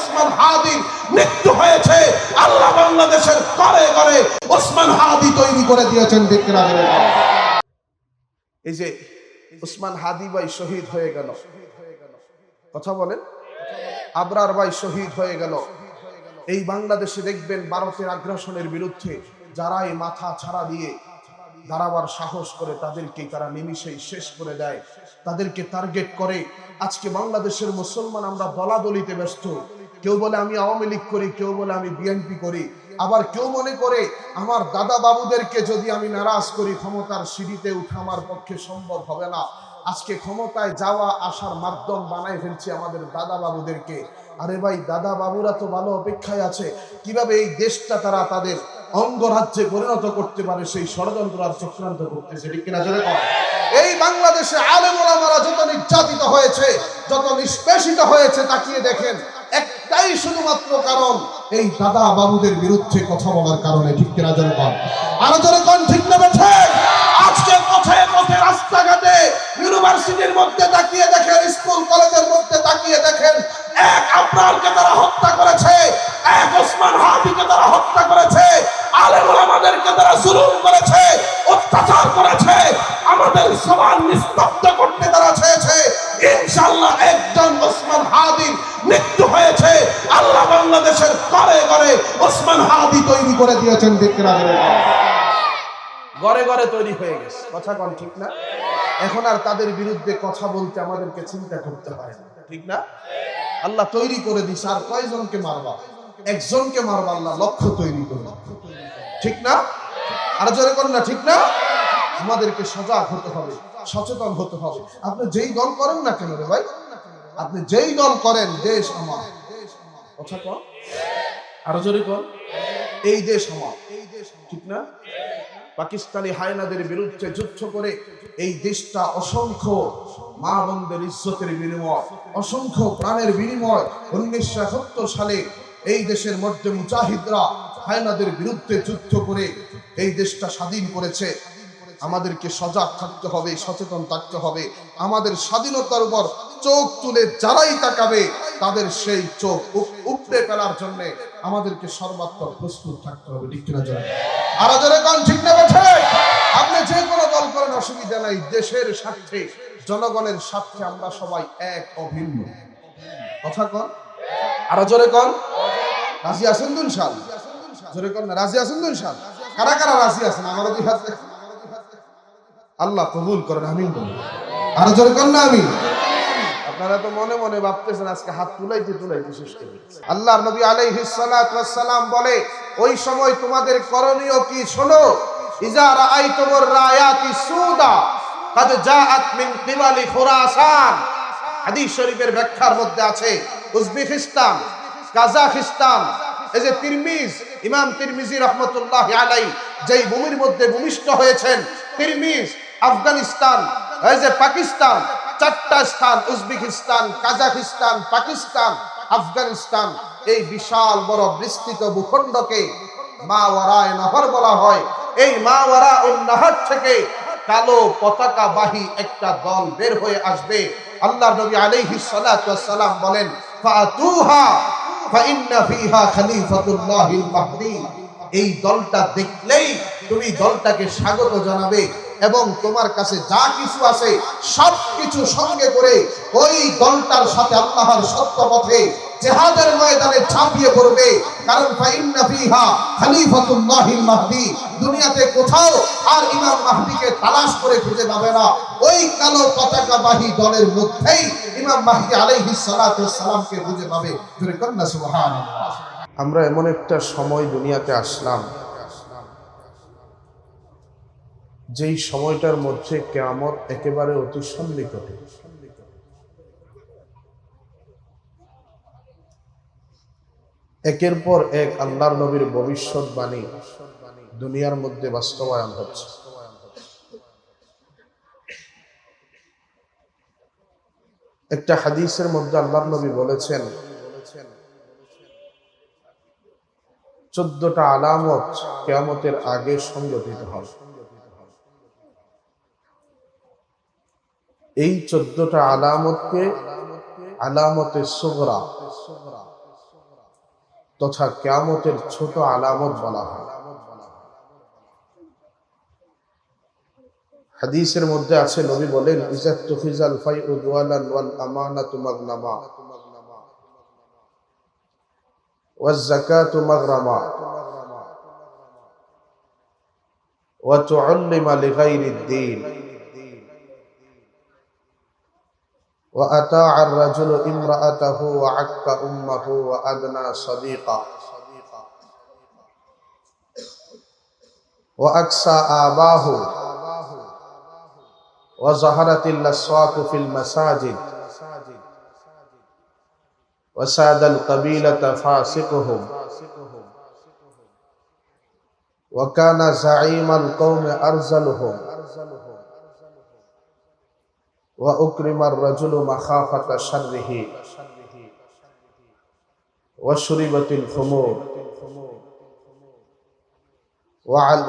ওসমান হাদির মৃত্যু হয়েছে। আল্লাহ বাংলাদেশের ঘরে ঘরে ওসমান হাদি তৈরি করে দিয়েছেন। এই যে ওসমান হাদি ভাই শহীদ হয়ে গেল, কথা বলেন, আবরার ভাই শহীদ হয়ে গেল। এই বাংলাদেশে দেখবেন ভারতের আগ্রাসনের বিরুদ্ধে যারাই মাথা ছাড়া দিয়ে দাঁড়াবার সাহস করে তাদেরকে তারা নিমিষেই শেষ করে দেয়, তাদেরকে টার্গেট করে। আজকে বাংলাদেশের মুসলমান আমরা দলাদলিতে ব্যস্ত। কেউ বলে আমি আওয়ামী লীগ করি, কেউ বলে আমি বিএনপি করি, আবার কেউ মনে করে আমার দাদা বাবুদেরকে যদি আমি নারাজ করি ক্ষমতার সিঁড়িতে উঠা আমার পক্ষে সম্ভব হবে না। আজকে ক্ষমতায় যাওয়া আসার মাধ্যম বানাই ফেলছি আমাদের দাদা বাবুদেরকে। আরে ভাই, দাদা বাবুরা তো ভালো অপেক্ষায় আছে, কিভাবে এই দেশটা তারা তাদের অঙ্গরাজ্যে পরিণত করতে পারে সেই ষড়যন্ত্র আর চক্রান্ত করতেছে, ঠিক কিনা জোরে বলেন। এই বাংলাদেশে আলেম ওলামারা যত নির্যাতিত হয়েছে, যত নিষ্পেষিত হয়েছে, তাকিয়ে দেখেন, একটাই শুধুমাত্র কারণ, এই দাদা বাবুদের বিরুদ্ধে কথা বলার কারণে, ঠিক কিনা জোরে বলেন। আরো জোরে কোন ঠিক না ঠিক? আজকে পথে পথে রাস্তাঘাটে ইউনিভার্সিটির মধ্যে তাকিয়ে দেখেন, স্কুল কলেজের মধ্যে তাকিয়ে দেখেন, এক আবরারকে তারা হত্যা করেছে, এক ওসমান হাদিকে তারা হত্যা করেছে, আলেম ওলামাদেরকে তারা জুলুম করেছে, অত্যাচার করেছে, আমাদের সবার নিস্তব্ধ করতে তারা চেয়েছে। ইনশাআল্লাহ একজন ওসমান হাদির মৃত্যু হয়েছে। আল্লাহ বাংলাদেশের ঘরে ঘরে ওসমান হাদি তৈরি করে দিয়েছেন, ঘরে ঘরে তৈরি হয়ে গেছে, কথা কোন ঠিক না? এখন আর তাদের বিরুদ্ধে কথা বলতে আমাদেরকে চিন্তা করতে হয় না, ঠিক না? আল্লাহ তৈরি করে দিছে। আর কয়জনকে মারবা? একজনকে মারবা, আল্লাহ লক্ষ তৈরি করবে, ঠিক না? আর জোরে করেন না, ঠিক না? আমাদেরকে সজাগ হতে হবে, সচেতন হতে হবে। আপনি যেই দল করেন না কেন রে ভাই, আপনি যেই দল করেন, দেশ আমার, কথা কন, আরো জোরে কন, এই দেশ আমার, ঠিক না? পাকিস্তানি হায়নাদের বিরুদ্ধে যুদ্ধ করে এই দেশটা অসংখ্য মা বোনদের ইজ্জতের বিনিময়, অসংখ্য প্রাণের বিনিময় 1971 সালে এই দেশের মধ্যে মুজাহিদরা হায়নাদের বিরুদ্ধে যুদ্ধ করে এই দেশটা স্বাধীন করেছে। আমাদেরকে সজাগ থাকতে হবে, সচেতন থাকতে হবে। আমাদের স্বাধীনতার উপর চোখ তুলে যারাই তাকাবে তাদের সেই চোখ উপড়ে ফেলার জন্য আমাদেরকে সর্বাত্মক প্রস্তুত থাকতে হবে, ঠিক কিনা জয়? আর যারা কোন ঠিক না বেঠে, আপনি যে কোনো দল করেন অসুবিধা নাই, দেশের স্বার্থে জনগণের স্বার্থে আমরা সবাই এক অভিন্ন, কথা কন, আর জোরে কন, রাজি আছেন তো ইনশাআল্লাহ? জোরে কন না, রাজি আছেন তো ইনশাআল্লাহ? কারা কারা রাজি আছেন আমার দুই হাত দেখেন। আল্লাহ কবুল করেন, আমিন বলুন। আর জোরে কন না, আমিন। আপনারা তো মনে মনে ভাবতেছেন আজকে হাত তুলাইতে তুলাইতে শেষ করে। আল্লাহর নবী আলাইহিস সালাতু ওয়াস সালাম বলে, ওই সময় তোমাদের করণীয় কি শোনো, ইজা রাআইতুমুর রায়াতি সুদা কাদ জাআত মিন কিবালি খুরাসান। হাদিস শরীফের ব্যাখ্যার মধ্যে আছে উজবেকিস্তান, কাজাখস্তান, এই যে তিরমিজ, ইমাম তিরমিজি রাহমাতুল্লাহি আলাইহি যেই ভূমির মধ্যে ভূমিষ্ঠ হয়েছেন, তিরমিজ, আফগানিস্তান, এই যে পাকিস্তান, চারটা স্থান, উজবেকিস্তান, কাজাখস্তান, পাকিস্তান, আফগানিস্তান, এই বিশাল বড় বিস্তৃত ভূখণ্ডকে মাওয়ারায়ে নহর বলা হয়। এই মাওয়ারাউন নহর থেকে কালো পতাকাবাহী একটা দল বের হয়ে আসবে। আল্লাহর নবী আলাইহিস সালাতু ওয়াস সালাম বলেন, ফাতুহা ফাইন্না ফিহা খলিফাতুল্লাহিল মাহদি। এই দলটা দেখলেই তুমি দলটাকে স্বাগত জানাবে এবং তোমার কাছে যা কিছু আছে সবকিছু সঙ্গে করে ওই দলটার সাথে আল্লাহর সত্য পথে জিহাদের ময়দানে ঝাঁপিয়ে পড়বে। কারণ ফাইন্না ফিহা খলিফাতুল্লাহিল মাহদি, দুনিয়াতে কোথাও আর ইমাম মাহদিকে তালাশ করে খুঁজে পাবে না। ওই কালো পতাকাবাহী দলের মধ্যেই ইমাম মাহদি আলাইহিস সালাতু ওয়াস সালামকে খুঁজে পাবে। জোরে কর না সুবহানাল্লাহ। আমরা এমন একটা সময় দুনিয়াতে আসলাম যেই সময়টার মধ্যে কিয়ামত একেবারে অতি সন্নিকটে। একের পর এক আল্লাহর নবীর ভবিষ্যৎবাণী দুনিয়ার মধ্যে বাস্তবায়ন হচ্ছে। একটা হাদিসের মধ্যে আল্লাহর নবী বলেছেন 14টা আলামত কিয়ামতের আগে সংঘটিত হবে। এই 14টা আলামতকে আলামতে সুগরা, তথা কিয়ামতের ছোট আলামত বলা হয়। হাদিসের মধ্যে আছে, নবী বলেন, ইজাত তুফিজাল ফাইউ দুয়ালান ওয়াল আমানাতু মাগনামা ওয়াজ যাকাতু মাগরামা ওয়া তুআল্লিমা লিগাইরিদ দীন ওয়া আতাআ আর-রাজুলু ইমরাআতাহু ওয়া আক্কা উম্মাহু ওয়া আদনা সাদীকা ওয়া আকসা আবাহু ওয়া যাহারাতিল আসওয়াতু ফিল মাসাজিদ ওয়া সাদাল কাবিলাতা ফাসিকুহুম ওয়া কানা যাঈমাল কওমি আরজালুহুম ওয়া উকরিমার রাজুলু মাখাফাতা শাররিহি ওয়া শুরিবাতিল খুমুর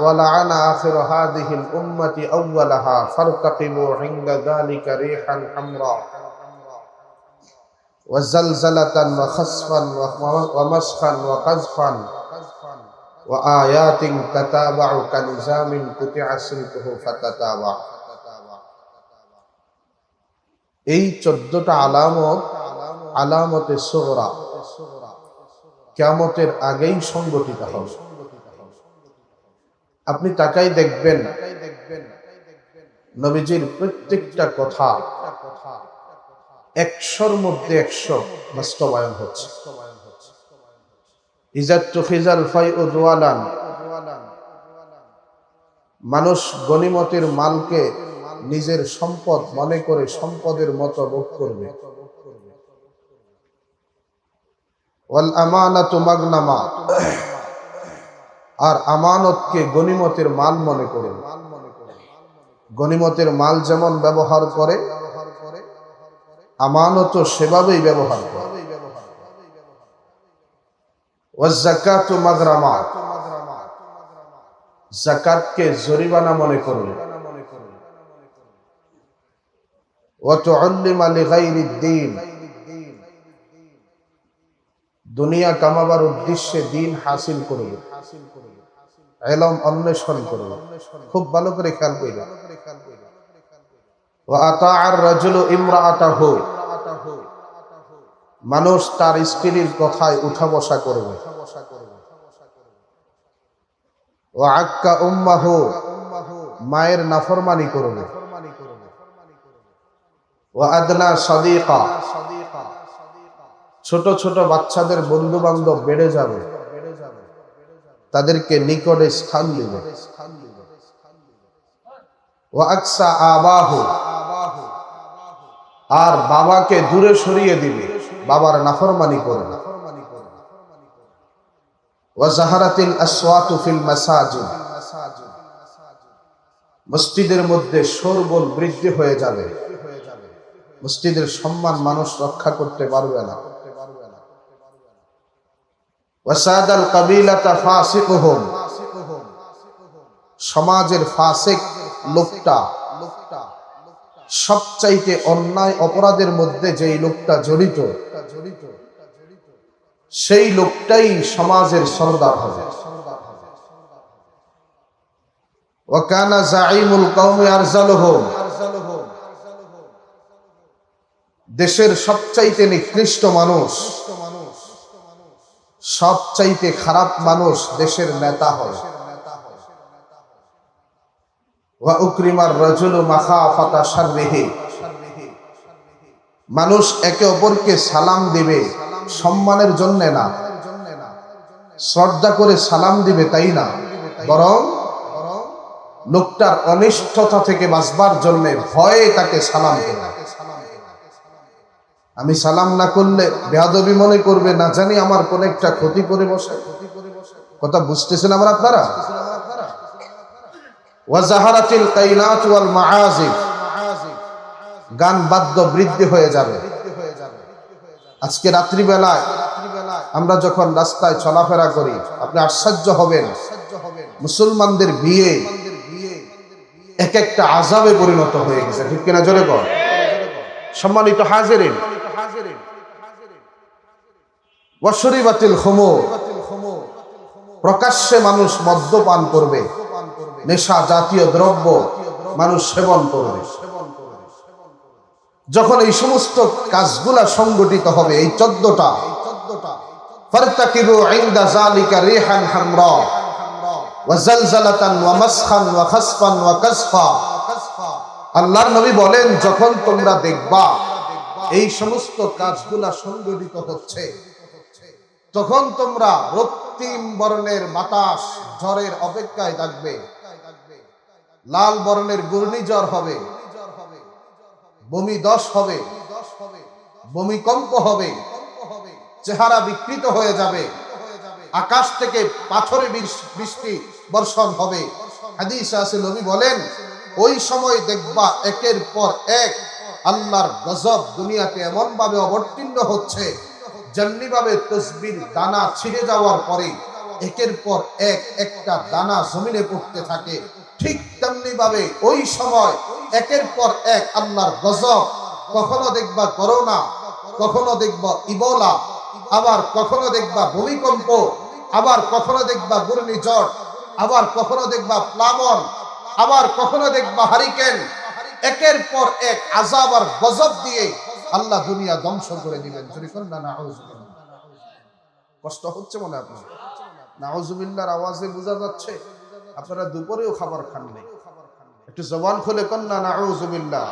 ولعن آخر هذه الأمة أولها فارتقبوا عند ذلك ريحا حمراء وزلزلة وخسفا ومسخا وقذفا وآيات تتابع كنظام قطع سلكه فتتابع। এই 14টা আলামত আলামতে সুগরা কিয়ামতের আগেই সংগঠিত হবে। আপনি তাকাই দেখবেন নবীজির প্রত্যেকটা কথা 100-র মধ্যে 100 বাস্তবায়ন হচ্ছে। ইজাত তুফিজাল ফাইউ দুয়ালান, মানুষ গনিমতের মালকে নিজের সম্পদ মনে করে সম্পদের মতো ভোগ করবে। ওয়াল আমানাতু মাগনামা, আর আমানতকে গনিমতের মাল মনে করে। গনিমতের মাল যেমন ব্যবহার করে, আমানতও সেভাবেই ব্যবহার করে। ওয়াজ যাকাতু মাগরামা, যাকাতকে জরিমানা মনে করবে। ওয়া তুআল্লিমা লিগাইরিদ দীন, দুনিয়া কামাবার উদ্দেশ্যে দিন হাসিল করবে, ইলম অন্বেষণ করবে। খুব ভালো করে খেয়াল করবেন। ওয়া আতাআ আর-রাজুলু ইমরাআতাহু, মানুষ তার স্ত্রীর কথায় উঠা বসা করবে। ওয়া আক্কা উম্মাহু, মায়ের নাফরমানি করবে। ওয়া আদনা সাদীকা, ছোট ছোট বাচ্চাদের বন্ধু বান্ধব বেড়ে যাবে, তাদেরকে নিকটে স্থান দিবে। ওয়া আকসা আবাহু, আর বাবাকে দূরে সরিয়ে দিবে, বাবার নাফরমানি করবে। ওয়া যাহারাতিল আসওয়াতু ফিল মাসাজিদ, মসজিদের মধ্যে শোরগোল বৃদ্ধি হয়ে যাবে, মসজিদের সম্মান মানুষ রক্ষা করতে পারবে না। ওয়াসাদাল কাবিলাতা ফাসিকুহুম, সমাজের ফাসিক লোকটা, সবচাইতে অন্যায় অপরাধের মধ্যে যেই লোকটা জড়িত, সেই লোকটাই সমাজের সরদার হবে। ওয়া কানা যাঈমুল কওমি আরজালুহুম, দেশের সবচাইতে নিকৃষ্ট মানুষ, সবচাইতে খারাপ মানুষ দেশের নেতা হয়। ওয়া উকরিমার রাজুলু মাখাফাতা শাররিহি, মানুষ একে অপরকে সালাম দিবে সম্মানের জন্য না, শ্রদ্ধা করে সালাম দিবে তাই না, বরং লোকটার অনিষ্টতা থেকে বাঁচবার জন্য ভয়ে তাকে সালাম দেবে। আমি সালাম না করলে বেয়াদবি মনে করবে, না জানি আমার কোন একটা ক্ষতি করে বসে। কথা বুঝতেছেন আমার আপনারা? ওয়া যাহারাতিল কাইনাত ওয়াল মাআজিব, গান বাদ্য বৃদ্ধি হয়ে যাবে। আজকে রাত্রিবেলায় আমরা যখন রাস্তায় চলাফেরা করি, আপনি আশ্চর্য হবেন, মুসলমানদের বিয়ে এক একটা আযাবে পরিণত হয়ে গেছে। ঠিক কিনা জোরে বল। সম্মানিত হাজিরিন, ওয়া শুরিবাতিল খুমুর, প্রকাশ্যে মানুষ মদ্যপান করবে, নেশা জাতীয় দ্রব্য মানুষ সেবন করবে। যখন এই সমস্ত কাজগুলা সংগঠিত হবে, এই 14টা, ফারতাকিবু ইনদা যালিকা রিহান হামরা ওয়া জালজালাতান ওয়া মাসখান ওয়া খাসফান ওয়া কাসফা। আল্লাহর নবী বলেন, যখন তোমরা দেখবা এই সমস্ত কাজগুলা সংগঠিত হচ্ছে, তখন তোমরা রক্তিম বর্ণের বাতাস ঝড়ের অপেক্ষায় থাকবে, লাল বর্ণের ঘূর্ণিঝড় হবে, ভূমিধস হবে, ভূমিকম্প হবে, চেহারা বিকৃত হয়ে যাবে, আকাশ থেকে পাথরে বৃষ্টি বর্ষণ হবে। হাদিসে আছে, নবী বলেন, ওই সময় দেখবা একের পর এক আল্লাহর গজব দুনিয়াতে এমন ভাবে অবতীর্ণ হচ্ছে, যেমনি ভাবে তসবির দানা ছিঁড়ে যাওয়ার পরে একের পর এক একটা দানা জমিনে পড়তে থাকে, ঠিক তেমনি ভাবে ওই সময় একের পর এক আল্লাহর গজব, কখনো দেখবা করোনা, কখনো দেখবা ইবোলা, আবার কখনো দেখবা ভূমিকম্প, আবার কখনো দেখবা ঘূর্ণিঝড়, আবার কখনো দেখবা প্লাবন, আবার কখনো দেখবা হারিকেন। একের পর এক আযাব আর গজব দিয়ে আল্লাহ দুনিয়া ধ্বংস করে দিবেন। কষ্ট হচ্ছে মনে আপনার? নাউজুবিল্লাহর আওয়াজে বোঝা যাচ্ছে আপনারা দুপুরেও খাবার খান নাই। একটু জবান খুলে কোন না নাউজুবিল্লাহ।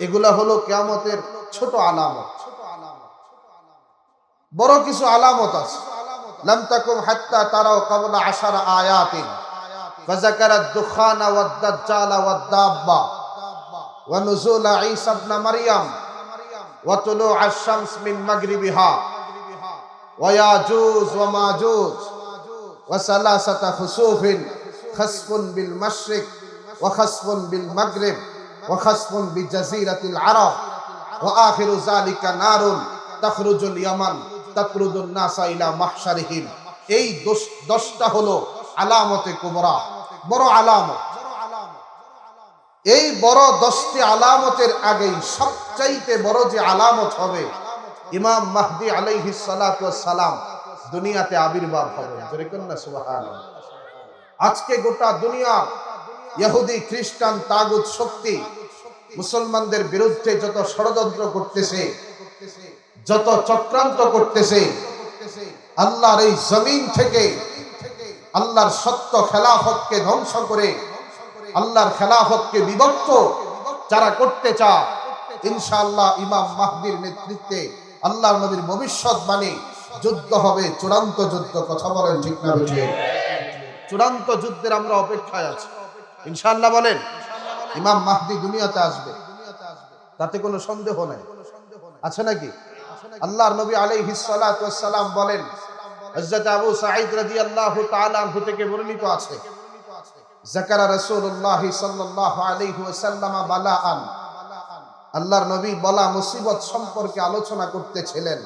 এগুলা হলো কিয়ামতের ছোট আলামত। বড় কিছু আলামত আছে। লাম তাকুম হাত্তা তারাও ক্বাবলা 10 আয়াতিন ফাযাকারা আদ-দুখানা ওয়াদ-দাজ্জালা ওয়াদ-দাব্বা ওয়া নুজুলা ঈসা ইবনে মারইয়াম ওয়া তুলুআ আশ-শামস মিন মাগরিবিহা ওয়া ইয়াজুজ ওয়া মাজুজ ওয়া সালাসাতা খুসুফিন খাসফুন বিল মাশরিক ওয়া খাসফুন বিল মাগরিব ওয়া খাসফুন বিজাজিরাতিল আরব ওয়া আখিরু যালিকা নারুন তাখরুজুল ইয়ামান তাকরুদুন নাসা ইলা মাহশারিহিম। এই 10টা হলো আলামতে কুবরা, বড় আলামত। এই বড় 10টি আলামতের আগেই সবচাইতে বড় যে আলামত হবে, ইমাম মাহদী আলাইহিস সালাতু ওয়াস সালাম দুনিয়াতে আবির্ভাব হবে। জোরে কোন না সুবহানাল্লাহ। আজকে গোটা দুনিয়া ইহুদি খ্রিস্টান তাগুত শক্তি মুসলমানদের বিরুদ্ধে যত ষড়যন্ত্র করতেছে, যত চক্রান্ত করতেছে, আল্লাহর এই জমিন থেকে আল্লাহর সত্য খেলাফতকে ধ্বংস করে আল্লাহর খেলাফতকে বিভক্ত যারা করতে চায়, ইনশাআল্লাহ ইমাম মাহদীর নেতৃত্বে আল্লাহর নবীর ভবিষ্যৎবাণী যুদ্ধ হবে, চূড়ান্ত যুদ্ধ। কথা বলেন ঠিক না বেঠিক? চূড়ান্ত যুদ্ধের আমরা অপেক্ষায় আছি ইনশাআল্লাহ। বলেন, ইমাম মাহদী দুনিয়াতে আসবে, তাতে কোনো সন্দেহ নাই, আছে নাকি? আল্লাহর নবী আলাইহিস সালাতু ওয়াস সালাম বলেন, হযরত আবু সাঈদ রাদিয়াল্লাহু তাআলা আনহু থেকে বর্ণিত আছে, যাকারা রাসূলুল্লাহ সাল্লাল্লাহু আলাইহি ওয়াসাল্লাম বালাআন, আল্লাহর নবী বলা মুসিবত সম্পর্কে আলোচনা করতেছিলেন।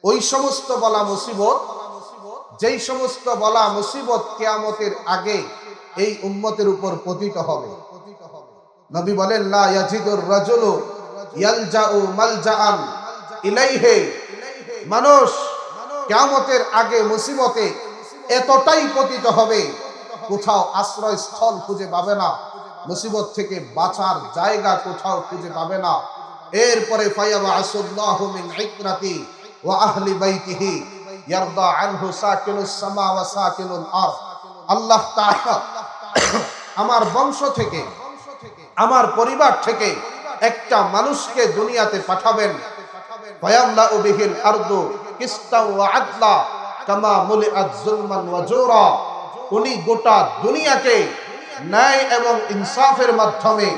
ওই সমস্ত বলা মুসিবত, যেই সমস্ত বলা মুসিবত কিয়ামতের আগে এই উম্মতের উপর পতিত হবে। নবী বলেন, লা ইয়াজিদুর রাজুলু ইয়ালজাউ মালজাআন ইলাইহি, মানুষ কিয়ামতের আগে মুসিবতে এতটাই পতিত হবে, কোথাও আশ্রয় স্থল খুঁজে পাবে না, মুসিবত থেকে বাঁচার জায়গা কোথাও খুঁজে পাবে না। এরপরে ফায়াবাসুল্লাহু মিন ইকরাতি ওয়া আহলি বাইতিহি ইয়ারদা আনহু সাকিনুস সামা ওয়া সাকিনুল আরদ। আল্লাহ তাআলা আমার বংশ থেকে, আমার পরিবার থেকে একটা মানুষকে দুনিয়াতে পাঠাবেন, ফায়ামলাউ বিহিল আরদু কিসতাও ওয়া আদলা কামা মুলিআত যুলমান ওয়া জুরা। উনি গোটা দুনিয়াকে ন্যায় এবং ইনসাফের মাধ্যমে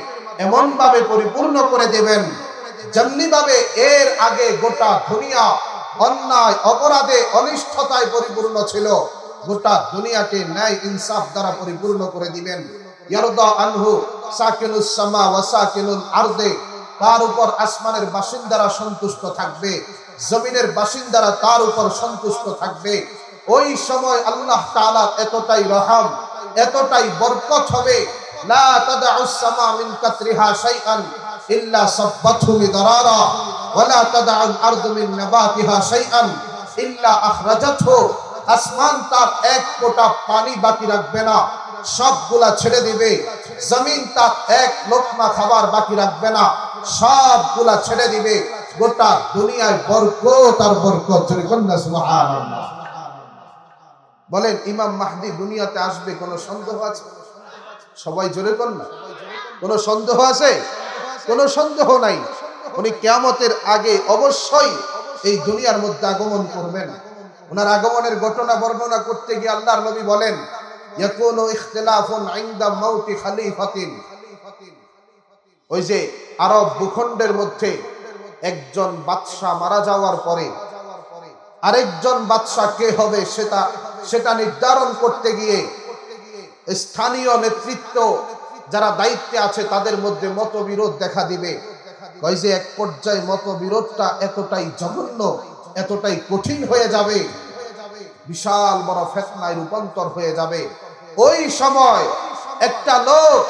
এমন ভাবে পরিপূর্ণ করে দেবেন, যেমনি ভাবে এর আগে গোটা দুনিয়া অন্যায় অপরাধে অনিষ্ঠতায় পরিপূর্ণ ছিল, গোটা দুনিয়াকে ন্যায় ইনসাফ দ্বারা পরিপূর্ণ করে দিবেন। ইয়ারদা আনহু সাকিনুস সামা ওয়া সাকিনুল আরদে, তার উপর আসমানের বাসিন্দারা সন্তুষ্ট থাকবে, জমিনের বাসিন্দারা তার উপর সন্তুষ্ট থাকবে। ওই সময় আল্লাহ তাআলা এতটাই রহম, এতটাই বরকত হবে, লা তাদউস সামা মিন কাতরিহা শাইআন ইল্লা সাব্বাতহু মিদরারা ওয়া লা তাদউল আরদু মিন নাবাতিহা শাইআন ইল্লা আখরাজাতহু আসমান তার এক ফোঁটা পানি বাকি রাখবে না, সবগুলা ছেড়ে দিবে। জমিন তার এক লোকমা খাবার বাকি রাখবে না, সবগুলা ছেড়ে দিবে। গোটা দুনিয়ায় বরকত আর বরকত। সুবহানাল্লাহ। বলেন ইমাম মাহদি দুনিয়াতে আসবে, কোনো সন্দেহ আছে? সবাই জোরে বল না। কোনো সন্দেহ আছে? কোনো সন্দেহ নাই। উনি কিয়ামতের আগে অবশ্যই এই দুনিয়ার মধ্যে আগমন করবেন। ওনার আগমনের ঘটনা বর্ণনা করতে গিয়ে আল্লাহর নবী বলেন, ইয়াকুনু ইখতিলাফুন ইনদা মাউতি খলিফাতিন। ওই যে আরব ভূখণ্ডের মধ্যে একজন বাদশা মারা যাওয়ার পরে আরেকজন বাদশা কে হবে সেটা নির্ধারণ করতে গিয়ে স্থানীয় নেতৃত্ব যারা দায়িত্বে আছে তাদের মধ্যে মতবিরোধ দেখা দিবে। কই যে এক পর্যায়ে মতবিরোধটা এতটাই জঘন্য, এতটাই কঠিন হয়ে যাবে, বিশাল বড় ফিতনায় রূপান্তর হয়ে যাবে। ওই সময় একটা লোক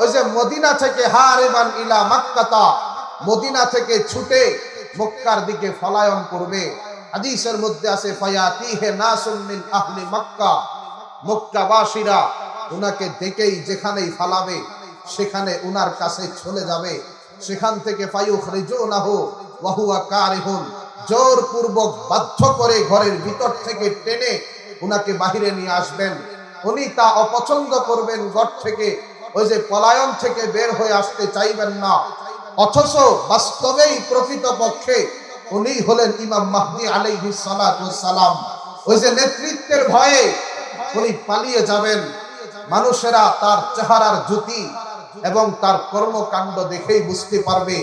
ওই যে মদিনা থেকে হারিবান ইলা মক্কাতা, মদিনা থেকে ছুটে মক্কার দিকে পলায়ন করবে। হাদিসের মধ্যে আছে ফায়াতিহে নাসুম মিন আহলি মক্কা, মক্কাবাসীরা উনাকে দেখেই যেখানেই ফালাবে সেখানে উনার কাছে চলে যাবে। সেখান থেকে ফায়ুখরিজুনাহু ওয়া হুয়া কারিহুন, জোরপূর্বক বাধ্য করে ঘরের ভিতর থেকে টেনে উনাকে বাহিরে নিয়ে আসবেন। উনি তা অপছন্দ করবেন, ঘর থেকে ওই যে পলায়ন থেকে বের হয়ে আসতে চাইবেন না। অথচ বাস্তবেই প্রকৃতপক্ষে উনি হলেন ইমাম মাহদি আলাইহিস সালাতু ওয়াস সালাম। ওই যে নেতৃত্বের ভয়ে উনি পালিয়ে যাবেন। মানুষেরা তার চেহারার জ্যোতি এবং তার কর্মকাণ্ড দেখেই বুঝতে পারবে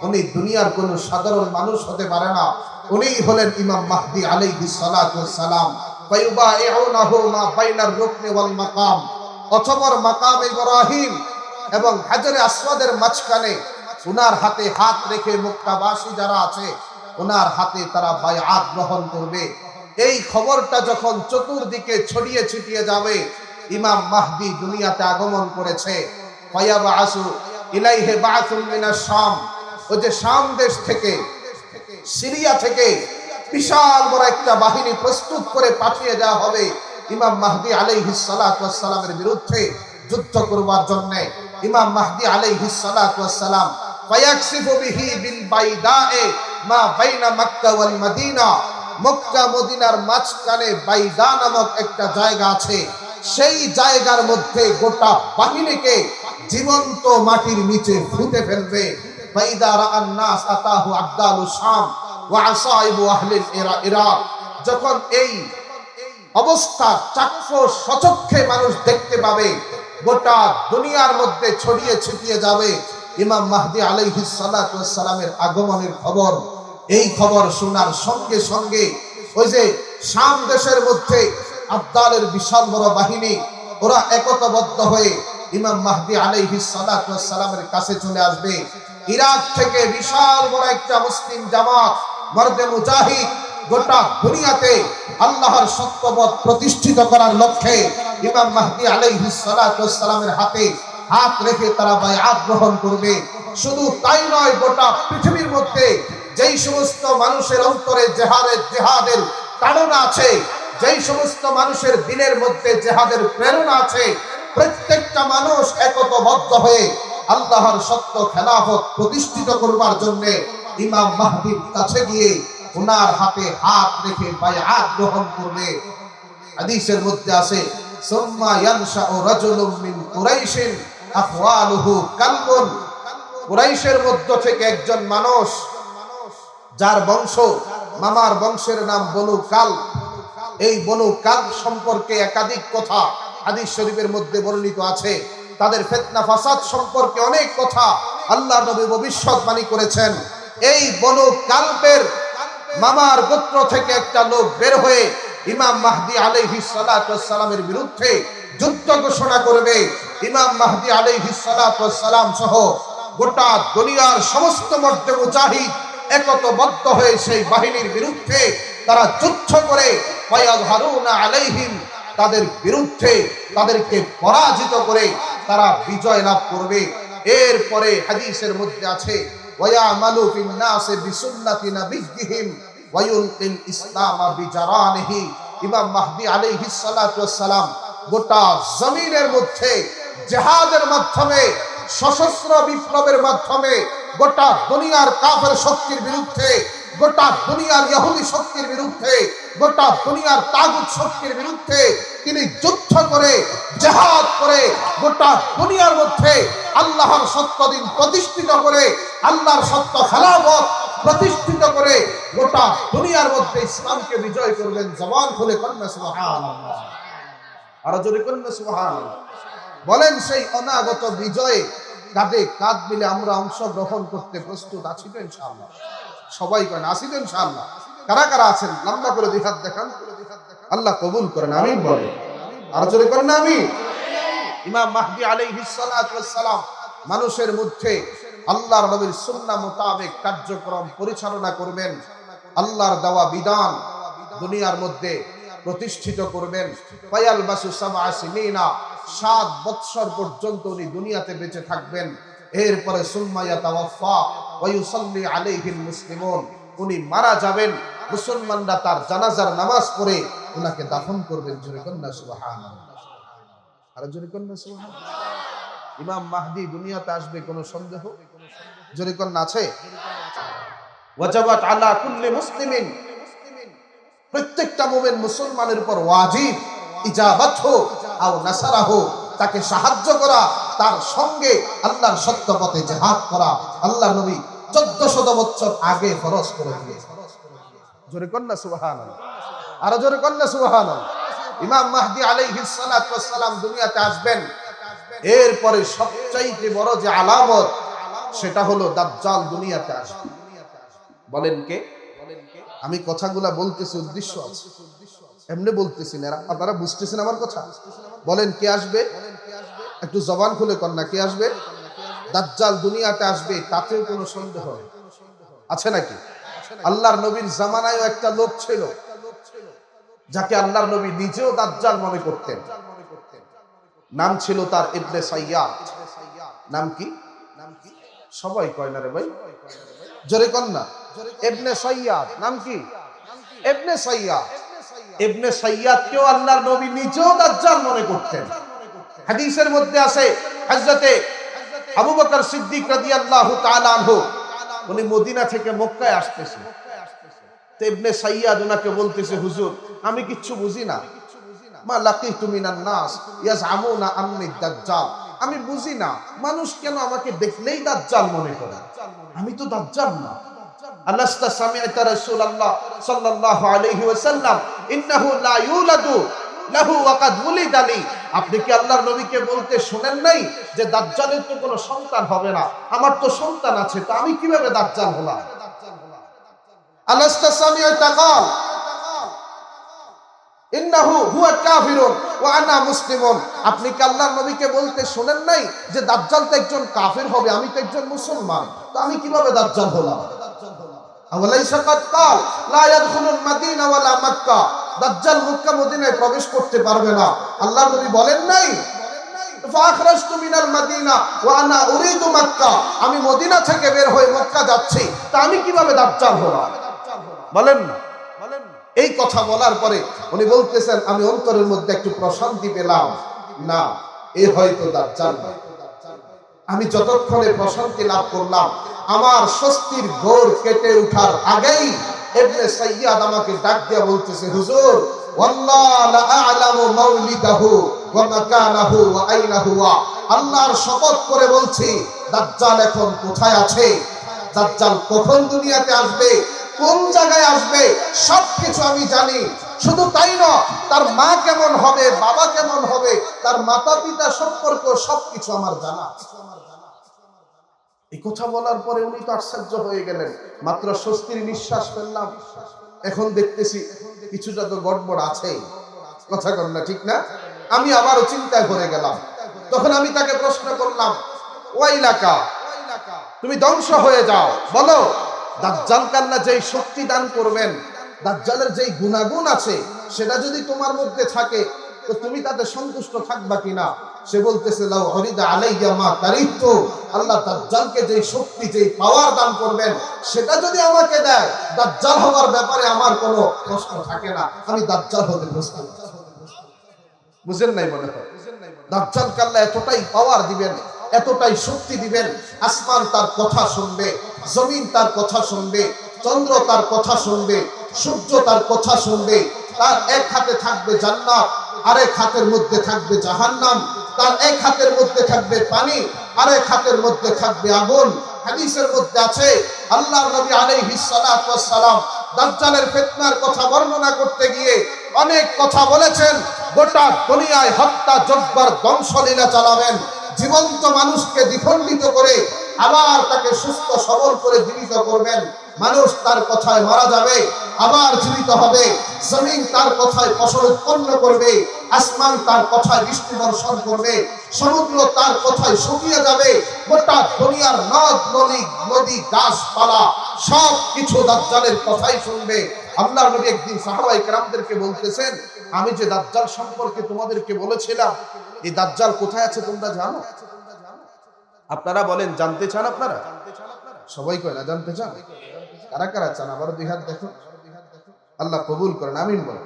উনি দুনিয়ার কোন সাধারণ মানুষ হতে পারে না। উনি হলেন ইমাম মাহদি আলাইহিস সালাতু ওয়াস সালাম। ফায়ুবাইউনাহু মা বাইনার রুকনি ওয়াল মাকাম, অথবা মাকাম ইব্রাহিম এবং হাজরে আসওয়াদের মাঝখানে উনার হাতে হাত রেখে মক্কাবাসী যারা আছে উনার হাতে তারা বায়আত গ্রহণ করবে। এই খবরটা যখন চতুর্দিকে ছড়িয়ে ছিটিয়ে যাবে ইমাম মাহদি দুনিয়াতে আগমন করেছে, ফায়াবাসু ইলাইহি বাসুম মিনাশ শাম, ওই যে শাম দেশ থেকে, সিরিয়া থেকে বিশাল বড় একটা বাহিনী প্রস্তুত করে পাঠিয়ে দেওয়া হবে ইমাম মাহদি আলাইহিস সালাতু ওয়াস সালামের বিরুদ্ধে যুদ্ধ করবার জন্য। ইমাম মাহদি আলাইহিস সালাতু ওয়াস সালাম ফায়াকসিফু বিহি বিল বাইদায়ে মা বাইনা মক্কা ওয়াল মদিনা, মক্কা মদিনার মাঝখানে বাইদা নামক একটা জায়গা আছে, সেই জায়গার মধ্যে গোটা বাহিনীকে জীবন্ত মাটির নিচে ফুটে ফেলবে। ফাইদা রাআন নাস আতাহু আবদালু শাম ওয়া আসাইবু আহলিল ইরাক, যখন এই অবস্থা চাক্ষু সচক্ষে মানুষ দেখতে পাবে, গোটা দুনিয়ার মধ্যে ছড়িয়ে ছিটিয়ে যাবে ইমাম মাহদি আলাইহিস সালাতু ওয়াস সালামের আগমনের খবর। এই খবর শোনার সঙ্গে সঙ্গে ওই যে শাম দেশের মধ্যে আবদালের বিশাল বড় বাহিনী ওরা একতাবদ্ধ হয়ে ইমাম মাহদি আলাইহিস সালাতু ওয়াস সালামের কাছে চলে আসবে। ইরাক থেকে বিশাল বড় একটা মুসলিম জামাত মর্দে মুজাহিদ গোটা দুনিয়াতে আল্লাহর সত্যপথ প্রতিষ্ঠিত করার লক্ষ্যে ইমাম মাহদি আলাইহিস সালাতু ওয়াস সালামের হাতে হাত রেখে তারা বায়আত গ্রহণ করবে। শুধু তাই নয়, গোটা পৃথিবীর মধ্যে যেই সমস্ত মানুষের অন্তরে জিহাদের তাড়না আছে, যেই সমস্ত মানুষের দিলের মধ্যে জিহাদের প্রেরণা আছে, প্রত্যেকটা মানুষ একতাবদ্ধ হয়ে আল্লাহর সত্য খেলাফত প্রতিষ্ঠিত করবার জন্য ইমাম মাহদির কাছে গিয়ে ওনার হাতে হাত রেখে বায়আত গ্রহণ করবে। হাদিসের মধ্যে আছে সুম্মা ইয়ানশাউ রাজুলুম মিন কুরাইশিন আখওয়ালুহু কালবুন, কুরাইশের মধ্য থেকে একজন মানুষ যার বংশ, মামার বংশের নাম বনু কাল। এই বনু কাল সম্পর্কে একাধিক কথা হাদিস শরীফের মধ্যে বর্ণিত আছে। তাদের ফিতনা ফাসাদ সম্পর্কে অনেক কথা আল্লাহ নবী ভবিষ্যৎবাণী করেছেন। এই বনু কালবের মামার গোত্র থেকে একটা লোক বের হয়ে ইমাম মাহদি আলাইহিস সালাতু ওয়াস সালামের বিরুদ্ধে যুদ্ধ ঘোষণা করবে। ইমাম মাহদি আলাইহিস সালাতু ওয়াস সালাম সহ গোটা দুনিয়ার সমস্ত মর্দে মুজাহিদ একতাবদ্ধ হয়ে সেই বাহিনীর বিরুদ্ধে তারা যুদ্ধ করে ফায়াযহারুনা আলাইহিম, তাদের বিরুদ্ধে তাদেরকে পরাজিত করে তারা বিজয় লাভ করবে। এরপরে হাদিসের মধ্যে আছে ওয়ায়ামালু ফিন নাসি বিসুন্নতি নাবিয়্যিহিম ওয়ায়ুলকিল ইসলাম বিজারানিহি ইমাম মাহদী আলাইহিস সালাতু ওয়াস সালাম গোটা জমিনের মধ্যে জিহাদের মাধ্যমে, সশস্ত্র বিপ্লবের মাধ্যমে গোটা দুনিয়ার কাফের শক্তির বিরুদ্ধে, গোটা দুনিয়ার ইহুদি শক্তির বিরুদ্ধে, গোটা দুনিয়ার তাগুত শক্তির বিরুদ্ধে তিনি যুদ্ধ করে, জিহাদ করে গোটা দুনিয়ার মধ্যে আল্লাহর সত্য দিন প্রতিষ্ঠিত করে, আল্লাহর সত্য খেলাফত প্রতিষ্ঠিত করে গোটা দুনিয়ার মধ্যে ইসলামকে বিজয় করবেন। জবান খুলে কন্যা সুবহানাল্লাহ, আর জোরে কন্যা সুবহানাল্লাহ। বলেন সেই অনাগত বিজয়ে কাঁধে কাঁধ মিলে আমরা অংশগ্রহণ করতে প্রস্তুত আছি তো ইনশাআল্লাহ? সবাই করেন আছি তো ইনশাআল্লাহ? কারা কারা আছেন লম্বা করে দুই হাত দেখান, আল্লাহ কবুল করেন, আমিন বলেন, আর জোরে করেন আমিন। ইমাম মাহদী আলাইহিস সালাতু ওয়াস সালাম মানুষের মধ্যে আল্লাহর নবীর সুন্নাহ মোতাবেক কার্যক্রম পরিচালনা করবেন, আল্লাহর দেওয়া বিধান দুনিয়ার মধ্যে প্রতিষ্ঠিত করবেন। ফায়াল বাসু সাবআ সিনিনা, 7 বৎসর পর্যন্ত উনি দুনিয়াতে বেঁচে থাকবেন। এরপরে সুম্মা ইয়াতাওয়াফা ওয়া ইউসাল্লি আলাইহিল মুসলিমুন, উনি মারা যাবেন, মুসলমানরা তার জানাজার নামাজ পড়ে উনাকে দাফন করবেন। জোরে কন্যা সুবহানাল্লাহ, আর জোরে কন্যা সুবহানাল্লাহ। ইমাম মাহদী দুনিয়াতে আসবে, কোনো সন্দেহ? জোরে কন্যা আছে? ওয়াজাবাত আলা কুল্লি মুসলিমিন, প্রত্যেকটা মুমিন মুসলমানের উপর ওয়াজিব ইজাবাতহু আও নাসারাহু, তাকে সাহায্য করা, তার সঙ্গে আল্লাহর সত্য পথে জিহাদ করা। আল্লাহর নবী 1400 বছর আগে ফরজ করে দিয়েছেন। জোরে কন্যা সুবহানাল্লাহ, আর জোরে কন্যা সুবহানাল্লাহ। ইমাম মাহদী আলাইহিস সালাতু ওয়াস সালাম দুনিয়াতে আসবেন। এরপরে সবচাইতে বড় যে আলামত সেটা হলো দাজ্জাল দুনিয়াতে আসবে। বলেন কে? আমি কথাগুলা বলতেছি উদ্দেশ্য আছে, এমনি বলতেছি না, আপনারা বুঝতেছেন আমার কথা? বলেন কে আসবে? একটু জবান খুলে কন্যা, কে আসবে? দাজ্জাল দুনিয়াতে আসবে, তাতেও কোনো সন্দেহ আছে নাকি? আল্লাহর নবীর জামানায়ও একটা লোক ছিল যাকে আল্লাহর নবী নিজেও দাজ্জাল মনে করতেন। নাম ছিল তার ইবনে সাইয়াদ। নাম কি? সবাই কয় না রে ভাই, জোরে কন্যা। ইবনে সাইয়াদ নাম কি? ইবনে সাইয়াদ। ইবনে সাইয়াদকেও আল্লাহর নবী নিজেও দাজ্জাল মনে করতেন। হাদিসের মধ্যে আছে হযরতে আবু বকর সিদ্দিক রাদিয়াল্লাহু তাআলা আনহু, উনি মদিনা থেকে মক্কায় আসতেছেন। তো ইবনে সাইয়াদ ওনাকে বলতেছে, হুজুর আমি কিচ্ছু বুঝি না, মা লাকিতু মিনান নাস ইয়াজআমুনা আন্নী দাজ্জাল, আমি বুঝি না মানুষ কেন আমাকে দেখলেই দাজ্জাল মনে করে, আমি তো দাজ্জাল না। আলাস্তা সামি'তা রাসূলুল্লাহ সাল্লাল্লাহু আলাইহি ওয়াসাল্লাম ইন্নাহু লা ইউলাদু লাহু ওয়া কাদ উলিদা লি, আপনি কি আল্লাহর নবীকে বলতে শুনেন নাই যে দাজ্জালের তো কোনো সন্তান হবে না, আমার তো সন্তান আছে, তো আমি কিভাবে দাজ্জাল হলাম? আলাস্তা সামি'তা ক্বাল ইন্নাহু হুয়া কাফিরুন ওয়া আনা মুসলিমুন, আপনি কি আল্লাহর নবীকে বলতে শুনেন নাই যে দাজ্জাল তো একজন কাফির হবে, আমি তো একজন মুসলমান, তো আমি কিভাবে দাজ্জাল হলাম? আওয়ালাইসা কাদ ক্বাল লা ইয়াদখুলুল মাদিনা ওয়ালা মক্কা, দাজ্জাল মক্কা মদিনায় প্রবেশ করতে পারবে না, আল্লাহর নবী বলেন নাই? ফাখরাজতু মিনাল মাদিনা ওয়া আনা উরিদু মক্কা, আমি মদিনা থেকে বের হয়ে মক্কা যাচ্ছি, তা আমি কিভাবে দাজ্জাল হলাম? বলেন না। এই কথা বলার পরে উনি বলতেছেন, আমি অন্তরের মধ্যে একটু প্রশান্তি পেলাম, না এ হয়তো দাজ্জাল না। আমি যতক্ষণে প্রশান্তি লাভ করলাম, আমার স্বস্তির ঘোর কেটে ওঠার আগেই ইবনে সাইয়াদ আমাকে ডাক দিয়া বলতেছে, হুজুর ওয়াল্লাহ লা আ'লামু মাউলিদাহু ওয়া মাকানাহু ওয়া আইনা হুয়া, আল্লাহর শপথ করে বলছি দাজ্জাল এখন কোথায় আছে, দাজ্জাল কখন দুনিয়াতে আসবে, কোন জায়গায় আসবে, সবকিছু আমি জানি। শুধু তাই না, তার মা কেমন হবে, বাবা কেমন হবে, তার মাতা পিতা সম্পর্ক সবকিছু আমার জানা। এই কথা বলার পরে উনি তো আশ্চর্য হয়ে গেলেন, মাত্র স্বস্তির নিঃশ্বাস ফেললাম, এখন দেখতেছি কিছুটা তো গড়বড় আছে, কথা কর না, ঠিক না? আমি আবারও চিন্তায় ভরে গেলাম। তখন আমি তাকে প্রশ্ন করলাম, ওয়াইলাকা, তুমি ধ্বংস হয়ে যাও, বলো দাজ্জালকে আল্লাহ যেই শক্তি দান করবেন, দাজ্জালের যেই গুণাগুণ আছে, সেটা যদি তোমার মধ্যে থাকে তো তুমি তাতে সন্তুষ্ট থাকবা কিনা? সে বলতেছে লাউ উরিদা আলাইয়া মা কারিতু, আল্লাহ দাজ্জালকে যে শক্তি যে পাওয়ার দান করবেন সেটা যদি আমাকে দেয়, দাজ্জাল হওয়ার ব্যাপারে আমার কোনো প্রশ্ন থাকে না, আমি দাজ্জাল হতে প্রস্তুত। বুঝেন নাই মনে হয়? দাজ্জালকে আল্লাহ এতটাই পাওয়ার দিবেন, এতটাই শক্তি দিবেন, আসমান তার কথা শুনবে, জমিন তার কথা শুনবে, চন্দ্র তার কথা শুনবে, সূর্য তার কথা শুনবে। তার এক হাতে থাকবে জান্নাত, আরেক হাতের মধ্যে থাকবে জাহান্নাম, তার এক হাতের মধ্যে থাকবে পানি, আরেক হাতের মধ্যে থাকবে আগুন। হাদিসের মধ্যে আছে আল্লাহর নবী আলাইহিস সালাতু ওয়াস সালাম দাজ্জালের ফিতনার কথা বর্ণনা করতে গিয়ে অনেক কথা বলেছেন। গোটা দুনিয়ায় হত্যা জব্বার ধ্বংসলীলা চালাবেন, জীবন্ত মানুষকে দ্বিখণ্ডিত করে আবার তাকে সুস্থ সবল করে জীবিত করবেন। মানুষ তার কথায় মারা যাবে, আবার জীবিত হবে। জমিন তার কথায় ফসল উৎপন্ন করবে, আসমান তার কথায় বৃষ্টি বর্ষণ করবে, সমুদ্র তার কথায় শুকিয়ে যাবে। গোটা দুনিয়ার নদ নদী গাছপালা সব কিছু দাজ্জালের কথাই শুনবে। আল্লাহর নবী একদিন সাহাবায়ে কেরামদেরকে বলতেছেন, আমি যে দাজ্জাল সম্পর্কে তোমাদেরকে বলেছিলাম, এই দাজ্জাল কোথায় আছে তোমরা জানো? আপনারা বলেন, জানতে চান? আপনারা সবাই কয় না জানতে চান? কারা কারা চান? আবার দুই হাত দেখো। আল্লাহ কবুল করেন, আমিন বলেন।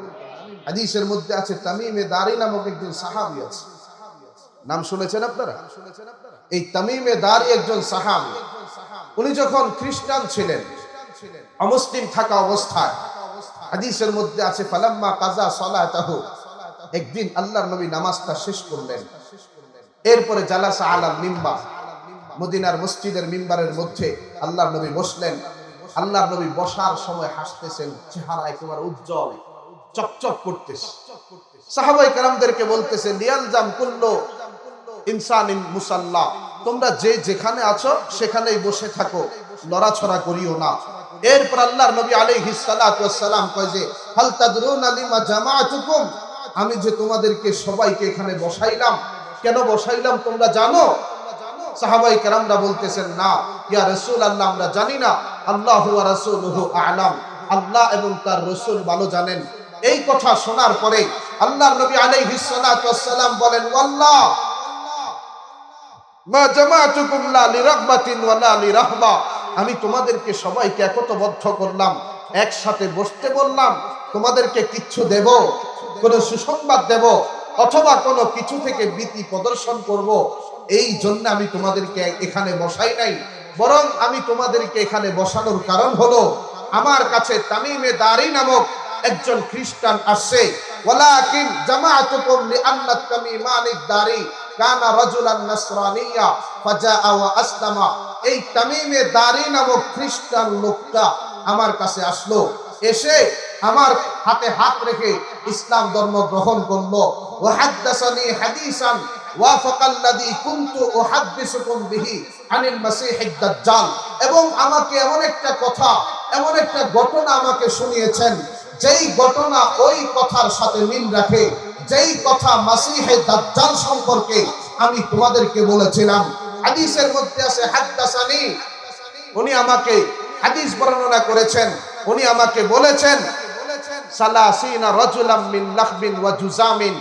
হাদিসের মধ্যে আছে তামিমে দারি নামক একজন সাহাবী আছে, নাম শুনেছেন আপনারা? এই তামিমে দারি একজন সাহাবী। উনি যখন খ্রিস্টান ছিলেন, অমুসলিম থাকা অবস্থায়, হাদিসের মধ্যে আছে ফালাম্মা কাজা সালাতাহু, একদিন আল্লাহর নবী নামাজটা শেষ করলেন, এরপরে জালাসা আলাল মিম্বার, মদিনার মসজিদের মিম্বারের মধ্যে আল্লাহর নবী বসলেন। আল্লাহর নবী বসার সময় হাসতেছেন, চেহারা একেবারে উজ্জ্বল, চকচক করতেছে। সাহাবায়ে কেরামদেরকে বলতেছেন, লিয়ালজাম কুল্লু ইনসানিন মুসাল্লা, তোমরা যে যেখানে আছো সেখানেই বসে থাকো, লড়াছড়া করিও না। এরপর আল্লাহর নবী আলাইহিস সালাতু ওয়াস সালাম কয় যে হাল তাদরুনা লিমা জামাআতুকুম, আমি যে তোমাদেরকে সবাইকে এখানে বসাইলাম, কেন বসাইলাম তোমরা জানো? সাহাবায়ে কেরামরা বলতেছেন, না ইয়া রাসূলুল্লাহ, আমরা জানি না। আল্লাহু ওয়া রাসূলুহু আ'লাম, আল্লাহ এবং তার রাসূল ভালো জানেন। এই কথা শোনার পরে আল্লাহর নবী আলাইহিস সালাতু ওয়াস সালাম বলেন, ওয়াল্লাহ মা জামাআতুকুম লা লিরাগবাতিন ওয়া লা লিরাহবা, আমি তোমাদেরকে সবাইকে একতাবদ্ধ করলাম, একসাথে বসতে বললাম, তোমাদেরকে কিচ্ছু দেব, কোন সুসংবাদ দেব অথবা কোনো কিছু থেকে ভীতি প্রদর্শন করব, এই জন্য আমি তোমাদেরকে এখানে বসাই নাই। বরং আমি তোমাদেরকে এখানে বসানোর কারণ হলো আমার কাছে তামিমে দারি নামক একজন খ্রিস্টান আসছে। ওয়ালাকিন জামাআতুকুম লিআন্না তামিমানিদ দারি কানা রাজুলান নাসরানিয়া ফাজাআ ওয়া আসলামা, এই তামিমে দারি নামক খ্রিস্টান লোকটা আমার কাছে আসলো, এসে আমার হাতে হাত রেখে ইসলাম ধর্ম গ্রহণ করলো। ওয়া হাদাসানি হাদিসান ওয়াফাকাল্লাযী কুনতু উহাদ্দিসুকুম বিহি আনিল মাসীহিদ দাজ্জাল, এবং আমাকে এমন একটা কথা, এমন একটা ঘটনা আমাকে শুনিয়েছেন, যেই ঘটনা ওই কথার সাথে মিল রাখে, যেই কথা মাসীহে দাজ্জাল সম্পর্কে আমি তোমাদেরকে বলেছিলাম। হাদিসের মধ্যে আছে হাদাসানি, উনি আমাকে হাদিস বর্ণনা করেছেন, উনি আমাকে বলেছেন সালাসিনা রাজুলাম মিন লাহবিন ওয়া জুজামিন,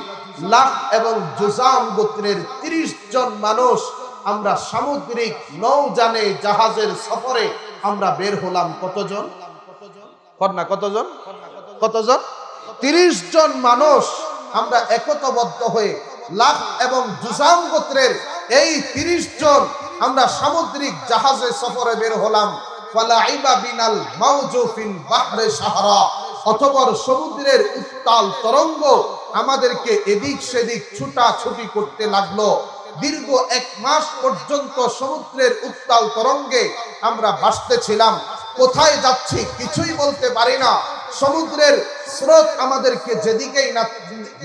লাহ এবং জুজাম গোত্রের 30 জন মানুষ আমরা সামুদ্রিক নৌযানে জাহাজের সফরে আমরা বের হলাম। কতজন? কতজন? 30 জন মানুষ আমরা একতাবদ্ধ হয়ে লাহ এবং জুজাম গোত্রের এই 30 জন আমরা সামুদ্রিক জাহাজে সফরে বের হলাম। ফালাইবা বিনাল মাউজু ফিল বাহরে সাহারা, অতঃপর সমুদ্রের উত্তাল তরঙ্গ আমাদেরকে এদিক সেদিক ছুটাছুটি করতে লাগলো। দীর্ঘ 1 মাস পর্যন্ত সমুদ্রের উত্তাল তরঙ্গে আমরা ভাসতেছিলাম। কোথায় যাচ্ছি কিছুই বলতে পারি না। সমুদ্রের স্রোত আমাদেরকে যেদিকেই না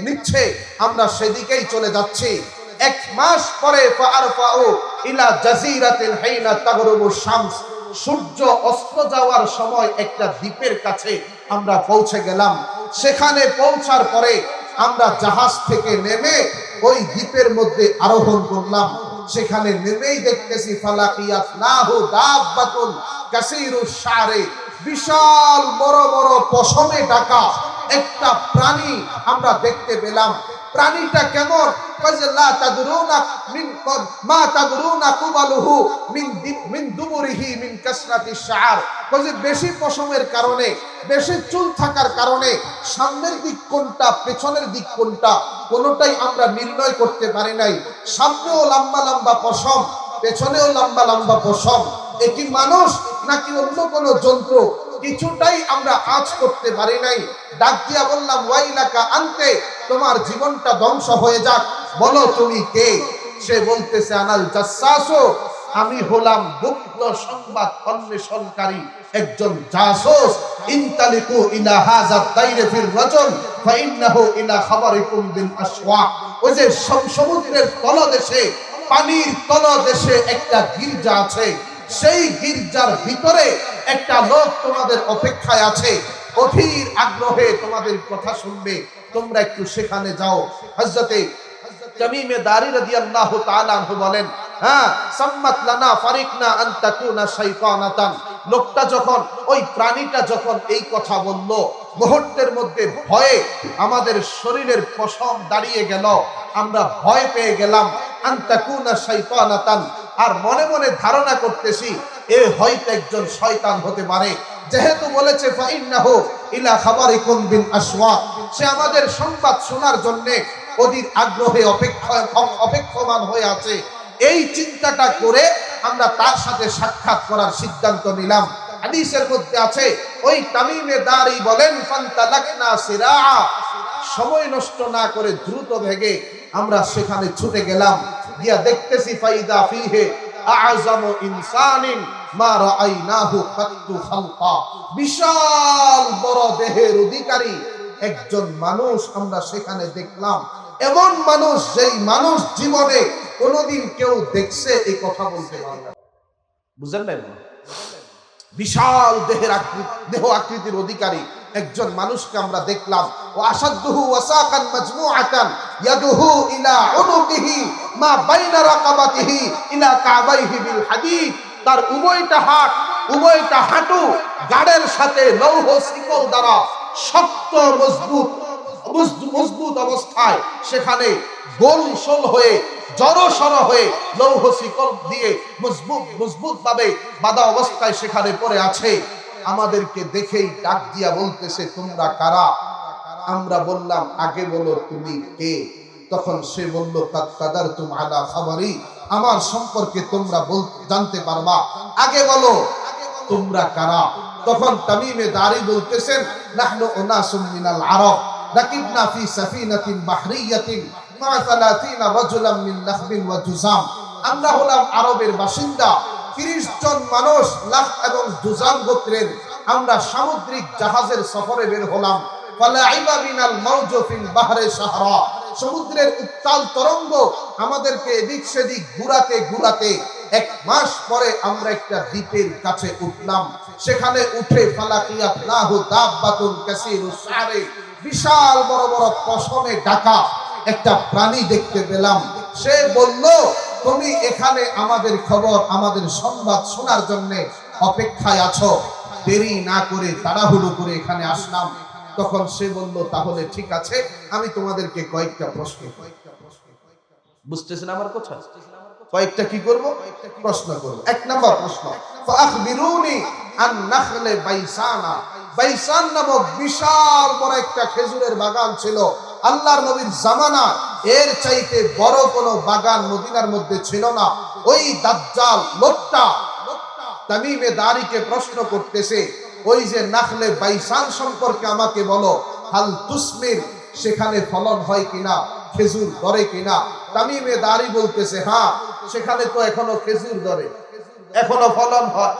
নিচ্ছে আমরা সেদিকেই চলে যাচ্ছি। 1 মাস পরে ফাআরফাউ ইলা জাজিরাতিল হাইনা তাগরুবু শামস, সূর্য অস্ত যাওয়ার সময় একটা দ্বীপের কাছে আমরা পৌঁছে গেলাম। সেখানে পৌঁছার পরে আমরা জাহাজ থেকে নেমে ওই দ্বীপের মধ্যে আরোহণ করলাম। সেখানে নেমেই দেখতেছি ফালাকিয়াত নাহু দাব্বাতুন কাসীরুশ শারে, বিশাল বড় বড় পশমে ঢাকা একটা প্রাণী আমরা দেখতে পেলাম। প্রাণীটা কেমন? কইছে লা তাদরুনা মিন কদ মা তাদরুনা কুবালুহু মিন দুবুরিহি মিন কাসরাতি শাআর। কইছে বেশি পশমের কারণে, বেশি চুল থাকার কারণে সামনের দিক কোনটা পেছনের দিক কোনটা কোনটাই আমরা নির্ণয় করতে পারি নাই। সামনেও লম্বা লম্বা পশম, পেছনেও লম্বা লম্বা পশম। এটি মানুষ নাকি অন্য কোনো যন্ত্র কিছুটাই আমরা আজ করতে পারি নাই। ডাক দিয়া বললাম ওয়াইলাকা আনতে, তোমার জীবনটা ধ্বংস হয়ে যাক, বলো তুমি কে? সে বলতেছে আনাল জাসসাসু, আমি হলাম গুপ্ত সংবাদ অন্বেষণকারী, একজন জাসুস। ইনতালিকু ইলা হাযা দাইরে ফির রাজুল ফাইন্নাহু ইলা খাবারিকুম বিল আসওয়া। ওই যে সমুদ্রের তলদেশে, পানির তলদেশে একটা গির্জা আছে, সেই গির্জার ভিতরে একটা লোক তোমাদের অপেক্ষায় আছে, অধীর আগ্রহে তোমাদের কথা শুনবে, তোমরা একটু সেখানে যাও। হযরতে তামিমে দারি রাদিয়াল্লাহু তাআলা আনহু বলেন, হ্যাঁ, সাম্মাত লানা ফারিকনা আন তাকুনা শাইতানাতান। লোকটা যখন, ওই প্রাণীটা যখন এই কথা বলল, মুহূর্তের মধ্যে ভয়ে আমাদের শরীরের পশম দাঁড়িয়ে গেল, আমরা ভয় পেয়ে গেলাম। আন তাকুনা শাইতানাতান, আর মনে মনে ধারণা করতেছি এ হয়তো একজন শয়তান হতে পারে, যেহেতু বলেছে ফাইন্নাহু ইলা খাবারিকুম বিল আসওয়া, সে আমাদের সংবাদ শোনার জন্য অধীর আগ্রহে অপেক্ষমান হয়ে আছে। এই চিন্তাটা করে আমরা তার সাথে সাক্ষাৎ করার সিদ্ধান্ত নিলাম। হাদিসের মধ্যে আছে, ওই তামিমে দারি বলেন ফান্তালাকনা সিরাআ, সময় নষ্ট না করে দ্রুত বেগে আমরা সেখানে ছুটে গেলাম। গিয়া দেখতেছি ফাইদা ফিহে আ'যামু ইনসানিন মা রাআইনাহু কাত্তু খালকা, বিশাল বড় দেহের অধিকারী একজন মানুষ আমরা সেখানে দেখলাম। এমন মানুষ, যেই মানুষ জীবনে কোনোদিন কেউ দেখছে এই কথা বলতে পারে না। বুঝেন না? বিশাল দেহ আকৃতির অধিকারী একজন মানুষকে আমরা দেখলাম। ওয়া আশাদুহু ওয়াসাকান মাজমুআতান ইয়াদুহু ইলা উনুকিহি মা বাইনা রাকাবাতিহি ইলা কাবাইহি বিল হাদীদ, তার উভয়টা হাঁটু গাড়ের সাথে লৌহ শিকল দ্বারা শক্ত মজবুত অবস্থায় সেখানে গোলসোল হয়ে জড়সড় হয়ে লৌহ শিকল দিয়ে মজবুত ভাবে বাঁধা অবস্থায় সেখানে পড়ে আছে। আমাদেরকে দেখেই ডাক দিয়া বলতেছে, তোমরা কারা? আমরা বললাম, আগে বলো তুমি কে? তখন সে বলল, কাদারতুম আলা খাবারি, আমার সম্পর্কে তোমরা জানতে পারবা, আগে বলো তোমরা কারা? তখন তামিমে দারি বলতেছেন, নাহনু উনাসুম মিনাল আরব রাকিবনা ফি সাফিনাতিন বাহরিয়াতিন মা 30 রাজুলাম মিন লাহবিন ওয়া জুজাম। আমরা হলাম আরবের বাসিন্দা, 30 জন মানুষ, লাখ এবং জুজাম গোত্রের। আমরা সামুদ্রিক জাহাজের সফরে বের হলাম। ফালাইবা বিনাল মাউজু ফিল বাহরে সাহরা, সমুদ্রের উত্তাল তরঙ্গ আমাদেরকে এদিক সেদিক ঘুরাতে 1 মাস পরে আমরা একটা দ্বীপের কাছে উঠলাম। সেখানে উঠে ফালাকিয়াত লাহু দাব্বাতুন কাসীরুস শারি, বিশাল বড় বড় পশমে ঢাকা একটা প্রাণী দেখতে পেলাম। সে বলল, তুমি এখানে আমাদের খবর, আমাদের সংবাদ শোনার জন্য অপেক্ষায় আছো। দেরি না করে তাড়াহুড়ো করে এখানে আসলাম। তখন সে বলল, তাহলে ঠিক আছে, আমি তোমাদেরকে কয়েকটা প্রশ্ন, বুঝতেছেন আমার কথা, কয়েকটা কি করব? প্রশ্ন করব। 1 নাম্বার প্রশ্ন, ফাআখবিরুনি আন নাখলে বাইসানা। বাইসান নামক বিশাল বড় একটা খেজুরের বাগান ছিল আল্লাহর নবীর জামানা, এর চাইতে বড় কোনো বাগান মদিনার মধ্যে ছিল না। ওই দাজ্জাল লোকটা তামিমে দারিকে প্রশ্ন করতেছে, ওই যে নাখলে বাইসান সম্পর্কে আমাকে বলো, হাল তুসমির, সেখানে ফলন হয় কিনা, খেজুর ধরে কিনা? তামিমে দারি বলতেছে, হ্যাঁ, সেখানে তো এখনো খেজুর ধরে, এখনো ফলন হয়।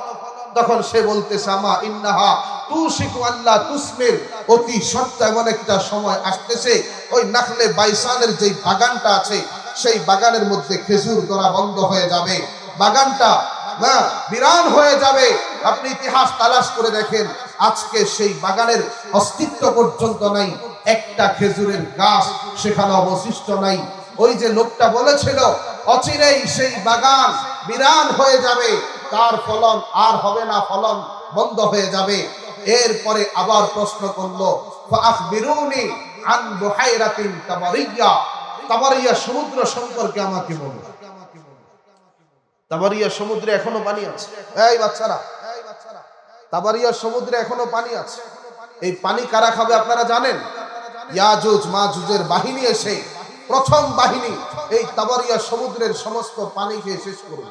তখন সে বলতেছে, আমা ইন্নাহা তুশিকু আল্লাহ তুসমির, অতি সত্য এমন একটা সময় আসতেছে ওই নাখলে বাইসানের যে বাগানটা আছে সেই বাগানের মধ্যে খেজুর ধরা বন্ধ হয়ে যাবে, বাগানটা বিরান হয়ে যাবে। আপনি ইতিহাস তালাশ করে দেখেন, আজকে সেই বাগানের অস্তিত্ব পর্যন্ত নাই, একটা খেজুরের গাছ সেখানে অবশিষ্ট নাই। ওই যে লোকটা বলেছিল অচিরেই সেই বাগান বিরান হয়ে যাবে, তার ফলন আর হবে না, ফলন বন্ধ হয়ে যাবে। এরপরে আবার প্রশ্ন করলো, ফাআখবিরুনি আন বুহাইরাতিন তাবারিয়া, তাবারিয়া সমুদ্র সম্পর্কে আমাকে বলো। তাবারিয়া সমুদ্রে এখনো পানি আছে। এই বাচ্চারা, তাবারিয়া সমুদ্রে এখনো পানি আছে। এই পানি কারা খাবে আপনারা জানেন? ইয়াজুজ মাজুজের বাহিনী এসে, প্রথম বাহিনী এই তাবারিয়া সমুদ্রের সমস্ত পানি খেয়ে শেষ করবে।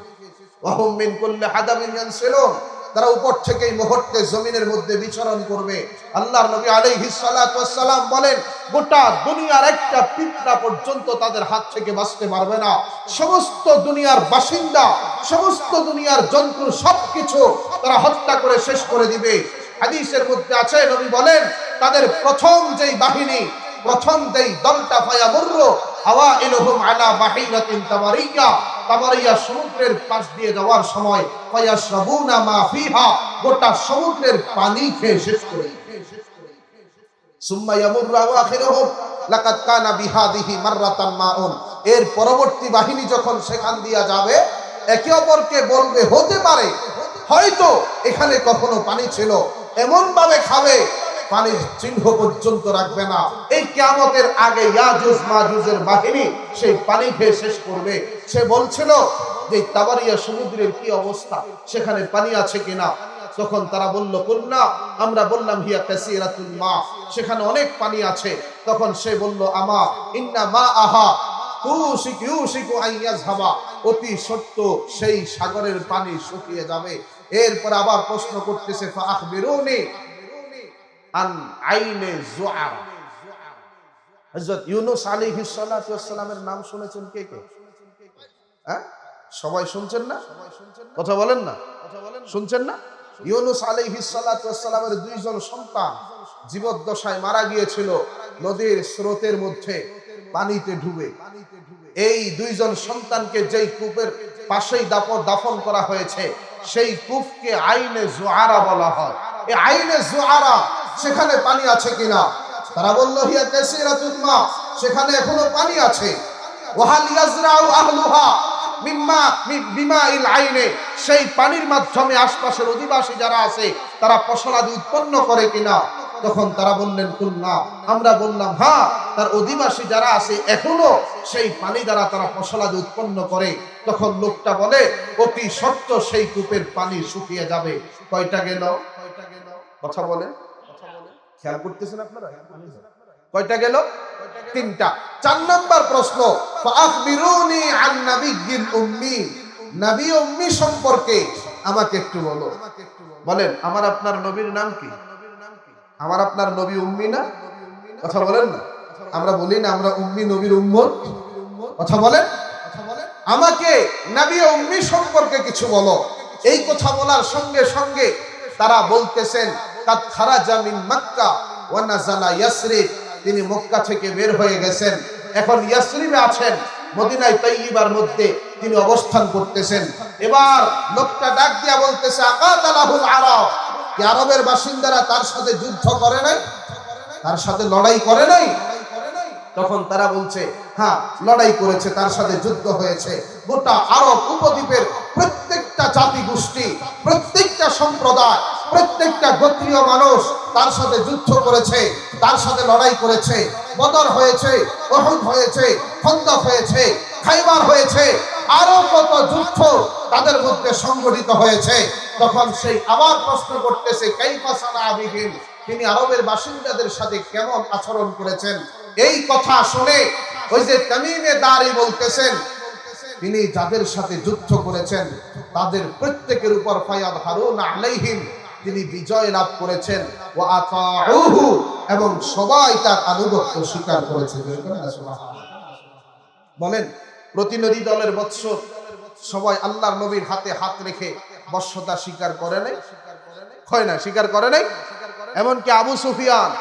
ওয়াহুম মিন কুল্লি হাদামিন ইয়ানসিলুন, তারা উপর থেকে এই মুহূর্তে জমিনের মধ্যে বিচরণ করবে। আল্লাহর নবী আলাইহিস সালাতু ওয়াস সালাম বলেন, গোটা দুনিয়ার একটা পিঁপড়া পর্যন্ত তাদের হাত থেকে বাঁচতে পারবে না। সমস্ত দুনিয়ার বাসিন্দা, সমস্ত দুনিয়ার জন্তু সবকিছু তারা হত্যা করে শেষ করে দিবে। হাদিসের মধ্যে আছে, নবী বলেন, তাদের প্রথম যেই বাহিনী, প্রথম যেই দলটা ফায়ামুররু আওয়াইলুহুম আলা বাহিরাতিন তাবারিয়া, তাবারিয়া সমুদ্রের পাশ দিয়ে যাওয়ার সময় ফায়াশরাবুনা মা ফিহা, গোটা সমুদ্রের পানি খেয়ে শেষ করে। সুম্মা ইয়ামুররু আখিরুহুম লাকাদ কানা বিহাদিহি মাররাতান মাউন, এর পরবর্তী বাহিনী যখন সেখান দিয়ে যাবে একে অপরকে বলবে, হতে পারে হয়তো এখানে কখনো পানি ছিল, এমন ভাবে খাবে পানির চিহ্ন পর্যন্ত রাখবে না। এই কিয়ামতের আগে ইয়াজুজ মাজুজের বাহিনী সেই পানি খেয়ে শেষ করবে। সে বলছিল যে তাবারিয়া সমুদ্রের কি অবস্থা, সেখানে পানি আছে কিনা? তখন তারা বলল, কুল্না, আমরা বললাম, হিয়া কাসীরাতুল মা, সেখানে অনেক পানি আছে। তখন সে বলল, আমা ইন্না মা আহা ইউশিকু আন ইয়াযহাবা, অতি সত্য সেই সাগরের পানি শুকিয়ে যাবে। এরপর আবার প্রশ্ন করতেছে, ফাআখবিরুনি আন আইনে যুআরা। হযরত ইউনূস আলাইহিস সালাতু ওয়াস সালামের নাম শুনেছেন কে কে? হ্যাঁ, সবাই শুনছেন না? কথা বলেন না, শুনছেন না? ইউনূস আলাইহিস সালাতু ওয়াস সালামের দুইজন সন্তান জীবদ্দশায় মারা গিয়েছিল নদীর স্রোতের মধ্যে পানিতে ডুবে। এই দুইজন সন্তানকে যেই কূপের পাশেই দাফন করা হয়েছে, সেই কূপকে আইনে যুআরা বলা হয়। এই আইনে যুআরা, সেখানে পানি আছে কিনা? তারা বলল, হিয়া কাসীরাতুল মা, সেখানে এখনো পানি আছে। ওয়াহাল ইয়াজরাউ আহলুহা মিম্মা বিমাইল আইনে, সেই পানির মাধ্যমে আশপাশের অধিবাসী যারা আছে তারা ফসলাদি উৎপন্ন করে কিনা? তখন তারা বললেন, কুল্না, আমরা বললাম, হ্যাঁ, তার অধিবাসী যারা আছে এখনো সেই পানি দ্বারা তারা ফসলাদি উৎপন্ন করে। তখন লোকটা বলে, অতি সত্য সেই কূপের পানি শুকিয়ে যাবে। কয়টা গেল? কথা বলে, খেয়াল করতেছেন আপনারা? কয়টা গেল? তিনটা। 4 নাম্বার প্রশ্ন, ফাআখবিরুনি আন নাবিয়্যিল উম্মি, নবী উম্মি সম্পর্কে আমাকে একটু বলো। বলেন, আমার আপনার নবীর নাম কি? আমার আপনার নবী উম্মি না? কথা বলেন না। আমরা বলি না আমরা উম্মি নবীর উম্মত? কথা বলেন। আমাকে নবী উম্মি সম্পর্কে কিছু বলো। এই কথা বলার সঙ্গে সঙ্গে তারা বলতেছেন, কাদ খারাজা মিন মক্কা ওয়া নাযালা ইয়াসরিব, তিনি মক্কা থেকে বের হয়ে গেছেন, এখন ইয়াসরিবে আছেন, মদিনায় তাইয়্যিবার মধ্যে তিনি অবস্থান করতেছেন। এবার লোকটা ডাক দিয়া বলতেছে, আকাতালাহুল আরব, কি আরবের বাসিন্দারা তার সাথে যুদ্ধ করে নাই? তার সাথে লড়াই করে নাই? তখন তারা বলছে, হ্যাঁ, লড়াই করেছে, তার সাথে যুদ্ধ হয়েছে। গোটা আরব উপদ্বীপের প্রত্যেকটা জাতি গোষ্ঠী, প্রত্যেকটা সম্প্রদায়, প্রত্যেকটা গোত্রীয় মানুষ তার সাথে যুদ্ধ করেছে, তার সাথে লড়াই করেছে। বদর হয়েছে, উহুদ হয়েছে, খন্দক হয়েছে, খাইবার হয়েছে, আরো কত যুদ্ধ তাদের মধ্যে সংগঠিত হয়েছে। তখন সেই আবার প্রশ্ন করতেছে, কাইফা সানা বিহিম, তিনি আরবের বাসিন্দাদের সাথে কেমন আচরণ করেছেন? এই কথা শুনে ওই যে তামিমে দারি বলতেছেন, তিনি যাদের সাথে যুদ্ধ করেছেন তাদের প্রত্যেকের উপর ফায়াদ হারুন আলাইহিম, তিনি বিজয় লাভ করেছেন, ওয়া আতাউহু, এবং সবাই তার আনুগত্য স্বীকার করেছে। বলেন, প্রতিনিধি দলের বৎস সবাই আল্লাহর নবীর হাতে হাত রেখে বশ্যতা স্বীকার করে নাই? হয় না, স্বীকার করে নাই? এমনকি আবু সুফিয়ান,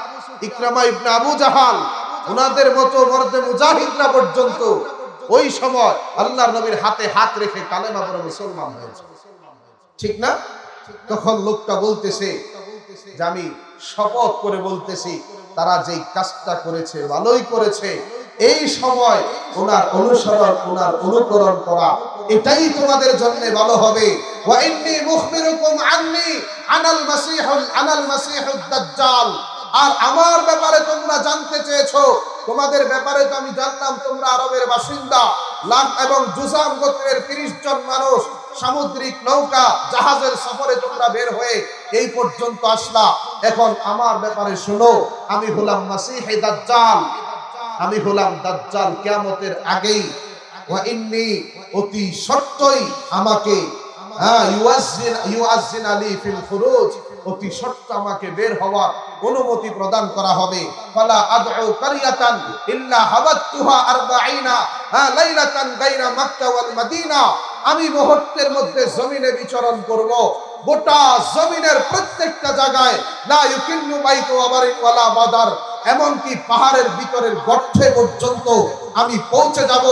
ইকরামা ইবনে আবু জাহাল, ওনাদের মতো মর্দে মুজাহিদরা পর্যন্ত ওই সময় আল্লাহর নবীর হাতে হাত রেখে কালেমা পড়ে মুসলমান হয়েছে। ঠিক না? তখন লোকটা বলতেছে যে, আমি শপথ করে বলতেছি, তারা যেই কাজটা করেছে ভালোই করেছে। এই সময় ওনার অনুসরণ, ওনার অনুকরণ করা, এটাই তোমাদের জন্য ভালো হবে। ওয়া ইন্নী মুখবিরুকুম আন্নী আনাল মাসিহুল দাজ্জাল, আর আমার ব্যাপারে তোমরা জানতে চেয়েছো, তোমাদের ব্যাপারে তো আমি জানলাম তোমরা আরবের বাসিন্দা, লাখ এবং জুজাম গোত্রের 30 জন মানুষ, সামুদ্রিক নৌকা জাহাজের সফরে তোমরা বের হয়ে এই পর্যন্ত আসলা। এখন আমার ব্যাপারে শোনো, আমি হলাম মাসিহে দাজ্জাল, আমি হলাম দাজ্জাল কিয়ামতের আগেই। ওয়া ইন্নী, অতি সত্যই আমাকে ইউআজ্জিন আলী ফিল খুরুজ, অতি সত্য আমাকে বের হওয়ার অনুমতি প্রদান করা হবে। ফালা আদউ কারিয়াতান ইল্লা হাবাতুহা 40 লাইলাতান গায়রা মক্কা ওয়াল মদিনা, আমি মুহূর্তের মধ্যে জমিনে বিচরণ করব, গোটা জমিনের প্রত্যেকটা জায়গায়, লা ইউকিন্নু বাইতু আবারিন ওয়ালা বাদার, এমনকি পাহাড়ের ভিতরের গর্তে পর্যন্ত আমি পৌঁছে যাব।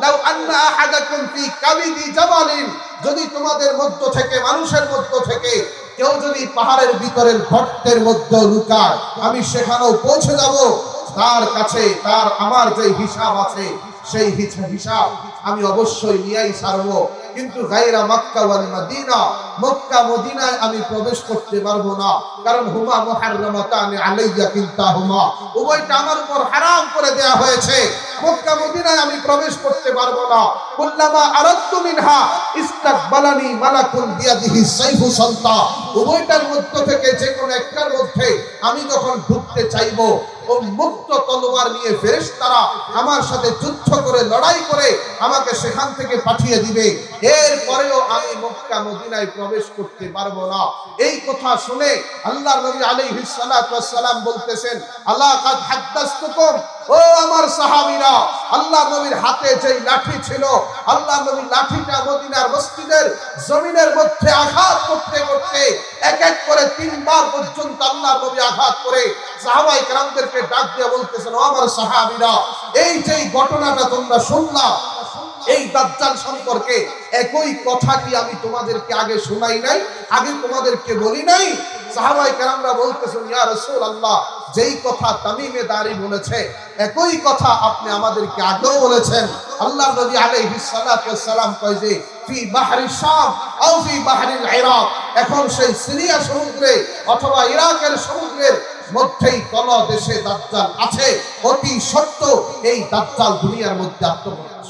লাউ আন্না আহাদাকুম ফি কাবিদি জাবালিন, যদি তোমাদের মধ্য থেকে, মানুষের মধ্য থেকে কেউ যদি পাহাড়ের ভিতরের গর্তের মধ্যে লুকায়, আমি সেখানেও পৌঁছে যাব। তার কাছে তার আমার যে হিসাব আছে, সেই হিসাব আমি অবশ্যই নিয়েই ছাড়বো। কিন্তু গায়রা মক্কা ওয়াল মদিনা, মক্কা মদিনায় আমি প্রবেশ করতে পারবো না, কারণ হুমা মুহাররামাতান আলাইয়া কিলতাহুমা, উভয়টা আমার উপর হারাম করে দেয়া হয়েছে। মক্কা মদিনায় আমি প্রবেশ করতে পারবো না। কুল্লামা আরাদতু মিনহা ইস্তাকবালানি মালাকুন বিয়াদিহি সাইফু সালতা, উভয়টার মধ্য থেকে যে কোনো একটার মধ্যে আমি যখন ঢুকতে চাইবো, মুক্ত তলোয়ার নিয়ে ফেরেশতারা আমার সাথে যুদ্ধ করে, লড়াই করে আমাকে সেখান থেকে পাঠিয়ে দিবে। এরপরেও আমি মক্কা মদিনায় প্রবেশ করতে পারবো না। এই কথা শুনে আল্লাহর নবী আলাইহিস সালাতু ওয়াস সালাম বলতেছেন, আলা কাদ হাদাসতুকুম, ও আমার সাহাবীরা, আল্লাহর নবীর হাতে যেই লাঠি ছিল, আল্লাহর নবীর লাঠিটা মদিনার মসজিদের জমিনের মধ্যে আঘাত করতে করতে এক এক করে 3 বার পর্যন্ত আল্লাহর নবী আঘাত করে সাহাবায়ে কেরামদেরকে ডাক দিয়ে বলতেছেন, ও আমার সাহাবীরা, এই যে ঘটনাটা তোমরা শুনলা, এই দাজ্জাল সম্পর্কে একই কথা কি আমি তোমাদেরকে আগে শোনাই নাই, আগে তোমাদেরকে বলি নাই? সাহাবায়ে কেরামরা বলতেছেন, ইয়া রাসূলুল্লাহ, যেই কথা তামিমে দারি বলেছে একই কথা আপনি আমাদেরকে আগেও বলেছেন। আল্লাহর নবী আলাইহিস সালাতু ওয়াস সালাম কয় যে ফি বাহরি শাম আও ফি বাহরিল ইরাক, এখন সেই সিরিয়া সমুদ্রে অথবা ইরাকের সমুদ্রের মধ্যেই তলদেশে দাজ্জাল আছে। অতি সত্য এই দাজ্জাল দুনিয়ার মধ্যে আত্মপ্রকাশ।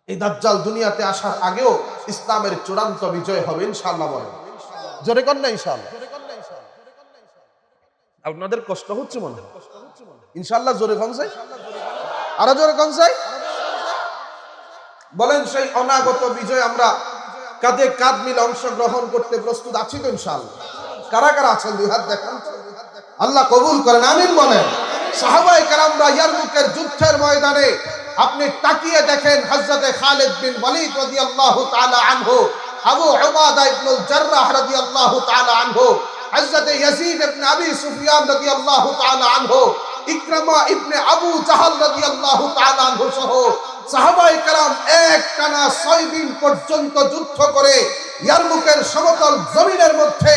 এই দাজ্জাল দুনিয়াতে আসার আগেও ইসলামের চূড়ান্ত বিজয় হবে ইনশাআল্লাহ। বলেন জোরে কোন না ইনশাআল্লাহ? আপনাদের কষ্ট হচ্ছে মনে হয়? ইনশাআল্লাহ জোরে কোন চাই, আরো জোরে কোন চাই? বলেন সেই অনাগত বিজয় আমরা কাঁধে কাঁধ মিলে অংশগ্রহণ করতে প্রস্তুত আছি তো ইনশাআল্লাহ? কারা কারা আছেন দুই হাত দেখান, আল্লাহ কবুল করেন, আমিন বলেন। সাহাবায়ে কেরামরা ইয়ারমুকের যুদ্ধের ময়দানে আপনি তাকিয়ে দেখেন, হযরতে খালিদ বিন ওয়ালিদ রাদিয়াল্লাহু তাআলা আনহু, আবু উবাদা ইবনুল জাররাহ রাদিয়াল্লাহু তাআলা আনহু, হযরতে ইয়াজিদ ইবনে আবি সুফিয়ান রাদিয়াল্লাহু তাআলা আনহু, ইকরামা ইবনে আবু জাহাল রাদিয়াল্লাহু তাআলা আনহু সহ সাহাবায়ে কেরাম একটানা 6 দিন পর্যন্ত যুদ্ধ করে ইয়ারমুকের সমতল জমিনের মধ্যে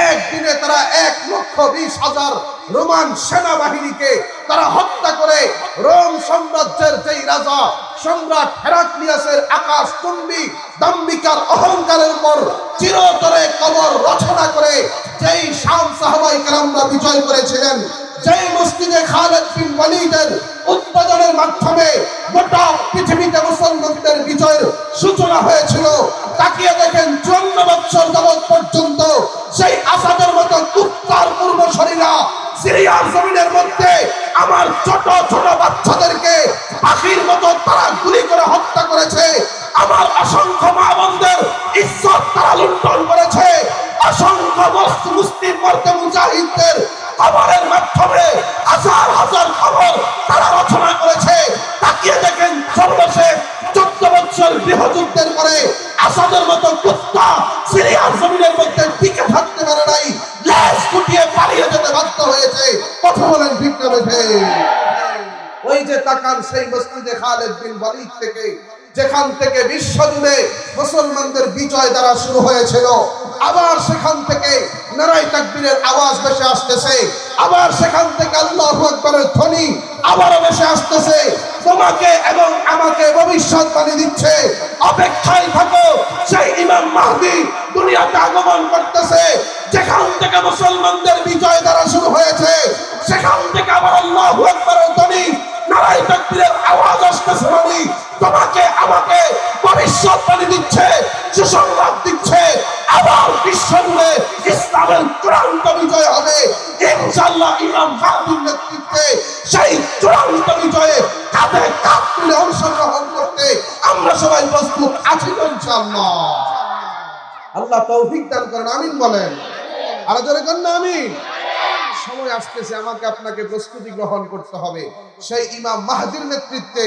একদিনে তারা 1,20,000 রোমান সেনাবাহিনীকে তারা হত্যা করে রোম সাম্রাজ্যের যেই রাজা সম্রাট হেরাক্লিয়াসের আকাশচুম্বী দাম্ভিকার অহংকারের উপর চিরতরে কবর রচনা করে যেই শাম সাহাবায়ে কেরামরা বিজয় করেছিলেন, যেই মসজিদে খালিদ বিন ওয়ালিদের উদ্বোধনের মাধ্যমে গোটা পৃথিবীতে মুসলমানদের বিজয়ের সূচনা হয়েছিল, তাকিয়ে দেখেন 54 বছর যাবত পর্যন্ত সেই আসাদের মতো কুত্তার পূর্বশরীরা সিরিয়ার জমিনের মধ্যে আমার ছোট ছোট বাচ্চাদেরকে পাখির মতো তারা গুলি করে হত্যা করেছে। আমার অসংখ্য মা বোনদের ইজ্জত তারা লুণ্ঠন করেছে। অসংখ্য মুসলিম মর্দে মুজাহিদদের খবরের মাধ্যমে হাজার হাজার খবর তারা রচনা করেছে। তাকিয়ে দেখেন সর্বশেষ 14 বছর গৃহযুদ্ধের পরে আসাদের মতো কুত্তা সিরিয়ার জমিনের মধ্যে টিকে থাকতে পারে নাই, লেজ গুটিয়ে পালিয়ে যেতে বাধ্য হয়েছে। কথা বলেন ঠিক না বেঠে? ওই যে তাকান সেই মসজিদে খালিদ বিন ওয়ালিদ থেকে, যেখান থেকে বিশ্বজুড়ে মুসলমানদের বিজয় দ্বারা শুরু হয়েছিল, আবার সেখান থেকে নারায়ে তাকবীরের আওয়াজ ভেসে আসতেছে, আবার সেখান থেকে আল্লাহু আকবারের ধ্বনি আবারও ভেসে আসতেছে। তোমাকে এবং আমাকে ভবিষ্যৎবাণী দিচ্ছে, অপেক্ষায় থাকো, সেই ইমাম মাহদী দুনিয়াতে আগমন করতেছে। যেখান থেকে মুসলমানদের বিজয় দ্বারা শুরু হয়েছে, সেখান থেকে আবার আল্লাহু আকবারের ধ্বনি, নারায়ে তাকবীরের আওয়াজ আসতেছে। মানে তোমাকে আমাকে ভবিষ্যৎবাণী দিচ্ছে, সুসংবাদ দিচ্ছে, আবার বিশ্বজুড়ে ইসলামের চূড়ান্ত বিজয় হবে ইনশাআল্লাহ। ইমাম মাহদীর নেতৃত্বে সেই চূড়ান্ত বিজয়ে কাঁধে কাঁধ মিলে অংশগ্রহণ করতে আমরা সবাই প্রস্তুত আছি ইনশাআল্লাহ। আল্লাহ তৌফিক দান করেন, আমিন বলেন। আর জোরে করেন না আমিন। সময় আসতেছে, আমাকে আপনাকে প্রস্তুতি গ্রহণ করতে হবে সেই ইমাম মাহদীর নেতৃত্বে।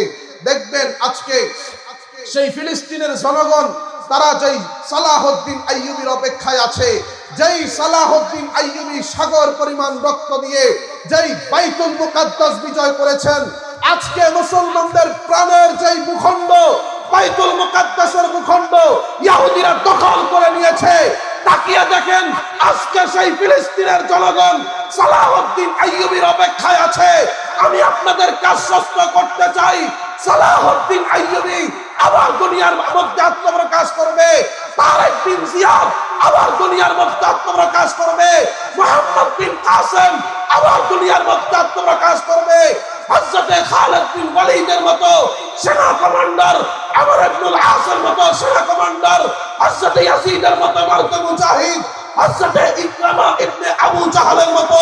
দেখবেন আজকে সেই ফিলিস্তিনের জনগণ, তারা যেই সালাহউদ্দিন আইয়ুবীর অপেক্ষায় আছে, যেই সালাহউদ্দিন আইয়ুবী সাগর পরিমাণ রক্ত দিয়ে যেই বাইতুল মুকাদ্দাস বিজয় করেছেন, আজকে মুসলমানদের প্রাণের যেই ভূখণ্ড, বাইতুল মুকাদ্দাসের ভূখণ্ড ইহুদিরা দখল করে নিয়েছে। তাকিয়ে দেখেন আজকে সেই ফিলিস্তিনের জনগণ সালাহউদ্দিন আইয়ুবীর অপেক্ষায় আছে। আমি আপনাদের আশ্বস্ত করতে চাই, সালাহউদ্দিন আইয়ুবী আবার দুনিয়ার মধ্যে আত্মপ্রকাশ করবে। তারেক বিন জিয়াদ আবার দুনিয়ার মধ্যে আত্মপ্রকাশ করবে। মুহাম্মদ বিন কাসেম আবার দুনিয়ার মধ্যে আত্মপ্রকাশ করবে। হযরতে খালিদ বিন ওয়ালিদের মতো সেনা কমান্ডার, আমর ইবনুল আসের মতো সেনা কমান্ডার, হযরতে ইয়াজিদের মতো মারতে মুজাহিদ, হযরতে ইকরামা ইবনে আবু জাহলের মতো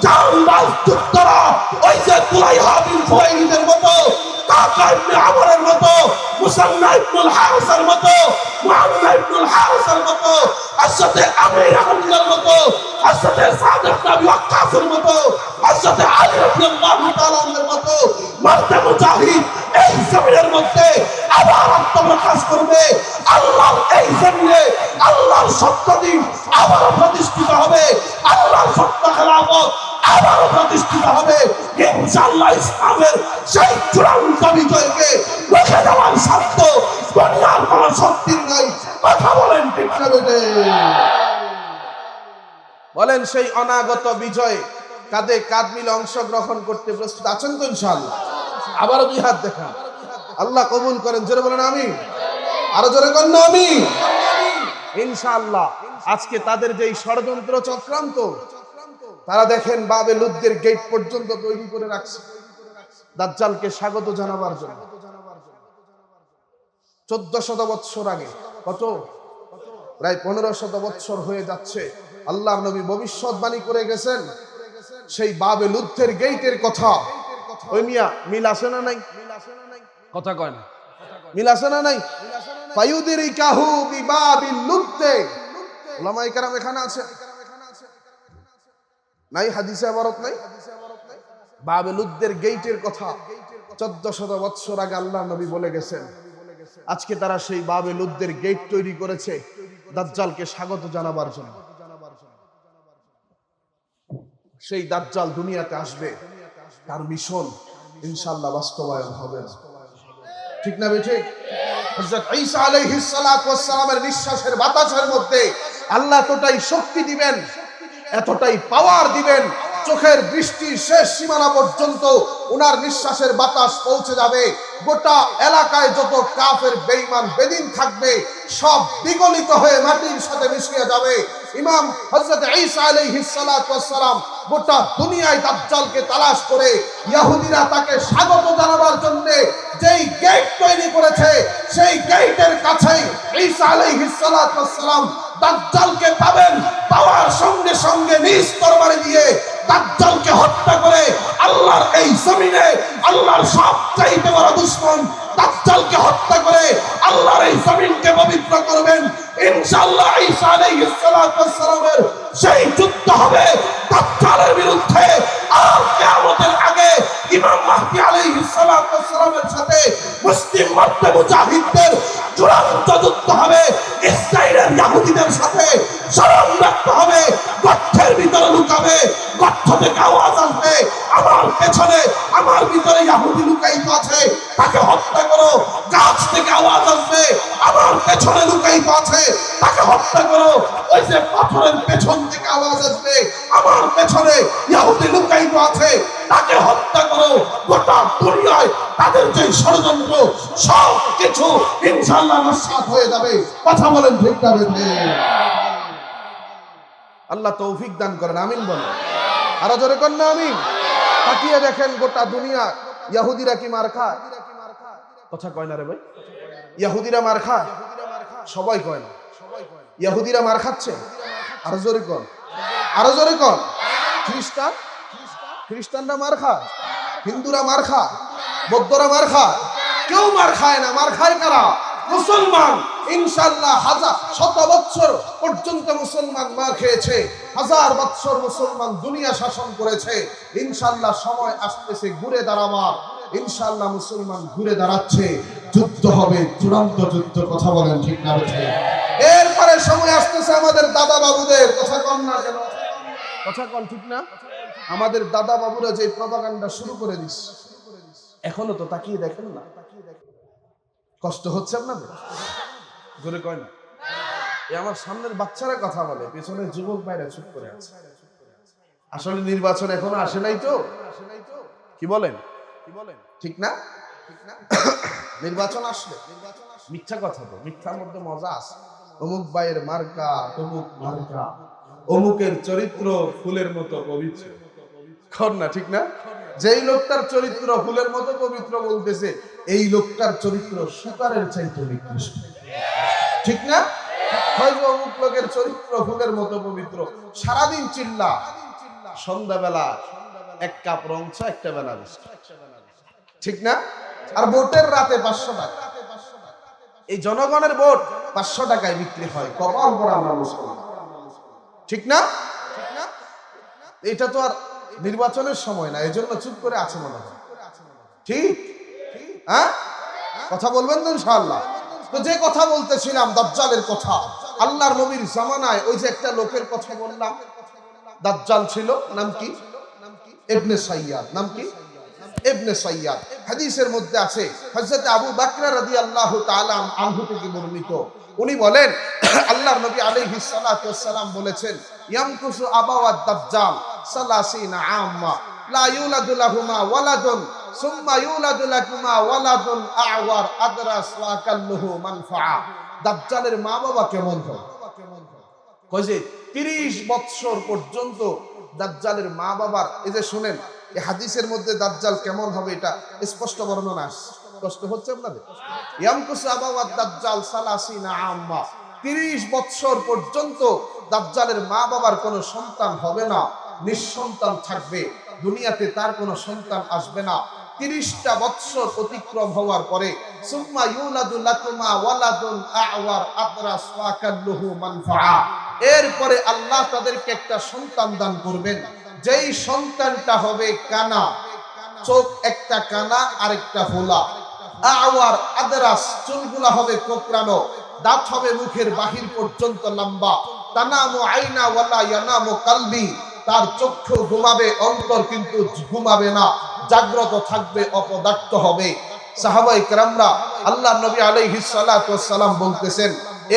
জানবাজ যোদ্ধারা, ওই যে তুলাইহা বিন খুয়াইলিদের মতো, কাকা ইবনে আমরের মতো, মুসান্না ইবনুল হারিসের মতো, মুহাম্মদ ইবনুল হারিসের মতো, হযরতে আমির আহমদের মতো, হযরতে সাদ ইবনে আবি ওয়াক্কাসের মতো, হযরতে আলী রাদিয়াল্লাহু তাআলা এর মতো মারতে মুজাহিদ এই জমিনের মধ্যে আবার আত্মপ্রকাশ করবে। আল্লাহর এই জমিনে আল্লাহর সত্য দিন আবার প্রতিষ্ঠিত হবে, আল্লাহর সত্য খেলাফত আবার প্রতিষ্ঠিত হবে ইনশাআল্লাহ। ইসলামের সেই চূড়ান্ত বিজয়কে রুখে দেওয়ার সাধ্য দুনিয়ার কোন শক্তির নাই। কথা বলেন ঠিক না বেটে? বলেন সেই অনাগত বিজয়ে কাঁধে কাঁধ মিলে অংশগ্রহণ করতে প্রস্তুত আছেন তো ইনশাআল্লাহ? আবারও দুই হাত দেখান, আল্লাহ কবুল করেন। জোরে বলেন আমিন। আরো জোরে করেন না আমিন। ইনশাআল্লাহ আজকে তাদের যেই ষড়যন্ত্র চক্রান্ত, তারা দেখেন বাবে লুদ্দের গেট পর্যন্ত তৈরি করে রাখছে দাজ্জালকে স্বাগত জানাবার জন্য। 1400 বৎসর আগে, কত প্রায় 1500 বৎসর হয়ে যাচ্ছে, আল্লাহর নবী ভবিষ্যৎবাণী করে গেছেন সেই বাবে লুদ্দের গেটের কথা। ওই মিয়া মিল আছে না নাই? কথা কয় না, মিল আছে না নাই? ফায়ুদরিকাহু বিবাবিল লুদ্দে, উলামায়ে কেরাম এখানে আছে নাই? হাদিসে ইবারত নাই? বাবে লুদ্দের গেটের কথা 1400 বৎসর আগে আল্লাহর নবী বলে গেছেন। আজকে তারা সেই বাবে লুদ্দের গেট তৈরি করেছে দাজ্জালকে স্বাগত জানাবার জন্য। সেই দাজ্জাল দুনিয়াতে আসবে, তার মিশন ইনশাআল্লাহ বাস্তবায়ন হবে না, ঠিক না বেঠে? হযরত ঈসা আলাইহিস সালাতু ওয়াস সালামের নিঃশ্বাসের বাতাসের মধ্যে আল্লাহ এতটাই শক্তি দিবেন, এতটাই পাওয়ার দিবেন, চোখের দৃষ্টির শেষ সীমানা পর্যন্ত ওনার নিঃশ্বাসের বাতাস পৌঁছে যাবে। গোটা এলাকায় যত কাফের বেঈমান বেদিন থাকবে সব বিগলিত হয়ে মাটির সাথে মিশিয়ে যাবে। ইমাম হযরত ঈসা আলাইহিস সালাতু ওয়াস সালাম গোটা দুনিয়ায় দাজ্জালকে তালাশ করে ইহুদিরা তাকে স্বাগত জানাবার জন্য যেই গেট তৈরি করেছে, সেই গেটের কাছেই ঈসা আলাইহিস সালাতু ওয়াস সালাম দাজ্জালকে পাবেন। পাওয়ার সঙ্গে সঙ্গে নিজ তরবারি দিয়ে দাজ্জালকে হত্যা করে আল্লাহর এই জমিনে আল্লাহর সবচাইতে বড় দুশমন দাজ্জালকে হত্যা করে আল্লাহর এই জমিনকে পবিত্র করবেন ইনশাআল্লাহ। ঈসা আলাইহিস সালাতু ওয়াস সালামের সেই যুদ্ধ হবে দাজ্জালের বিরুদ্ধে। আর কিয়ামতের আগে ইমাম মাহদী আলাইহিস সালাতু ওয়াস সালামের সাথে মুসলিম মারতে মুজাহিদদের চূড়ান্ত যুদ্ধ হবে। ইসরায়েলের ইহুদিদের সাথে স্মরণ রাখতে হবে, গর্তের ভিতরে লুকাবে, গর্ত থেকে আওয়াজ আসবে, আমার পেছনে আমার ভিতরে ইহুদি লুকায়িত আছে, তাকে হত্যা করো। গাছ থেকে আওয়াজ আসবে, আমার পেছনে লুকায়িত আছে, তাকে হত্যা করো। ওই যে পাথরের পেছন থেকে আওয়াজ আসবে, আমার পেছনে ইহুদি লুকায়িত আছে, তাকে হত্যা করো। গোটা তাদের যে ষড়যন্ত্র সব কিছু ইনশাআল্লাহ নস্যাৎ হয়ে যাবে। কথা বলেন ঠিক না বেঠিক? আল্লাহ তৌফিক দান করেন, আমিন বলেন। আরো জোরে কর না আমিন। তাকিয়ে দেখেন গোটা দুনিয়া ইহুদিরা কি মার খায়? কথা কয় না রে ভাই। ইহুদিরা মার খায়? সবাই কয় না। ইহুদিরা মার খাচ্ছে? আরো জোরে কর, আরো জোরে কর। খ্রিস্টানরা মার খায়, হিন্দুরা মার খায়, বৌদ্ধরা মার খায়? কেউ মার খায় না। মার খায় কারা? মুসলমান। ইনশাআল্লাহ হাজার শত বছর পর্যন্ত মুসলমান মার খেয়েছে, হাজার বছর মুসলমান দুনিয়া শাসন করেছে। ইনশাআল্লাহ সময় আসতেছে ঘুরে দাঁড়াবার। ইনশাআল্লাহ মুসলমান ঘুরে দাঁড়াচ্ছে। যুদ্ধ হবে, চূড়ান্ত যুদ্ধ। কথা বলেন ঠিক না বেঠিক? এরপরে সময় আসতেছে আমাদের দাদা বাবুদের। কথা কন না কেন? কথা কন ঠিক না? আমাদের দাদা বাবুরা যে প্রপাগান্ডা শুরু করে দিচ্ছে, এখনো তো তাকিয়ে দেখেন না। কষ্ট হচ্ছে আপনাদের? জোরে কয় না। এই আমার সামনের বাচ্চারা কথা বলে, পেছনে যুবক ভাইরা চুপ করে আছে। আসলে নির্বাচন এখনো আসে নাই তো। কি বলেন? ঠিক না? নির্বাচন আসলে মিথ্যা কথা তো, মিথ্যার মধ্যে মজা আছে। অমুক ভাইয়ের মার্কা, তমুক মার্কা, অমুকের চরিত্র ফুলের মতো পবিত্র। কর না ঠিক না? যেই লোকটার চরিত্র ফুলের মতো পবিত্র বলতেছে, এই লোকটার চরিত্র সুতারের চাইতে নিকৃষ্ট। ঠিক না? হয়তো অমুক লোকের চরিত্র ফুলের মতো পবিত্র, সারাদিন চিল্লা, সন্ধ্যাবেলা এক কাপ রং চা, একটা বেলা বিস্কুট। ঠিক না? আর ভোটের রাতে 500 টাকা। এই জনগণের ভোট 500 টাকায় বিক্রি হয়। কপাল পরা আমরা মুসলমান। ঠিক না? এটা তো আর নির্বাচনের সময় না, এজন্য চুপ করে আছে মনে হয়। ঠিক? হ্যাঁ, কথা বলবেন তো ইনশাআল্লাহ। তো যে কথা বলতেছিলাম দাজ্জালের কথা, আল্লাহর নবীর জামানায় ওই যে একটা লোকের কথা বললাম, দাজ্জাল ছিল। নাম কি? ইবনে সাইয়াদ। নাম কি? ইবনে সাইয়াদ। হাদিসের মধ্যে আছে, হযরত আবু বকর রাদিয়াল্লাহু তাআলা আনহু থেকে বর্ণিত। উনি বলেন, আল্লাহর নবী আলাইহিস সালাতু ওয়াস সালাম বলেছেন, ইয়ামকুসু আবাওয়াদ দাজ্জাল 30 আম্মা লা ইউলাদু লাহুমা ওয়ালাদুন সুম্মা ইউলাদু লাহুমা ওয়ালাদুন আওয়ার আদরাস ওয়া কাল্লুহু মানফা। দাজ্জালের মা বাবা কেমন হয়? কয় যে 30 বছর পর্যন্ত দাজ্জালের মা বাবার, এই যে শুনেন এই হাদিসের মধ্যে দাজ্জাল কেমন হবে এটা স্পষ্ট বর্ণনা আছে। কষ্ট হচ্ছে আপনাদের? ইয়ামকুসু আবাওয়াদ দাজ্জাল 30 আম্মা, 30 বছর পর্যন্ত দাজ্জালের মা বাবার কোনো সন্তান হবে না, নিঃসন্তান থাকবে। দুনিয়াতে তার কোনো সন্তান আসবে না। 30টা বছর অতিক্রম হওয়ার পরে সুম্মা ইউলাদু লাকুমা ওয়ালাদুন আওয়ার আদরাস ওয়া কাল্লুহু মানফা, এরপরে আল্লাহ তাদেরকে একটা সন্তান দান করবেন। যেই সন্তানটা হবে কানা, চোখ একটা কানা আর একটা ফোলা, আওয়ার আদরাস, চুলগুলা হবে কোকড়ানো, দাঁত হবে মুখের বাহির পর্যন্ত লম্বা, তানামু আইনা ওয়ালা ইয়ানামু কালবি, তার চক্ষু ঘুমাবে, অন্তর কিন্তু ঘুমাবে না, জাগ্রত থাকবে, অপদার্থ হবে। সাহাবায়ে কেরামরা আল্লাহর নবী আলাইহিস সালাতু ওয়াস সালাম বলতেছেন,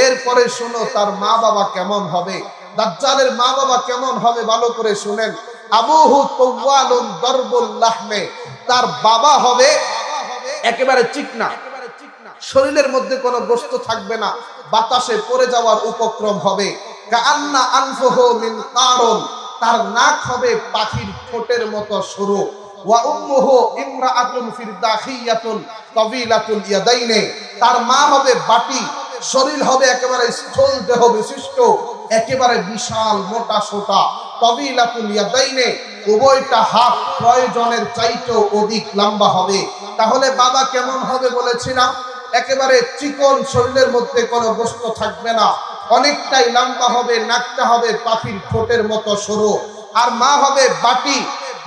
এরপরে শোনো তার মা বাবা কেমন হবে। দাজ্জালের মা বাবা কেমন হবে ভালো করে শুনেন। আবুহু তাওয়ালুন দরবুল লাহমে, তার বাবা হবে একেবারে চিকনা, শরীরের মধ্যে কোনো গোশত থাকবে না, বাতাসে পড়ে যাওয়ার উপক্রম হবে। কাআন্না আনফুহু মিন কারুন, তার নাক হবে পাখির ঠোঁটের মতো সরু। ওয়া উম্মুহু ইমরাআতুন ফিরদাখিয়াতুন তাবিলাতুল ইয়াদাইনে, তার মা হবে বাটি, শরীর হবে একেবারে স্থূল দেহ বিশিষ্ট, একেবারে বিশাল মোটা সোটা। তাবিলাতুল ইয়াদাইনে, উভয়টা হাত প্রয়োজনের চাইতেও অধিক লম্বা হবে। তাহলে বাবা কেমন হবে বলেছিলাম? একেবারে চিকন, শরীরের মধ্যে কোনো গোশত থাকবে না, অনেকটাই লম্বা হবে, নাকটা হবে পাখির ঠোঁটের মতো সরু। আর মা হবে বাটি,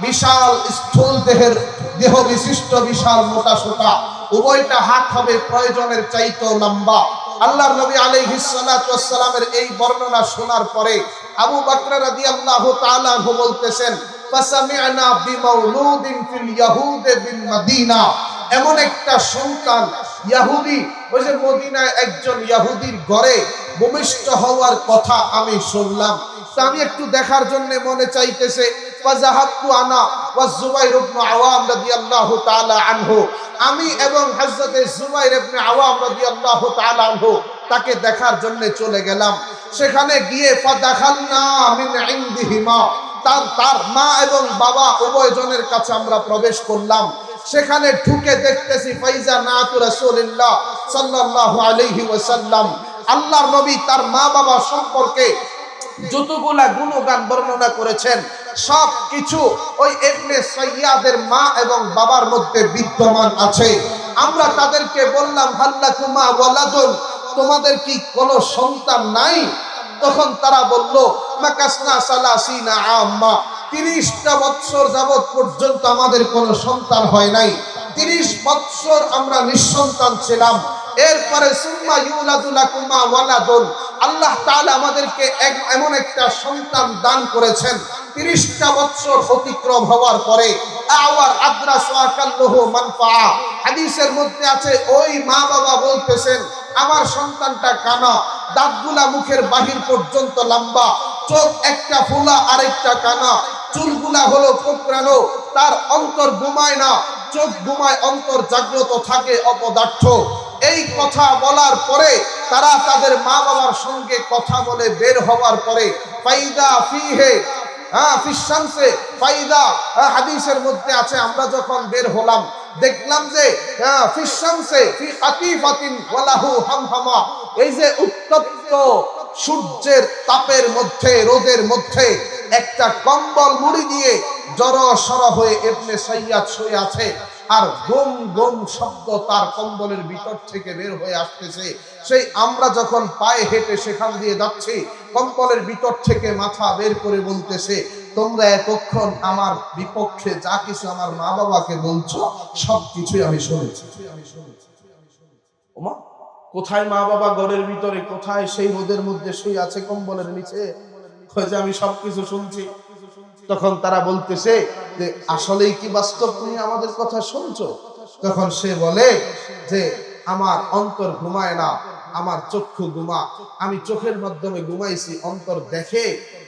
বিশাল স্থূল দেহ বিশিষ্ট, বিশাল মোটা সোটা, উভয়টা হাত হবে প্রয়োজনের চাইতেও লম্বা। আল্লাহর নবী আলাইহিস সালাতু ওয়াস সালামের এই বর্ণনা শোনার পরে আবু বকর রাদিয়াল্লাহু তাআলা আনহু বলতেছেন, ফাসামি'না বিমাউলুদিন ফিল ইয়াহুদ বিল মাদিনা, এমন একটা সন্তান ইহুদি, ওই যে মদিনায় একজন ইহুদির ঘরে ভূমিষ্ঠ হওয়ার কথা আমি শুনলাম। তা আমি একটু দেখার জন্য মনে চাইতেছে। ফাযাহাবতু আনা ওয়া যুবাইর ইবনে আওয়াম রাদিয়াল্লাহু তাআলা আনহু, আমি এবং হযরতে যুবাইর ইবনে আওয়াম রাদিয়াল্লাহু তাআলা আনহু তাকে দেখার জন্য চলে গেলাম। সেখানে গিয়ে ফাদাখালনা মিন ইনদিহিমা, তার মা এবং বাবা উভয়জনের কাছে আমরা প্রবেশ করলাম। সেখানে ঢুকে দেখতেছি ফাইজা নাতু রাসূলুল্লাহ সাল্লাল্লাহু আলাইহি ওয়াসাল্লাম, আল্লাহর নবী তার মা বাবা সম্পর্কে যতগুলা গুণগান বর্ণনা করেছেন সব কিছু ওই ইবনে সাইয়াদের মা এবং বাবার মধ্যে বিদ্যমান আছে। আমরা তাদেরকে বললাম হাল্লাকুমা ওয়ালাদুন, তোমাদের কি কোনো সন্তান নাই? তখন তারা বলল মাকাসনা সালাসিনা আম্মা, 30টা বছর যাবত পর্যন্ত আমাদের কোনো সন্তান হয় নাই। 30 বছর আমরা নিঃসন্তান ছিলাম। এরপরে সুম্মা ইউলাদু লাকুমা ওয়ালাদুন, আল্লাহ তাআলা আমাদেরকে এমন একটা সন্তান দান করেছেন। 30টা বছর অতিক্রম হওয়ার পরে আওয়ার আদ্রাস ওয়া কাল্লুহু মানফা, হাদিসের মধ্যে আছে ওই মা বাবা বলতেছেন আমার সন্তানটা কানা, দাঁতগুলা মুখের বাহির পর্যন্ত লম্বা, চোখ একটা ফোলা আরেকটা কানা, চুলগুলা হলো কোঁকড়ানো, তার অন্তর ঘুমায় না, চোখ ঘুমায় অন্তর জাগ্রত থাকে অপদার্থ। এই কথা বলার পরে তারা তাদের মা বাবার সঙ্গে কথা বলে বের হওয়ার পরে ফাইদা ফিহে ফিশামসে ফাইদা, হাদিসের মধ্যে আছে আমরা যখন বের হলাম দেখলাম যে ফিশামসে ফি আতিফাতিন ওয়ালাহু হামহামা, এই যে উত্তপ্ত সূর্যের তাপের মধ্যে রোদের মধ্যে একটা কম্বল মুড়ি দিয়ে জড়সড় হয়ে ইবনে সাইয়াদ শুয়ে আছে, আর গুম গুম শব্দ তার কম্বলের ভিতর থেকে বের হয়ে আসতেছে। সেই আমরা যখন পায়ে হেঁটে সেখান দিয়ে যাচ্ছি, কম্বলের ভিতর থেকে মাথা বের করে বলতেছে তোমরা এতক্ষণ আমার বিপক্ষে যা কিছু আমার মা বাবাকে বলছো সব কিছুই আমি শুনেছি। ওমা, কোথায় মা বাবা ঘরের ভিতরে, কোথায় সেই রোদের মধ্যে শুয়ে আছে কম্বলের নিচে, যে আমি সবকিছু শুনছি। তখন তারা বলতেছে যে আসলেই কি বাস্তব তুমি আমাদের কথা শুনছো? তখন সে বলে যে আমার অন্তর ঘুমায় না, আমার চক্ষু ঘুমা, আমি চোখের মাধ্যমে ঘুমাইছি, অন্তর দেখে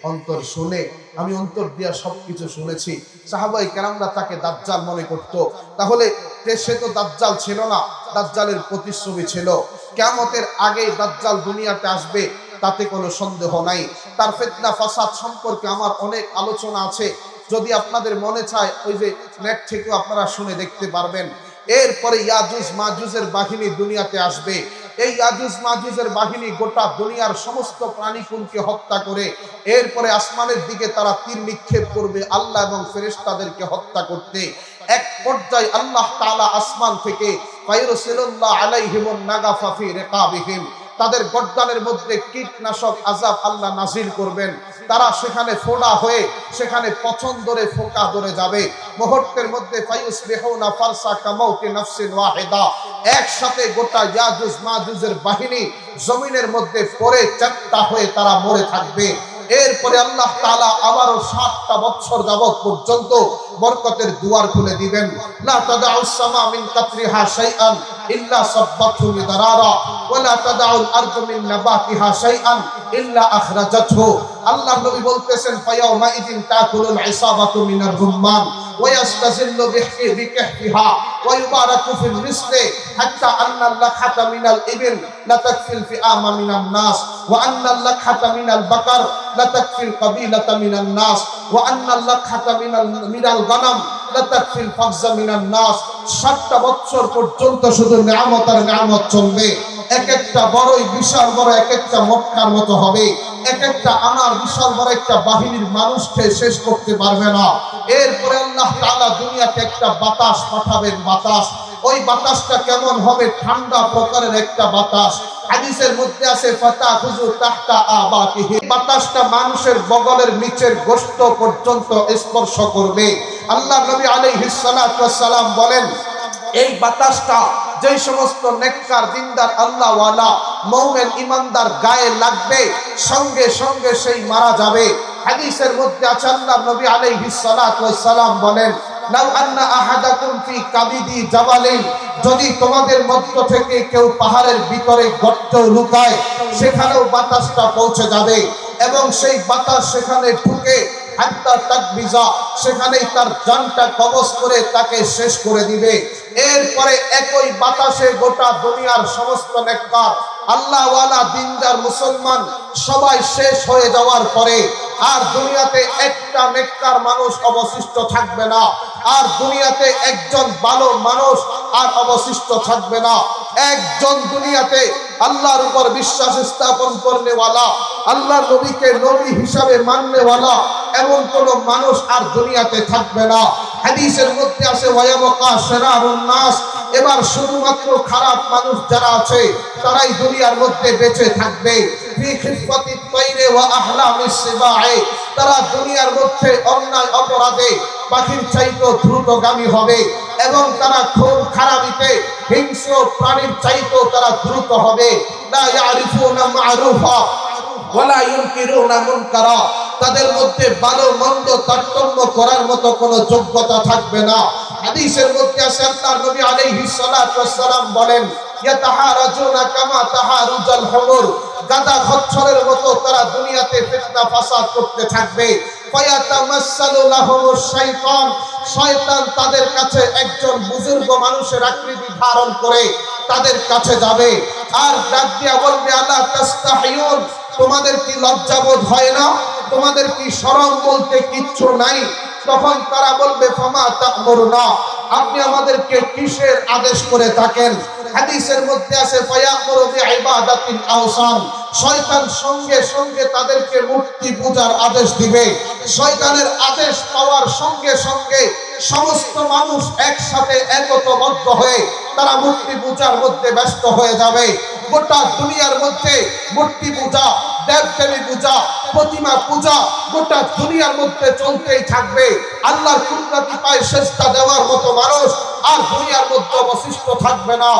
অন্তর শুনে, আমি অন্তর দিয়া সবকিছু শুনেছি। সাহাবায়ে কেরামরা তাকে দাজ্জাল মনে করত। তাহলে সে তো দাজ্জাল ছিল না, দাজ্জালের প্রতিচ্ছবি ছিল। কিয়ামতের আগে দাজ্জাল দুনিয়াতে আসবে, তাতে কোনো সন্দেহ নাই। তার ফিতনা ফাসাদ সম্পর্কে আমার অনেক আলোচনা আছে, যদি আপনাদের মনে চায় ওই যে নেট থেকেও আপনারা শুনে দেখতে পারবেন। এরপরে ইয়াজুজ মাজুজের বাহিনী দুনিয়াতে আসবে। এই ইয়াজুজ মাজুজের বাহিনী গোটা দুনিয়ার সমস্ত প্রাণীকুলকে হত্যা করে এরপরে আসমানের দিকে তারা তীর নিক্ষেপ করবে আল্লাহ এবং ফেরেশতাদেরকে হত্যা করতে। এক পর্যায়ে আল্লাহ তাআলা আসমান থেকে ফায়রুসিলুল্লাহ আলাইহিমুন নাগাফা ফি রিকাবিহিম, তাদের গর্দানের মধ্যে কীটনাশক আযাব আল্লাহ নাজিল করবেন। তারা সেখানে ফোড়া হয়ে সেখানে পচন ধরে ফোকা ধরে যাবে। মুহূর্তের মধ্যে ফায়ুসবিহুনা ফারসা কামাউতি নাফসিন ওয়াহিদা, একসাথে গোটা ইয়াজুজ মাজুজের বাহিনী জমিনের মধ্যে পড়ে চাট্টা হয়ে তারা মরে থাকবে। এরপরে আল্লাহ তাআলা আবারো 60টা বছর যাবত পর্যন্ত বরকতের দুয়ার খুলে দিবেন। লা তাদাউস সামা মিন কাতরিহা শাইআন ইল্লা সাব্বাতহু মিদরারা ওয়া লা তাদাউল আরদু মিন নাবাতিহা শাইআন ইল্লা আখরাজাতহু। আল্লাহ নবী বলতেছেন ফায়াউমা ইদিন তাকুলুল ইসাবাতু মিনার রুম্মান ওয়া ইয়াস্তাজিল্লু বিকাহফিহা ওয়া ইউবারাকু ফিল রিজকি হাত্তা আন্নাল লাখাতা মিনাল ইবিল লা তাকফিল ফিআমা মিনান নাস ওয়া আন্নাল লাখাতা মিনাল বাকার লা তাকফিল কাবিলাতা মিনান নাস ওয়া আন্নাল লাখাতা মিনাল গানাম লা তাকফিল ফাগজা মিনান নাস। 60টা বছর পর্যন্ত শুধু নিয়ামত আর নিয়ামত চলবে। এক একটা বড়ই বিশাল বড় এক একটা মক্কার মতো হবে, এক একটা আনার বিশাল বড় একটা বাহিনীর মানুষকে শেষ করতে পারবে না। এরপরে আল্লাহ তাআলা দুনিয়াতে একটা বাতাস পাঠাবেন, বাতাস, ওই বাতাসটা কেমন হবে? ঠান্ডা প্রকারের একটা বাতাস। হাদিসের মধ্যে আছে ফাতাখুযু তাহতা আবাতিহি, বাতাসটা মানুষের বগলের নিচের গোশত পর্যন্ত স্পর্শ করবে। আল্লাহ নবী আলাইহিস সালাতু ওয়াস সালাম বলেন এই বাতাসটা যেই সমস্ত নেককার দিনদার আল্লাহওয়ালা মুমিন ইমানদার গায়ে লাগবে সঙ্গে সঙ্গে সেই মারা যাবে। হাদিসের মধ্যে আছে আল্লাহ নবী আলাইহিস সালাতু ওয়াস সালাম বলেন লাউ আন্না আহাদাকুম ফি কাবিদি জাবালিন, যদি তোমাদের মধ্য থেকে কেউ পাহাড়ের ভিতরে গর্ত লুকায়, সেখানেও বাতাসটা পৌঁছে যাবে এবং সেই বাতাস সেখানে ঢুকে হাত্তা তাকবিজা, সেখানেই তার জানটা কবজ করে তাকে শেষ করে দিবে। এরপরে একই বাতাসে গোটা দুনিয়ার সমস্ত নেককার আল্লাহওয়ালা দিনদার মুসলমান সবাই শেষ হয়ে যাওয়ার পরে আর দুনিয়াতে একটা নেককার মানুষ অবশিষ্ট থাকবে না, আর দুনিয়াতে একজন ভালো মানুষ আর অবশিষ্ট থাকবে না। একজন দুনিয়াতে আল্লাহর উপর বিশ্বাস স্থাপন করনেওয়ালা, আল্লাহর নবীকে নবী হিসাবে মাননেওয়ালা এমন কোন মানুষ আর দুনিয়াতে থাকবে না। হাদিসের মধ্যে আছে ওয়ায়াবকা শিরারুন নাস, এবার শুধুমাত্র খারাপ মানুষ যারা আছে তারাই দুনিয়ার মধ্যে বেঁচে থাকবে। ফি খিফাতিত তাইরে ওয়া আহলামিস সিবায়ে, তারা দুনিয়ার মধ্যে অন্যায় অপরাধে পাখির চাইতে দ্রুতগামী হবে এবং তারা খুন খারাপিতে হিংস্র প্রাণীর চাইতে তারা দ্রুত হবে। লা ইয়ারিফুনা মা'রুফা ওয়ালা ইউনকিরুনা মুনকারা, তাদের মধ্যে ভালো মন্দ তারতম্য করার মতো কোনো যোগ্যতা থাকবে না। হাদিসের মধ্যে আছে আল্লাহর নবী আলাইহিস সালাতু ওয়াস সালাম বলেন, ইয়াতাহারাজুনা কামা তাহারুজাল হুমুর, গাদা খচ্চরের মতো তারা দুনিয়াতে ফিতনা ফাসাদ করতে থাকবে। ফায়াতামাসসালু লাহুমুশ শাইতান, শয়তান তাদের কাছে একজন বুজুর্গ মানুষের আকৃতি ধারণ করে তাদের কাছে যাবে আর ডাক দিয়া বলবে, আলা তাস্তাহিয়ুন, তোমাদের কি লজ্জাবোধ হয় না? তোমাদের কি শরম বলতে কিচ্ছু নাই? তখন তারা বলবে, ফামা তা'মুরুনা, আপনি আমাদেরকে কিসের আদেশ করে থাকেন? হাদিসের মধ্যে আছে ফায়ামুরু বিইবাদাতিল আওসান, শয়তান সঙ্গে সঙ্গে তাদেরকে মূর্তি পূজার আদেশ দিবে। শয়তানের আদেশ পাওয়ার সঙ্গে সঙ্গে সমস্ত মানুষ একসাথে একতাবদ্ধ হয়ে তারা মূর্তি পূজার মধ্যে ব্যস্ত হয়ে যাবে। গোটা দুনিয়ার মধ্যে মূর্তি পূজা, দেবদেবী পূজা, প্রতিমা পূজা গোটা দুনিয়ার মধ্যে চলতেই থাকবে। আল্লাহর কুদরতি পায়ে সেজদা দেওয়ার মতো মানুষ আর দুনিয়ার মধ্যে অবশিষ্ট থাকবে না।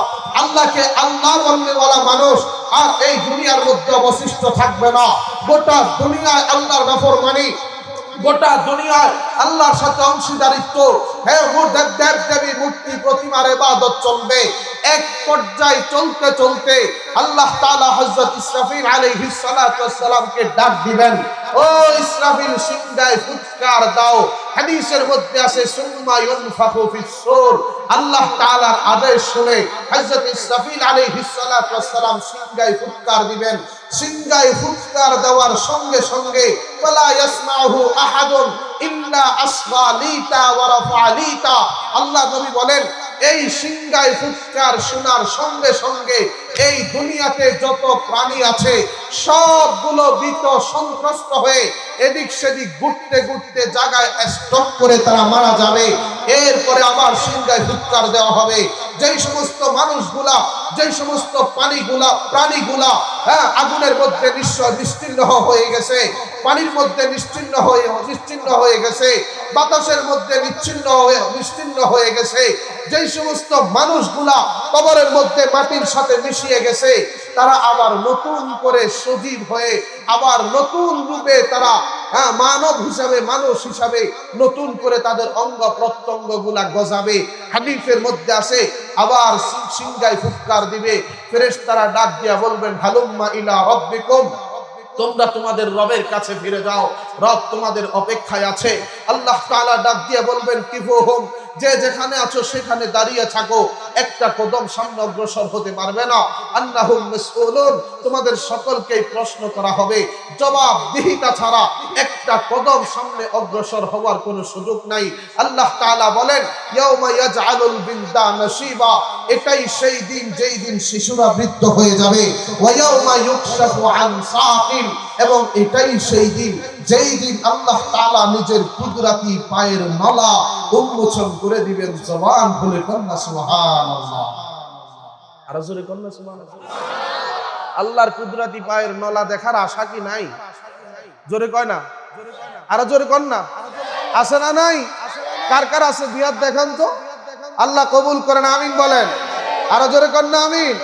আল্লাহকে আল্লাহ বলনেওয়ালা মানুষ আর এই দুনিয়ার মধ্যে অবশিষ্ট থাকবে না। গোটা দুনিয়ায় আল্লাহর নাফরমানি, গোটা দুনিয়ায় আল্লাহর সাথে অংশীদারিত্ব, দেবদেবী মূর্তি প্রতিমার ইবাদত চলবে। এক পর্যায়ে চলতে চলতে আল্লাহ তাআলা হযরত ইসরাফিল আলাইহিস সালাতু ওয়াস সালামকে ডাক দিবেন, ও ইসরাফিল, সিংহায় ফুৎকার দাও। হাদিসের মধ্যে আছে সুম্মা ইউনফাখু ফিস সূর, আল্লাহ তাআলার আদেশ শুনে হযরত ইসরাফিল আলাইহিস সালাতু ওয়াস সালাম সিংহায় ফুৎকার দিবেন। সিংহায় ফুৎকার দেওয়ার সঙ্গে সঙ্গে ফালা ইয়াসমাহু আহাদুন ইল্লা আসফালিতা ওয়া রাফালিতা, আল্লাহ নবী বলেন, এই সিংহায় ফুৎকার শোনার সঙ্গে সঙ্গে এই দুনিয়াতে যত প্রাণী আছে সবগুলো ভীত সন্ত্রস্ত হয়ে এদিক সেদিক ঘুরতে ঘুরতে জায়গায় স্টপ করে তারা মারা যাবে। এরপরে আবার সিংহায় ফুৎকার দেওয়া হবে। যেই সমস্ত মানুষগুলা, যেই সমস্ত প্রাণীগুলা আগুনের মধ্যে নিশ্চিহ্ন হয়ে গেছে, পানির মধ্যে নিশ্চিহ্ন হয়ে গেছে, বাতাসের মধ্যে নিশ্চিহ্ন হয়ে গেছে, যেই সমস্ত মানুষগুলা কবরের মধ্যে মাটির সাথে মিশিয়ে গেছে, তারা আবার নতুন করে সজীব হয়ে আবার নতুন রূপে তারা মানব হিসাবে, মানুষ হিসাবে নতুন করে তাদের অঙ্গ প্রত্যঙ্গ গুলা গজাবে। হাদিসের মধ্যে আছে আবার সিংহায় ফুৎকার দিবে, ফেরেশতারা ডাক দিয়া বলবেন, হালুম্মা ইলা রাব্বিকুম, তোমরা তোমাদের রবের কাছে ফিরে যাও, রব তোমাদের অপেক্ষায় আছে। আল্লাহ তাআলা ডাক দিয়ে বলবেন, কিফুহুম, যে যেখানে আছো সেখানে দাঁড়িয়ে থাকো, একটা কদম সামনে অগ্রসর হতে পারবে না। আন্নাহুম মাসউলুন, তোমাদের সকলকেই প্রশ্ন করা হবে, জবাবদিহিতা ছাড়া একটা কদম সামনে অগ্রসর হওয়ার কোনো সুযোগ নাই। আল্লাহ তাআলা বলেন, ইয়াউমা ইয়াজআলুল বিলদানা শিবা, এটাই সেই দিন যেই দিন শিশুরা বৃদ্ধ হয়ে যাবে। ওয়া ইয়াউমা ইউকশাফু আন সাকিন, এবং এটাই সেই দিন যেই দিন আল্লাহ তাআলা নিজের কুদরতি পায়ের নলা উন্মোচন করে দিবেন। জবান খুলে কন্যা সুবহানাল্লাহ, আর জোরে কন্যা সুবহানাল্লাহ। আল্লাহর কুদরতি পায়ের নলা দেখার আশা কি নাই? জোরে কয় না, আর জোরে কন্যা আছে না নাই? কার কার আছে বিয়াত দেখান তো, আল্লাহ কবুল করেন, আমিন বলেন। আর জোরে কন্যা আমিন।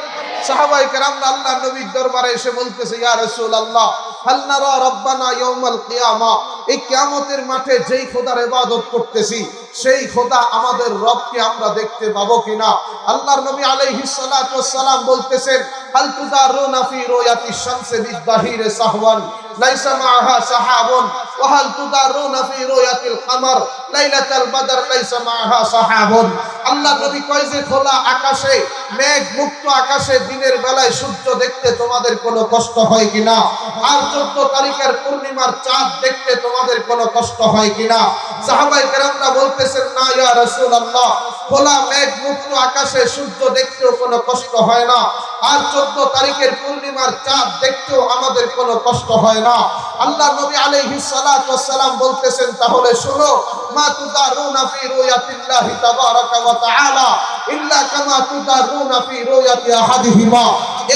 সাহাবায়ে কেরামরা আল্লাহর নবীর দরবারে এসে বলতেছে, ইয়া রাসূলুল্লাহ, হাল নারা রাব্বানা ইয়াউমাল কিয়ামা, এই কিয়ামতের মাঠে যেই খোদার ইবাদত করতেছি সেই খোদা আমাদের রবকে আমরা দেখতে পাবো কিনা। আল্লাহর নবী আলাইহিস সালাতু ওয়াস সালাম বলতেছেন, হাল তুদারুনা ফি রুয়াতিশ শামসি বিদ-দাহিরে সাহওয়ান লাইসা মাআহা সাহাবুন ওয়া হাল তুদারুনা ফি রুয়াতিল কমর লাইলাতাল বদর লাইসা মাআহা সাহাবুন। আল্লাহর নবী কয় যে খোলা আকাশে, মেঘ মুক্ত আকাশে দিনের বেলায় সূর্য দেখতে তোমাদের কোনো কষ্ট হয় কিনা, আর 14 তারিখের পূর্ণিমার চাঁদ দেখতে তোমাদের কোনো কষ্ট হয় কিনা। সাহাবায়ে কেরামরা বলতেছেন, না ইয়া রাসূলুল্লাহ, খোলা মেঘ মুক্ত আকাশে সূর্য দেখতেও কোনো কষ্ট হয় না, আর 14 তারিখের পূর্ণিমার চাঁদ দেখতেও আমাদের কোনো কষ্ট হয় না। আল্লাহ নবী আলাইহিস সালাতু ওয়াস সালাম বলতেছেন, তাহলে শোনো, মা তুদারুনা ফি রুয়াতিল্লাহি তাবারাকা ওয়া তাআলা ইল্লা কামা তুদারুনা ফি রুয়াতি আহাদিহিমা।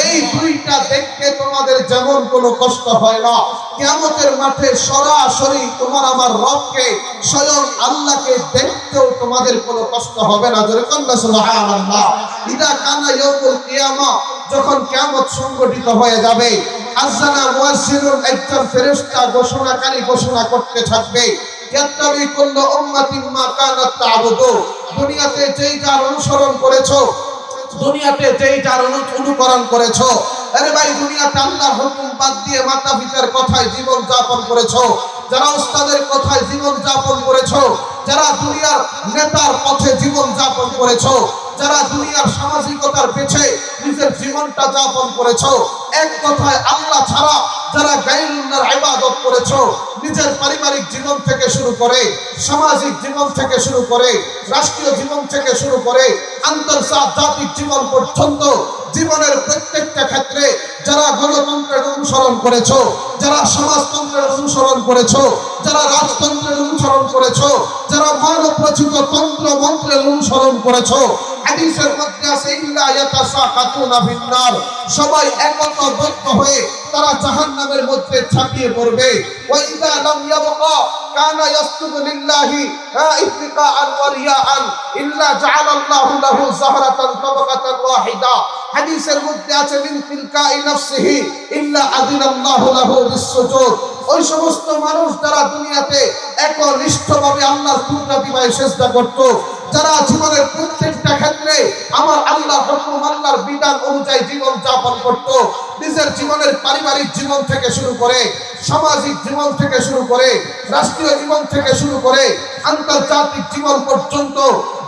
এই দুইটা দেখতে তোমাদের যেমন কোনো কষ্ট হয় না, কিয়ামতের মাঠে সরাসরি তোমার আমার রবকে, স্বয়ং আল্লাহকে দেখতেও তোমাদের কোনো কষ্ট হবে না। জোরে বলুন সুবহানাল্লাহ। ইদা কানা ইয়াউমুল কিয়ামা, যখন কিয়ামত সংগঠিত হয়ে যাবে, আযানা মুয়াজ্জিনুন, একজন ফেরেশতা ঘোষণাকারী ঘোষণা করতে থাকবে, ইয়াত্তাবি কুল্লু উম্মাতিন মা কানাত তা'বুদু, দুনিয়াতে যেই যার অনুসরণ করেছো, দুনিয়াতে যেই যার অনুকরণ করেছো, আরে ভাই দুনিয়াতে আল্লাহর হুকুম বাদ দিয়ে মাতা পিতার কথায় জীবন যাপন করেছো, যারা উস্তাদের কথায় জীবন যাপন করেছো, যারা দুনিয়ার নেতার পথে জীবন যাপন করেছো, যারা দুনিয়ার সামাজিকতার পেছে নিজের জীবনটা যাপন করেছো, এক কথায় আল্লাহ ছাড়া যারা গায়রুল্লাহর ইবাদত করেছো, নিজের পারিবারিক জীবন থেকে শুরু করে, সামাজিক জীবন থেকে শুরু করে, রাষ্ট্রীয় জীবন থেকে শুরু করে, আন্তর্জাতিক জীবন পর্যন্ত জীবনের প্রত্যেকটা ক্ষেত্রে যারা গণতন্ত্রের অনুসরণ করেছো, যারা সমাজতন্ত্রের অনুসরণ করেছো, যারা রাজতন্ত্রের অনুসরণ করেছো, যারা মানব রচিত তন্ত্র মন্ত্রের অনুসরণ করেছো, হাদিসের মধ্যে আছে ইল্লা ইয়াতাসাকাতুনা ফিন্নার, সবাই একত্রবদ্ধ হয়ে তারা জাহান্নামের মধ্যে ঝাঁপিয়ে পড়বে। ওয়া ইযা লাম ইয়াবকা কানা ইয়াসজুদু লিল্লাহি ইত্তিকাআন ওয়া রিয়াআন ইল্লা জাআলাল্লাহু লাহু যাহরাতান তাবাকাতান ওয়াহিদা। হাদিসের মধ্যে আছে মিন তিলকাই নাফসিহি ইল্লা আযিনাল্লাহু লাহু বিসসুজুদ। ওই সমস্ত মানুষ যারা দুনিয়াতে একনিষ্ঠভাবে আল্লাহর কুদরতি পায়ে সিজদা করত, যারা জীবনের প্রত্যেকটা ক্ষেত্রে আমার আল্লাহর হুকুম, আল্লাহর বিধান অনুযায়ী জীবন যাপন করত, নিজের জীবনের পারিবারিক জীবন থেকে শুরু করে, সামাজিক জীবন থেকে শুরু করে, রাষ্ট্রীয় জীবন থেকে শুরু করে, আন্তর্জাতিক জীবন পর্যন্ত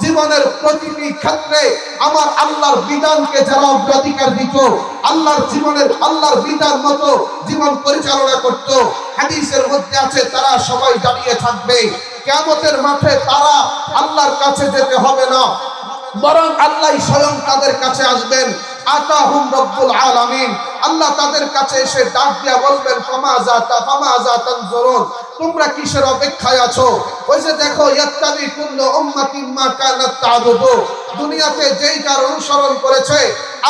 জীবনের প্রতিটি ক্ষেত্রে আমার আল্লাহর বিধানকে যারা অগ্রাধিকার দিত, আল্লাহর জীবনের আল্লাহর বিধান মতো জীবন পরিচালনা করত, হাদিসের মধ্যে আছে তারা সবাই দাঁড়িয়ে থাকবে কিয়ামতের মাঠে। তারা আল্লাহর কাছে যেতে হবে না, বরং আল্লাহ স্বয়ং তাদের কাছে আসবেন। আতাহুম রব্বুল আলামিন, আল্লাহ তাদের কাছে এসে ডাক দিয়া বলবেন, ফামাযা তানজুরুন, তোমরা কিসের অপেক্ষায় আছো? ওই যে দেখো, ইয়াত্তাবি কুল্লু উম্মাতিন মা কানাত তা'বুদু, দুনিয়াতে যেই যার অনুসরণ করেছে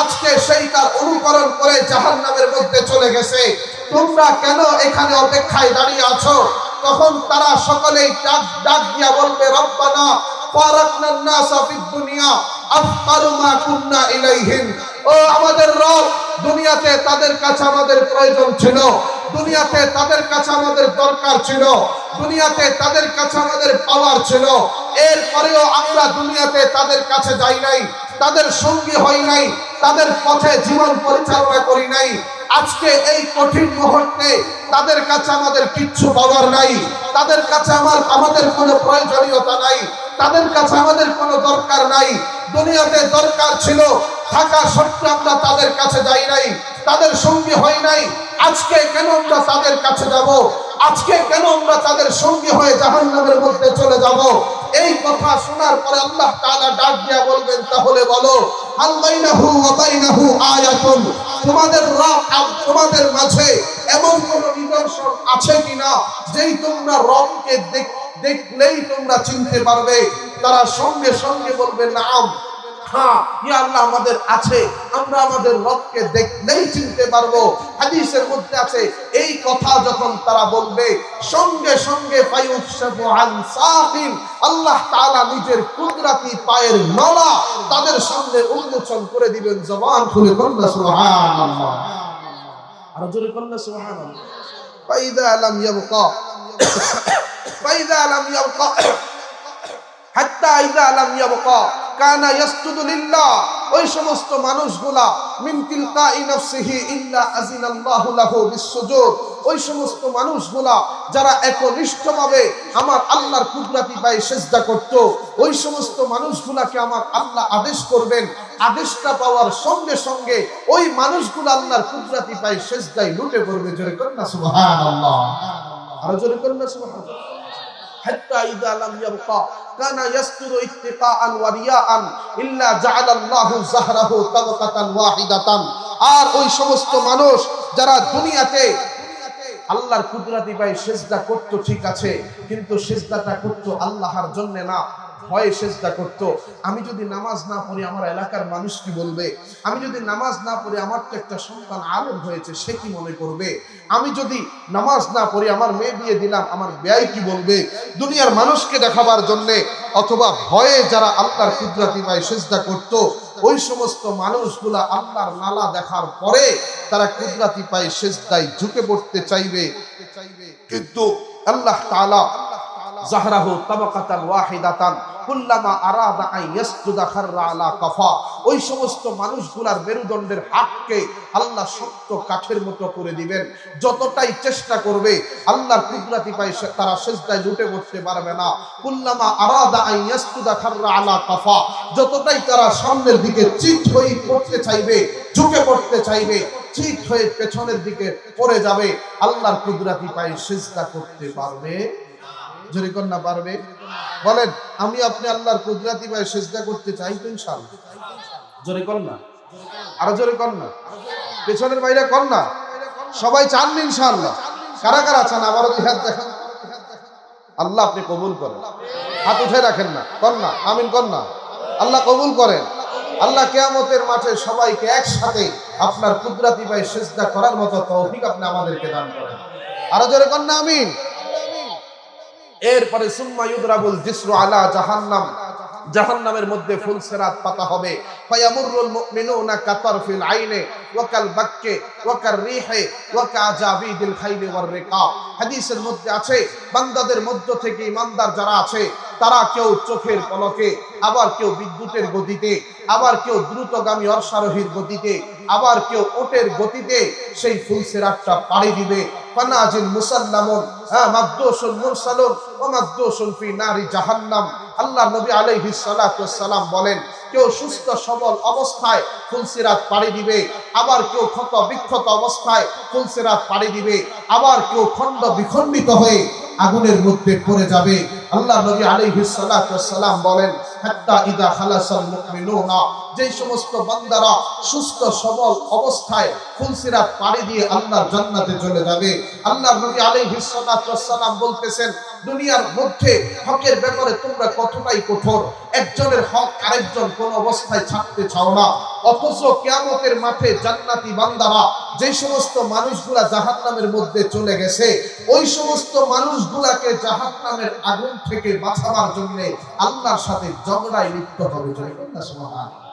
আজকে সেই তার অনুকরণ করে জাহান্নামের মধ্যে চলে গেছে, তোমরা কেন এখানে অপেক্ষায় দাঁড়িয়ে আছো? তখন তারা সকলেই ডাক দিয়া বলবে, রব্বানা ফারাকনান নাসা ফিদ দুনিয়া আফকারু মা কুননা ইলাইহিম, ও আমাদের রব, দুনিয়াতে তাদের কাছে আমাদের প্রয়োজন ছিল, দুনিয়াতে তাদের কাছে আমাদের দরকার ছিল, দুনিয়াতে তাদের কাছে আমাদের পাওয়ার ছিল, এরপরেও আমরা দুনিয়াতে তাদের কাছে যাই নাই, তাদের সঙ্গী হই নাই, তাদের পথে জীবন পরিচালনা করি নাই। আজকে এই কঠিন মুহূর্তে তাদের কাছে আমাদের কিচ্ছু পাওয়ার নাই, তাদের কাছে আমাদের কোনো প্রয়োজনীয়তা নাই, তাদের কাছে আমাদের কোনো দরকার নাই। দুনিয়াতে দরকার ছিল থাকা সত্ত্বেও আমরা তাদের কাছে যাই নাই, তাদের সঙ্গী হই নাই। আজকে কেন আমরা তাদের কাছে যাব? আজকে কেন আমরা তাদের সঙ্গী হয়ে জাহান্নামের মধ্যে চলে যাব? এই কথা শোনার পরে আল্লাহ তাআলা ডাক দিয়া বলবেন, তাহলে বলো, হাল বাইনাহু ওয়া বাইনাহু আয়াতুন, তোমাদের রব তোমাদের মাঝে এমন কোন নিদর্শন আছে কিনা যেই তোমরা রবকে দেখলেই তোমরা চিনতে পারবে? তারা সঙ্গে সঙ্গে বলবে, নাম, হ্যাঁ ইয়া আল্লাহ, আমাদের আছে, আমরা আমাদের রবকে দেখলেই চিনতে পারবো। হাদিসের মধ্যে আছে এই কথা যখন তারা বলবে, সঙ্গে সঙ্গে ফায়ুশাফু আন সাকিন, আল্লাহ তাআলা নিজের কুদরতি পায়ের নলা তাদের সামনে উন্মোচন করে দিবেন। জবান খুলে বলুন সুবহানাল্লাহ, আর জোরে বলুন সুবহানাল্লাহ। ফাইদা লাম ইয়াবকা ফাইদা লাম ইয়াবকা হাত্তা ইযা লাম ইয়াবকা কানা ইয়াসজুদু লিল্লাহ। ওই সমস্ত মানুষগুলা মিন তিলকাই নাফসিহি ইল্লা আযিনাল্লাহু লাহু বিসসুজুদ। ওই সমস্ত মানুষগুলা যারা একনিষ্ঠভাবে আমার আল্লাহর কুদরতি পায়ে সিজদা করত, ওই সমস্ত মানুষগুলাকে আমার আল্লাহ আদেশ করবেন। আদেশটা পাওয়ার সঙ্গে সঙ্গে ওই মানুষগুলো আল্লাহর কুদরতি পায়ে সিজদায় লুটে পড়বে। জোরে করেন না সুবহানাল্লাহ, আর জোরে করেন না সুবহানাল্লাহ। হাত্তা ইযা লাম ইয়াবকা কানা ইয়াসজুদু ইত্তিকাআন ওয়া রিয়াআন ইল্লা জাআলাল্লাহু যাহরাহু তাবকাতান ওয়াহিদাতান। আর ওই সমস্ত মানুষ যারা দুনিয়াতে আল্লাহর কুদরতি পায়ে সিজদা করত, ঠিক আছে, কিন্তু সিজদাটা করত আল্লাহর জন্য না, ভয়ে সিজদা করত। আমি যদি নামাজ না পড়ি আমার এলাকার মানুষ কি বলবে? আমি যদি নামাজ না পড়ি আমার তো একটা সন্তান আলেম হয়েছে, সে কি মনে করবে? আমি যদি নামাজ না পড়ি আমার মেয়ে বিয়ে দিলাম, আমার ব্যয় কি বলবে? দুনিয়ার মানুষকে দেখাবার জন্য অথবা ভয়ে যারা আল্লাহর কুদরতি পায়ে সিজদা করত, ওই সমস্ত মানুষগুলা আল্লাহর নালা দেখার পরে তারা কুদরতি পায়ে সিজদায় ঝুঁকে পড়তে চাইবে, কিন্তু আল্লাহ তাআলা জাহরাহু তাবাকাতান ওয়াহিদাতান কুল্লামা আরাদা আন ইয়াসজুদা খাররা আলা কাফা। ওই সমস্ত মানুষগুলার মেরুদণ্ডের হাতকে আল্লাহ শক্ত কাঠের মতো করে দিবেন। যতটাই চেষ্টা করবে আল্লাহর কুদরতি পায়ে তারা সিজদায় লুটে পড়তে পারবে না। কুল্লামা আরাদা আন ইয়াসজুদা খাররা আলা কাফা, যতটাই তারা সামনের দিকে চিত হয়ে পড়তে চাইবে, ঝুঁকে পড়তে চাইবে, চিত হয়ে পেছনের দিকে পড়ে যাবে, আল্লাহর কুদরতি পায়ে সিজদা করতে পারবে? জোরে কোন না পারবে? বলেন, আমি আপনি আল্লাহর কুদরতি পায়ে সিজদা করতে চাই তো ইনশাআল্লাহ? জোরে কোন না, আর জোরে কোন না, পেছনের বাইরে কোন না, সবাই চান ইনশাআল্লাহ? কারা কারা চান? আবারও দুই হাত দেখান। আল্লাহ আপনি কবুল করেন, হাত উঠে রাখেন না, কোন না, আমিন কোন না। আল্লাহ কবুল করেন। আল্লাহ কিয়ামতের মাঠে সবাইকে একসাথে আপনার কুদরতি পায়ে সিজদা করার মতো তৌফিক আপনি আমাদেরকে দান করেন। আর জোরে কোন না আমিন। এরপরে সুম্মা ইউদরাবুল জিসরু আলা জাহান্নাম, জাহান্নামের মধ্যে ফুলসিরাত পাতা হবে। ফায়ামুরুল মুমিনুনা কাতারফিল আইনে ওয়া কাল বাক্কে ওয়া কার রিহে ওয়া কাজাবিদিল খাইলি ওয়ার রিকাব। হাদিসের মধ্যে আছে বান্দাদের মধ্য থেকে ইমানদার যারা আছে তারা কেউ চোখের পলকে, আবার কেউ বিদ্যুতের গতিতে, আবার কেউ দ্রুতগামী অশ্বারোহীর গতিতে, আবার কেউ ওটের গতিতে সেই ফুলসিরাতটা পাড়ি দিবে। ফানাজিল মুসাল্লামুন মাকদুসুল মুরসালুন ওয়া মাকদুসুন ফি নারি জাহান্নাম। আল্লাহ নবী আলাইহিস সালাতু ওয়াস সালাম বলেন, কেউ সুস্থ সবল অবস্থায় ফুলসিরাত পাড়ি দিবে, আবার কেউ ক্ষত বিক্ষত অবস্থায় ফুলসিরাত পাড়ি দিবে, আবার কেউ খণ্ড বিখণ্ডিত হয়ে আগুনের মধ্যে পড়ে যাবে। আল্লাহ নবী আলাইহিস সালাতু ওয়াস সালাম বলেন, হাত্তা ইযা খালাসাল মুমিনুনা, যে সমস্ত বান্দারা সুস্থ সবল অবস্থায় ফুলসিরাত পাড়ি দিয়ে আল্লাহর জান্নাতে চলে যাবে। আল্লাহ নবী আলাইহিস সালাতু ওয়াস সালাম বলতেছেন, দুনিয়ার মধ্যে হকের ব্যাপারে তোমরা কতটাই কঠোর, একজনের হক আরেকজন কোন অবস্থায় ছাড়তে চাও না, অথচ কিয়ামতের মাঠে জান্নাতি বান্দারা যে সমস্ত মানুষগুলা জাহান্নামের মধ্যে চলে গেছে, ওই সমস্ত মানুষগুলাকে জাহান্নামের আগুন থেকে বাঁচাবার জন্য আল্লাহর সাথে ঝগড়ায় লিপ্ত হবে। সুবহানাল্লাহ,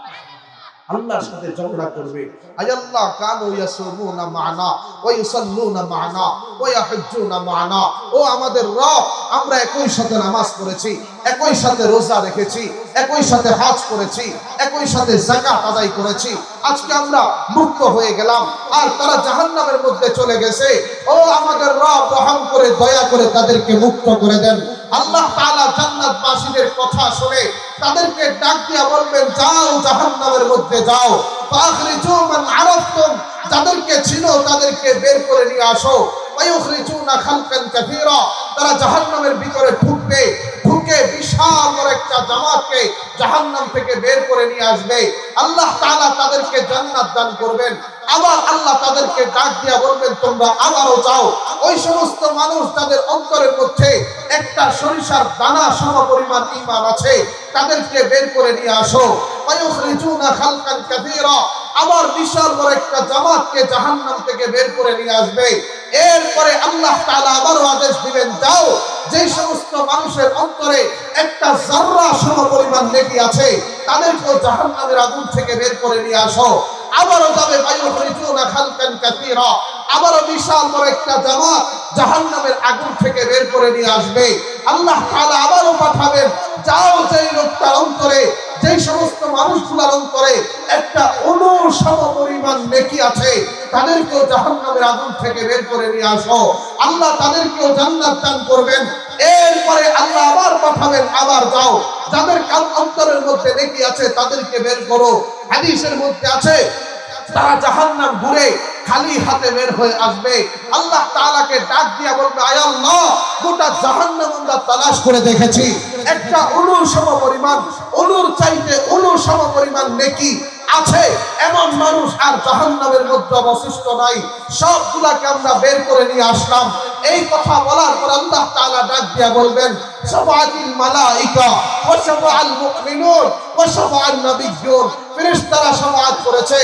আল্লাহর সাথে ঝগড়া করবে। আয় আল্লাহ কানু ইয়াসুমুনা মা'না ওয়া ইউসাল্লুনা মা'না ওয়া ইয়াহজ্জুনা মা'না। ও আমাদের রব, আমরা একই সাথে নামাজ পড়েছি, একই সাথে রোজা রেখেছি, একই সাথে হজ করেছি, একই সাথে যাকাত আদায় করেছি, আজকে আমরা মুক্ত হয়ে গেলাম আর তারা জাহান্নামের মধ্যে চলে গেছে। ও আমাদের রব, রহম করে দয়া করে তাদেরকে মুক্ত করে দেন। আল্লাহ তাআলা জান্নাতবাসীদের কথা শুনে তাদেরকে ডাক দিয়া বলবেন, যাও জাহান্নামের মধ্যে যাও, ফাখরিজু মান আরাফতুম, যাদেরকে চিনো তাদেরকে বের করে নিয়ে আসো। ওয়ায়ুখরিজুনা খালকান কাসীরা, তারা জাহান্নামের ভিতরে ঢুকবে, ঢুকে বিশাল বড় একটা জামাতকে জাহান্নাম থেকে বের করে নিয়ে আসবে। আল্লাহ তাআলা তাদেরকে জান্নাত দান করবেন। আবার আল্লাহ তাদেরকে ডাক দিয়া বলবেন, তোমরা আবারও যাও। ওই সমস্ত মানুষ যাদের অন্তরের মধ্যে একটা সরিষার দানা সমপরিমাণ ঈমান আছে, তাদেরকে বের করে নিয়ে আসো। ওয়ায়ুখরিজুনা খালকান কাসীরা, আবার বিশাল বড় একটা জামাতকে জাহান্নাম থেকে বের করে নিয়ে আসবে। এরপরে আল্লাহ তাআলা আবারও আদেশ দিবেন, যাও, যে সমস্ত মানুষের অন্তরে একটা যাররা সমপরিমাণ নেকি আছে তাদেরকে জাহান্নামের আগুন থেকে বের করে নিয়ে আসো। আবারও যাবে ফায়ুখরিজুনা খালকান কাসীরা, আবারও বিশাল বড় একটা জামাত জাহান্নামের আগুন থেকে বের করে নিয়ে আসবে। আল্লাহ তাআলা আবারও পাঠাবেন, যাও যেই লোকটার অন্তরে, যেই সমস্ত মানুষগুলোর অন্তরে একটা অনুসম পরিমাণ নেকি আছে, তাদেরকেও জাহান্নামের আগুন থেকে বের করে নিয়ে আসো। আল্লাহ তাদেরকেও জান্নাত দান করবেন। এরপরে আল্লাহ আবার পাঠাবেন, আবার যাও, যাদের অন্তরের মধ্যে নেকি আছে তাদেরকে বের করো। হাদিসের মধ্যে আছে তারা জাহান্নাম ঘুরে খালি হাতে বের হয়ে আসবে। আল্লাহ তাআলাকে ডাক দিয়া বলবে, আয় আল্লাহ, গোটা জাহান্নাম আমরা তালাশ করে দেখেছি, একটা অনুসম পরিমাণ, অনুর চাইতে অনুসম পরিমাণ নেকি আছে এমন মানুষ আর জাহান্নামের মধ্যে অবশিষ্ট নাই, সবগুলাকে আমরা বের করে নিয়ে আসলাম। এই কথা বলার পর আল্লাহ তাআলা ডাক দিয়া বলবেন, শাফাআতুল মালাইকা ওয়া শাফাআল মুমিনুন ওয়া শাফাআন নাবিয়্যুন, ফেরেশতারা শাফাআত করেছে,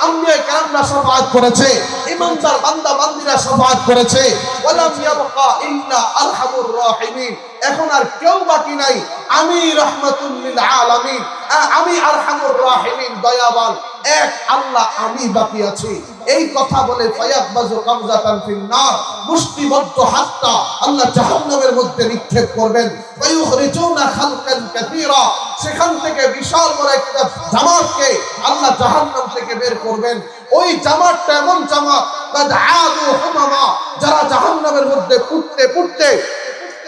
আম্বিয়া কেরামরা শাফাআত করেছে, ইমানদার বান্দা বান্দীরা শাফাআত করেছে, ওয়ালাম ইয়াবকা ইল্লা আরহামুর রাহিমিন, এখন আর কেউ বাকি নাই, আমি রাহমাতুল লিল আলামিন, আমি আরহামুর রাহিমিন, দয়াবান এক আল্লাহ আমি বাকি আছি। এই কথা বলে ফায়াকবাজু কাবজাতান ফিন নার, মুষ্টিবদ্ধ হাতটা আল্লাহ জাহান্নামের মধ্যে নিক্ষেপ করবেন। ফায়ুখরিজুনা খালকান কাসীরা, সেখান থেকে বিশাল বড় একটা জামাতকে আল্লাহ জাহান্নাম থেকে বের করবেন। ওই জামাতটা এমন জামাত কাদ আদু হুমামা, যারা জাহান্নামের মধ্যে পুড়তে পুড়তে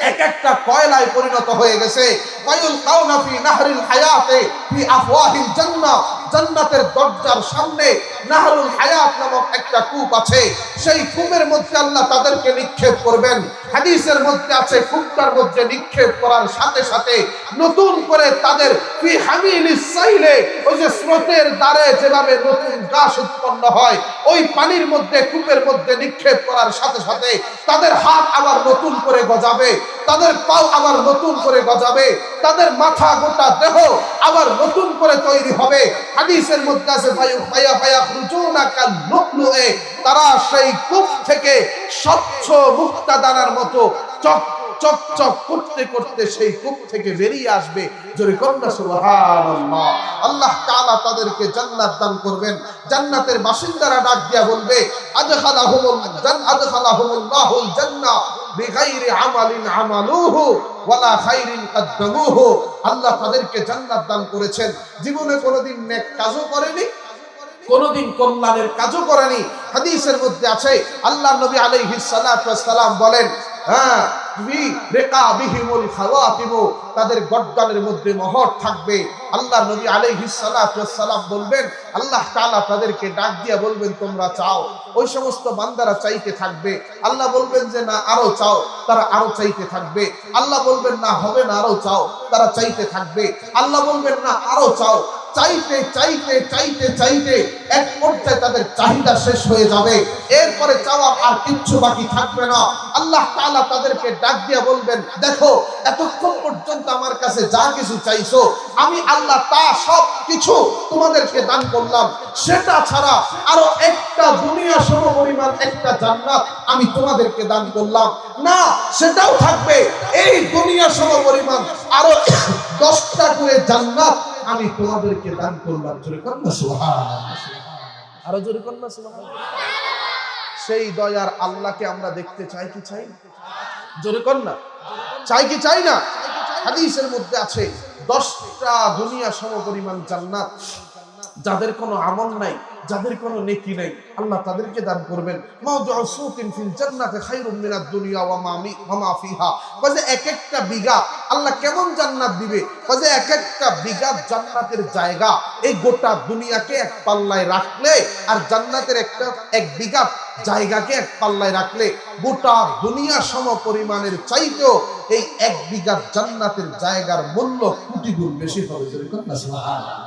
এক একটা কয়লায় পরিণত হয়ে গেছে। ফায়ুলকাউনা ফি নাহরিল হায়াতে ফি আফওয়াহিল জান্নাহ, জান্নাতের দরজার সামনে নাহরুল হায়াত নামক একটা কূপ আছে, সেই কূপের মধ্যে আল্লাহ তাদেরকে নিক্ষেপ করবেন। হাদিসের মধ্যে আছে কূপটার মধ্যে নিক্ষেপ করার সাথে সাথে নতুন করে তাদের ফি হামিলিস সাইলে, ওই যে স্রোতের দ্বারে যেভাবে নতুন গাছ উৎপন্ন হয়, ওই পানির মধ্যে কূপের মধ্যে নিক্ষেপ করার সাথে সাথে তাদের হাত আবার নতুন করে গজাবে, তাদের পাও আবার নতুন করে গজাবে, তাদের মাথা গোটা দেহ আবার নতুন করে তৈরি হবে। হাদিসের মধ্যে আছে ফায়াখরুজুনা কাল-লু'লু'i, তারা সেই কূপ থেকে স্বচ্ছ মুক্তা দানার মতো চকচক করতে করতে সেই কূপ থেকে বেরিয়ে আসবে। জোরে কন্যা সুবহানাল্লাহ। আল্লাহ তাআলা তাদেরকে জান্নাত দান করবেন। জান্নাতের বাসিন্দারা ডাক দিয়া বলবে, আদখালাহুমুল্লাহুল জান্নাহ বিগাইরি আমালিন আমালুহু ওয়ালা খাইরিন কদ্দামুহু, আল্লাহ তাদেরকে জান্নাত দান করেছেন, জীবনে কোনোদিন নেক কাজও করেনি, কোনোদিন কল্যাণের কাজও করেনি। হাদিসের মধ্যে আছে আল্লাহ নবী আলাইহিস সালাতু ওয়াস সালাম বলেন, তাদের গর্দানের মধ্যে মোহর থাকবে। আল্লাহ নবী আলাইহিস সালাতু ওয়াস সালাম বলবেন, আল্লাহ তাআলা তাদেরকে ডাক দিয়া বলবেন, তোমরা চাও। ওই সমস্ত বান্দারা চাইতে থাকবে। আল্লাহ বলবেন যে না আরো চাও, তারা আরো চাইতে থাকবে। আল্লাহ বলবেন না হবে না, আরো চাও, তারা চাইতে থাকবে। আল্লাহ বলবেন না আরো চাও, চাইতে চাইতে চাইতে চাইতে এক পর্যায়ে তাদের চাহিদা শেষ হয়ে যাবে। এরপরে চাওয়া আর কিচ্ছু বাকি থাকবে না। আল্লাহ তাআলা তাদেরকে ডাক দিয়া বলবেন, দেখো এতক্ষণ পর্যন্ত আমার কাছে যা কিছু চাইছো, আমি আল্লাহ তা সব কিছু তোমাদেরকে দান করলাম, সেটা ছাড়া আরো একটা দুনিয়া সমপরিমাণ একটা জান্নাত আমি তোমাদেরকে দান করলাম না, সেটাও থাকবে। এই দুনিয়া সমপরিমাণ আরো 10টা করে জান্নাত আমি তোমাদেরকে দান করলাম। জোরে কন্যা সুবহানাল্লাহ, আরো জোরে কন্যা সুবহানাল্লাহ। সেই দয়ার আল্লাহকে আমরা দেখতে চাই কি চাই? জোরে কন্যা, চাই কি চাই না? হাদিসের মধ্যে আছে 10টা দুনিয়া সমপরিমাণ জান্নাত, যাদের কোনো আমল নাই, যাদের কোনো নেকি নাই, আল্লাহ তাদেরকে দান করবেন। মাউদুউ সুতিন ফিল জান্নাতি খায়রুম মিনাদ দুনিয়া ওয়া মা ফিহা, কাজে এক একটা বিঘা আল্লাহ কেমন জান্নাত দিবে, কাজে এক একটা বিঘা জান্নাতের জায়গা এই গোটা দুনিয়াকে এক পাল্লায় রাখলে, আর জান্নাতের এক বিঘা জায়গাকে এক পাল্লায় রাখলে গোটা দুনিয়া সম পরিমাণের চাইতেও এই এক বিঘা জান্নাতের জায়গার মূল্য কোটি গুণ বেশি হবে। জোরে কন্যা সুবহানাল্লাহ,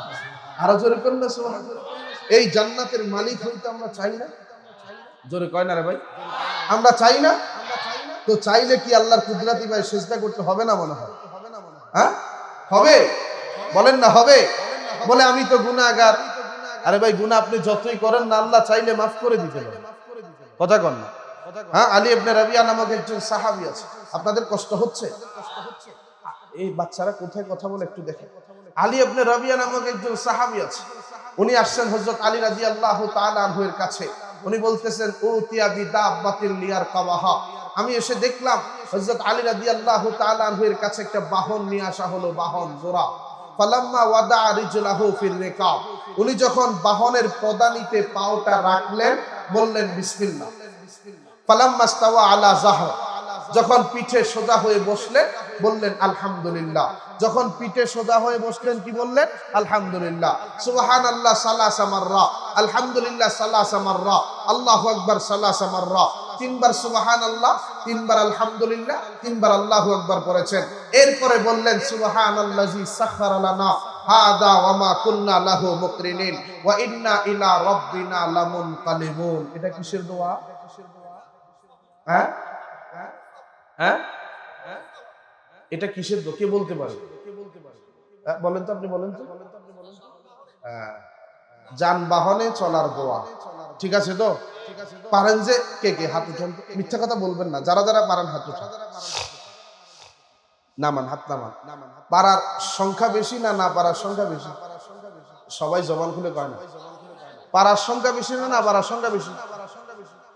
আরো জোরে কন্যা সুবহানাল্লাহ। এই জান্নাতের মালিক হইতে আমরা চাই না? জোরে কয় না রে ভাই, আমরা চাই না? তো চাইলে কি আল্লাহর কুদরতি ভাই সিজদা করতে হবে না? মনে হয় হ্যাঁ হবে, বলেন না হবে? বলে আমি তো গুনাহগার। আরে ভাই গুনাহ আপনি যতই করেন না, আল্লাহ চাইলে মাফ করে দিতে পারে। কথা কন না? হ্যাঁ, আলী ইবনে রাবিয়া নামক একজন সাহাবী আছে। আপনাদের কষ্ট হচ্ছে? এই বাচ্চারা কোথায় কথা বলে একটু দেখেন। আলী ইবনে রাবিয়া নামক একজন সাহাবী আছে। উনি আসছেন হযরত আলী রাদিয়াল্লাহু তাআলা আনহুর কাছে। উনি বলতেছেন উতিয়া বিদাব্বাতিল লিয়ার কাওয়াহা, আমি এসে দেখলাম হযরত আলী রাদিয়াল্লাহু তাআলা আনহুর কাছে একটা বাহন নিয়ে আসা হলো, বাহন জোড়া। ফালাম্মা ওয়াদা রিজলাহু ফির রিকাব, উনি যখন বাহনের পদানিতে পাওটা রাখলেন বললেন বিসমিল্লাহ। ফালাম্মা ইস্তাওয়া আলা যাহর, যখন পিঠে সোজা হয়ে বসলেন বললেন আলহামদুলিল্লাহ। যখন পিঠে সোজা হয়ে বসলেন কি বললেন? আলহামদুলিল্লাহ। সুবহানাল্লাহ সালাসা মাররা, আলহামদুলিল্লাহ সালাসা মাররা, আল্লাহু আকবার সালাসা মাররা। তিনবার সুবহানাল্লাহ, তিনবার আলহামদুলিল্লাহ, তিনবার আল্লাহু আকবার পড়েছেন। এরপরে বললেন সুবহানাল্লাযী সাখখারা লানা হাদা ওয়া মা কুন্না লাহু মুকরিনিন ওয়া ইন্না ইলা রাব্বিনা লামুনকালিবুন। এটা কিসের দোয়া? হ্যাঁ হ্যাঁ, এটা কিসের দোয়া? কে বলতে পারে? বলেন তো, আপনি বলেন তো। যানবাহনে চলার দোয়া, ঠিক আছে তো? পারেন যে কে কে? হাত উঠান। মিথ্যা কথা বলবেন না, যারা যারা পারেন হাত উঠান। নামান, হাত নামান। পারার সংখ্যা বেশি না না পারার সংখ্যা বেশি? সবাই জবান খুলে কয় না। পারার সংখ্যা বেশি না না পারার সংখ্যা বেশি?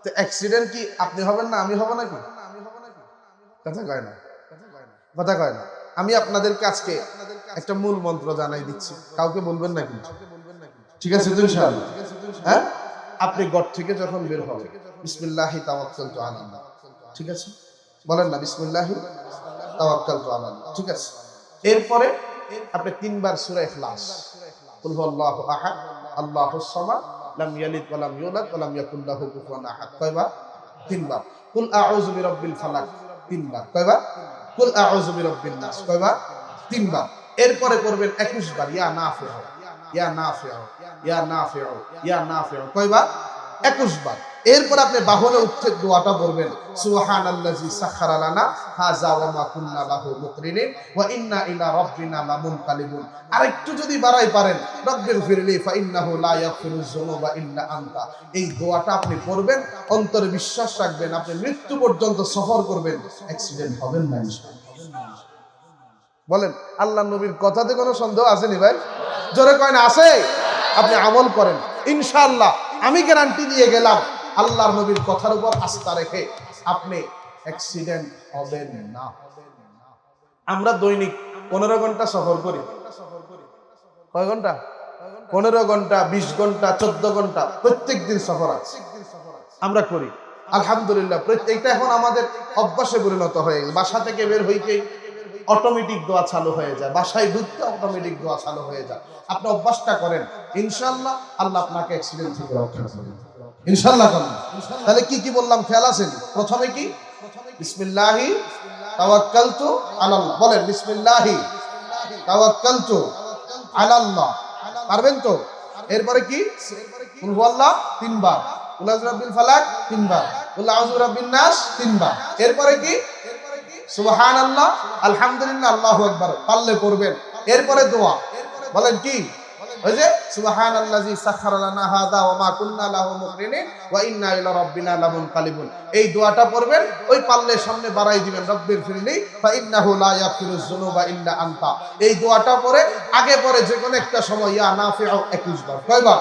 তো অ্যাক্সিডেন্ট কি আপনি হবেন না আমি হব নাকি? কথা কয় না, কথা কয় না। আমি আপনাদেরকে আজকে একটা মূল মন্ত্র জানাই দিচ্ছি, কাউকে বলবেন না কিন্তু, ঠিক আছে তো ইনশাআল্লাহ? হ্যাঁ, আপনি ঘর থেকে যখন বের হবেন বিসমিল্লাহি তাওয়াক্কালতু আলাল্লাহ, ঠিক আছে? বলেন না বিসমিল্লাহি তাওয়াক্কালতু আলাল্লাহ, ঠিক আছে? এরপরে আপনি তিনবার সূরা ইখলাস, কুল হুয়াল্লাহু আহাদ আল্লাহুস সামাদ লাম ইয়ালিদ ওয়া লাম ইউলাদ ওয়া লাম ইয়াকুল লাহু কুফুয়ান আহাদ, কয়বার? তিনবার। কুল আউযু বিরাব্বিল ফালাক, তিনবার। কয়বার? কুল আউযু বিরাব্বিন নাস, কয়বার? তিনবার। এরপরে করবেন 21 বার ইয়া নাফিউ ইয়া নাফিউ ইয়া নাফিউ ইয়া নাফিউ, কয়বার? 21 বার। এরপর আপনি বাহনে উঠতে দোয়াটা পড়বেন সুবহানাল্লাযী সাখখারা লানা হাযা ওয়া মা কুন্না লাহু মুকরিনিন ওয়া ইন্না ইলা রাব্বিনা লামুনকালিবুন। আরেকটু যদি বাড়াই পারেন রব্বিগফিরলি ফা ইন্নাহু লা ইয়াগফিরুয যুনুবা ইল্লা আনতা, এই দোয়াটা আপনি পড়বেন, অন্তরে বিশ্বাস রাখবেন আপনি মৃত্যু পর্যন্ত সফর করবেন, অ্যাক্সিডেন্ট হবেন না ইনশাআল্লাহ। বলেন আল্লাহ নবীর কথাতে কোনো সন্দেহ আছে নি ভাই? জোরে কয় না আছে? আপনি আমল করেন ইনশাআল্লাহ, আমি গ্যারান্টি দিয়ে গেলাম আল্লাহর নবীর কথার উপর আস্থা রেখে আপনি অ্যাক্সিডেন্ট হবেন না। আমরা দৈনিক 15 ঘন্টা সফর করি। কয় ঘন্টা? 15 ঘন্টা, 20 ঘন্টা, 14 ঘন্টা প্রত্যেক দিন সফর আছে, আমরা করি আলহামদুলিল্লাহ। প্রত্যেকটা এখন আমাদের অভ্যাসে পরিণত হয়ে গেছে। বাসা থেকে বের হইতেই অটোমেটিক দোয়া চালু হয়ে যায়, বাসায় ঢুকতে অটোমেটিক দোয়া চালু হয়ে যায়। আপনি অভ্যাসটা করেন ইনশাআল্লাহ, আল্লাহ আপনাকে অ্যাক্সিডেন্ট থেকে রক্ষা করবেন ইনশাআল্লাহ। তাহলে কি কি বললাম খেয়াল আছে? প্রথমে কি? বিসমিল্লাহি তাওয়াক্কালতু আলাল্লাহ, বলেন বিসমিল্লাহি তাওয়াক্কালতু আলাল্লাহ, পারবেন তো? এরপরে কি? কুল হুয়াল্লাহ 3 বার, কুল আউযু বিরাব্বিল ফালাক 3 বার, কুল আউযু বিরাব্বিন নাস 3 বার। এরপরে কি? সুবহানাল্লাহ, আলহামদুলিল্লাহ, আল্লাহু আকবার পারলে পড়বেন। এরপরে দোয়া, বলেন কি? ওই যে সুবহানাল্লাযী সাখখারা লানা হাযা ওয়া মা কুন্না লাহু মুকরিনিন ওয়া ইন্না ইলা রাব্বিনা লামুনকালিবুন, এই দোয়াটা পড়বেন। ওই পারলে সামনে বাড়াই দিবেন রব্বিগফিরলি ফা ইন্নাহু লা ইয়াগফিরুয যুনুবা ইল্লা আনতা, এই দোয়াটা পড়ে আগে পরে যে কোনো একটা সময় ইয়া নাফিউ 21 বার। কয়বার?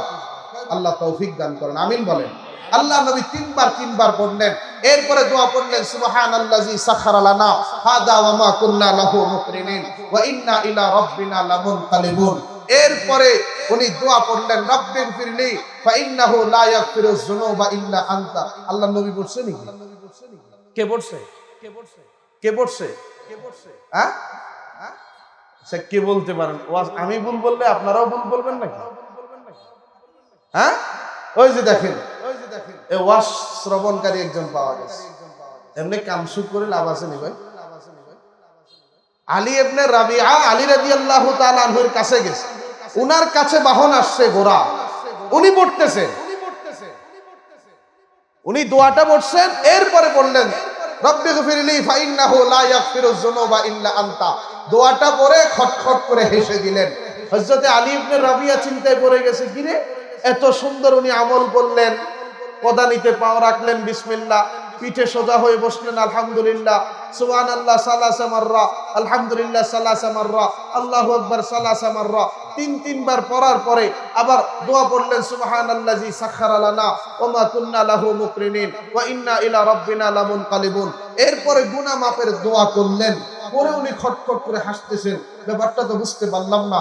আল্লাহ তৌফিক দান করেন, আমিন বলেন। আল্লাহ নবী 3 বার পড়লেন। এরপরে দোয়া পড়লেন সুবহানাল্লাযী সাখখারা লানা হাযা ওয়া মা কুন্না লাহু মুকরিনিন ওয়া ইন্না ইলা রাব্বিনা লামুনকালিবুন। এরপরে উনি দোয়া পড়লেন রব্বিগফিরলি ফা ইন্নাহু লা ইয়াগফিরুয যুনুবা ইল্লা আনতা। আল্লাহ নবী বলছে নাকি? কে বলছে? কে বলছে? কে বলছে? কে বলছে? হ্যাঁ, সে কে বলতে পারেন? আমি ভুল বললে আপনারাও ভুল বলবেন নাকি? হ্যাঁ, ওই যে দেখেন এই ওয়াজ শ্রবণকারী একজন পাওয়া গেছে, এমনি কামসুক করে লাভ আছে নি ভাই? আলী ইবনে রাবিআ আলী রাদিয়াল্লাহু তাআলা আনহুর কাছে গেছে, উনার কাছে বাহন আসছে ঘোড়া, উনি পড়তেছেন, উনি দোয়াটা পড়ছেন। এরপরে বললেন রব্বিগফিরলি ফা ইন্নাহু লা ইয়াগফিরুয যুনুবা ইল্লা আনতা, দোয়াটা পড়ে খটখট করে হেসে দিলেন। হযরতে আলী ইবনে রাবিআ চিন্তায় পড়ে গেছে, কি রে এত সুন্দর উনি আমল করলেন, পদানিতে পাও রাখলেন বিসমিল্লাহ, পিঠে সোজা হয়ে বসলেন, আলহামদুলিল্লাহ সুবহানাল্লাহ সালাসা মাররা, আলহামদুলিল্লাহ সালাসা মাররা, আল্লাহু আকবার সালাসা মাররা, তিনবার পড়ার পরে আবার দোয়া পড়লেন, সুবহানাল্লাযী সাখখারা লানা ওয়া মা কুন্না লাহু মুকরিনিন ওয়া ইন্না ইলা রাব্বিনা লামুনকালিবুন। এরপরে গুনাহ মাপের দোয়া করলেন, পরে উনি খটখট করে হাসতেছেন, ব্যাপারটা তো বুঝতে পারলাম না।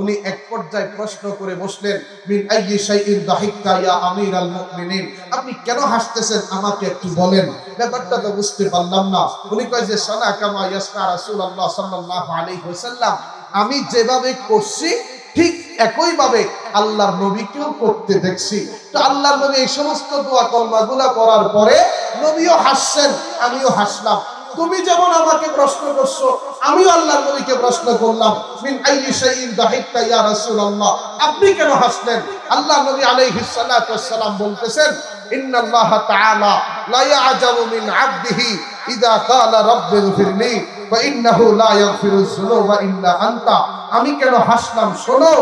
উনি এক পর্যায়ে প্রশ্ন করে বসলেন, মিন আইয়ি শাইইন দাহিকতা ইয়া আমিরাল মুমিনিন, আপনি কেন হাসতেছেন আমাকে একটু বলেন, ব্যাপারটা তো বুঝতে পারলাম না। উনি কয় যে সানা কামা ইয়াসনা রাসূলুল্লাহ সাল্লাল্লাহু আলাইহি ওয়াসাল্লাম, আমি যেভাবে করছি ঠিক একই ভাবে আল্লাহর নবীকেও করতে দেখছি। তো আল্লাহর নবী এই সমস্ত দোয়া কলমাগুলা করার পরে নবীও হাসছেন, আমিও হাসলাম। তুমি যেমন আমাকে প্রশ্ন করছো, আমিও আল্লাহর নবীকে প্রশ্ন করলাম, মিন আইয়ি শাইইন দাহিকতা ইয়া রাসূলুল্লাহ, আপনি কেন হাসলেন? আল্লাহর নবী আলাইহিস সালাতু ওয়াস সালাম বলতেছেন, ইন্নাল্লাহা তাআলা লা ইয়াজাবু মিন আবদিহি ইযা ক্বালা রাব্বিগফিরলি ফা ইন্নাহু লা ইয়াগফিরুয যুনুবা ইল্লা আনতা। আমি কেন হাসলাম শোনো,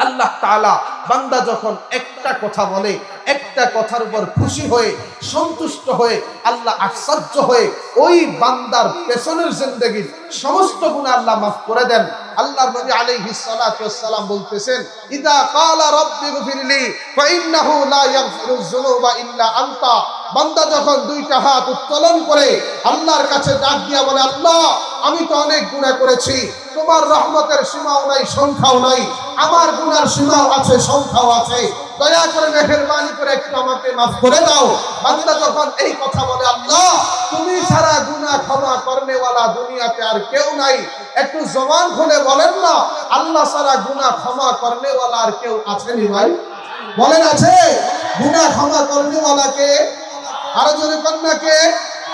আল্লাহ তাআলা বান্দা যখন একটা কথা বলে, একটা কথার উপর খুশি হয়ে সন্তুষ্ট হয়ে আল্লাহ আশ্চর্য হয়ে ওই বান্দার পেছনের জিন্দেগির সমস্ত গুনাহ আল্লাহ মাফ করে দেন। আল্লাহর নবী আলাইহিস সালাতু ওয়াস সালাম বলতেছেন, ইযা ক্বালা রাব্বিগফিরলি ফা ইন্নাহু লা ইয়াগফিরুয যুনুবা ইল্লা আনতা। বান্দা যখন দুইটা হাত উত্তোলন করে আল্লাহর কাছে ডাক দিয়া বলে, আল্লাহ আমি তো অনেক গুনাহ করেছি, তোমার রহমতের সীমাও নাই সংখ্যাও নাই, আমার গুনার সীমাও আছে সংখ্যাও আছে, দয়া করে মেহেরবানি করে একটু আমাকে মাফ করে দাও। বান্দা যখন এই কথা বলে, আল্লাহ তুমি ছাড়া গুনাহ ক্ষমা করনে ওয়ালা দুনিয়াতে আর কেউ নাই, একটু জবান খুলে বলেন না, আল্লাহ ছাড়া গুনাহ ক্ষমা করনে ওয়ালা আর কেউ আছেনি ভাই? বলেন আছে? গুনাহ ক্ষমা করনে ওয়ালা কে? আরো জোরে কন্যা কে?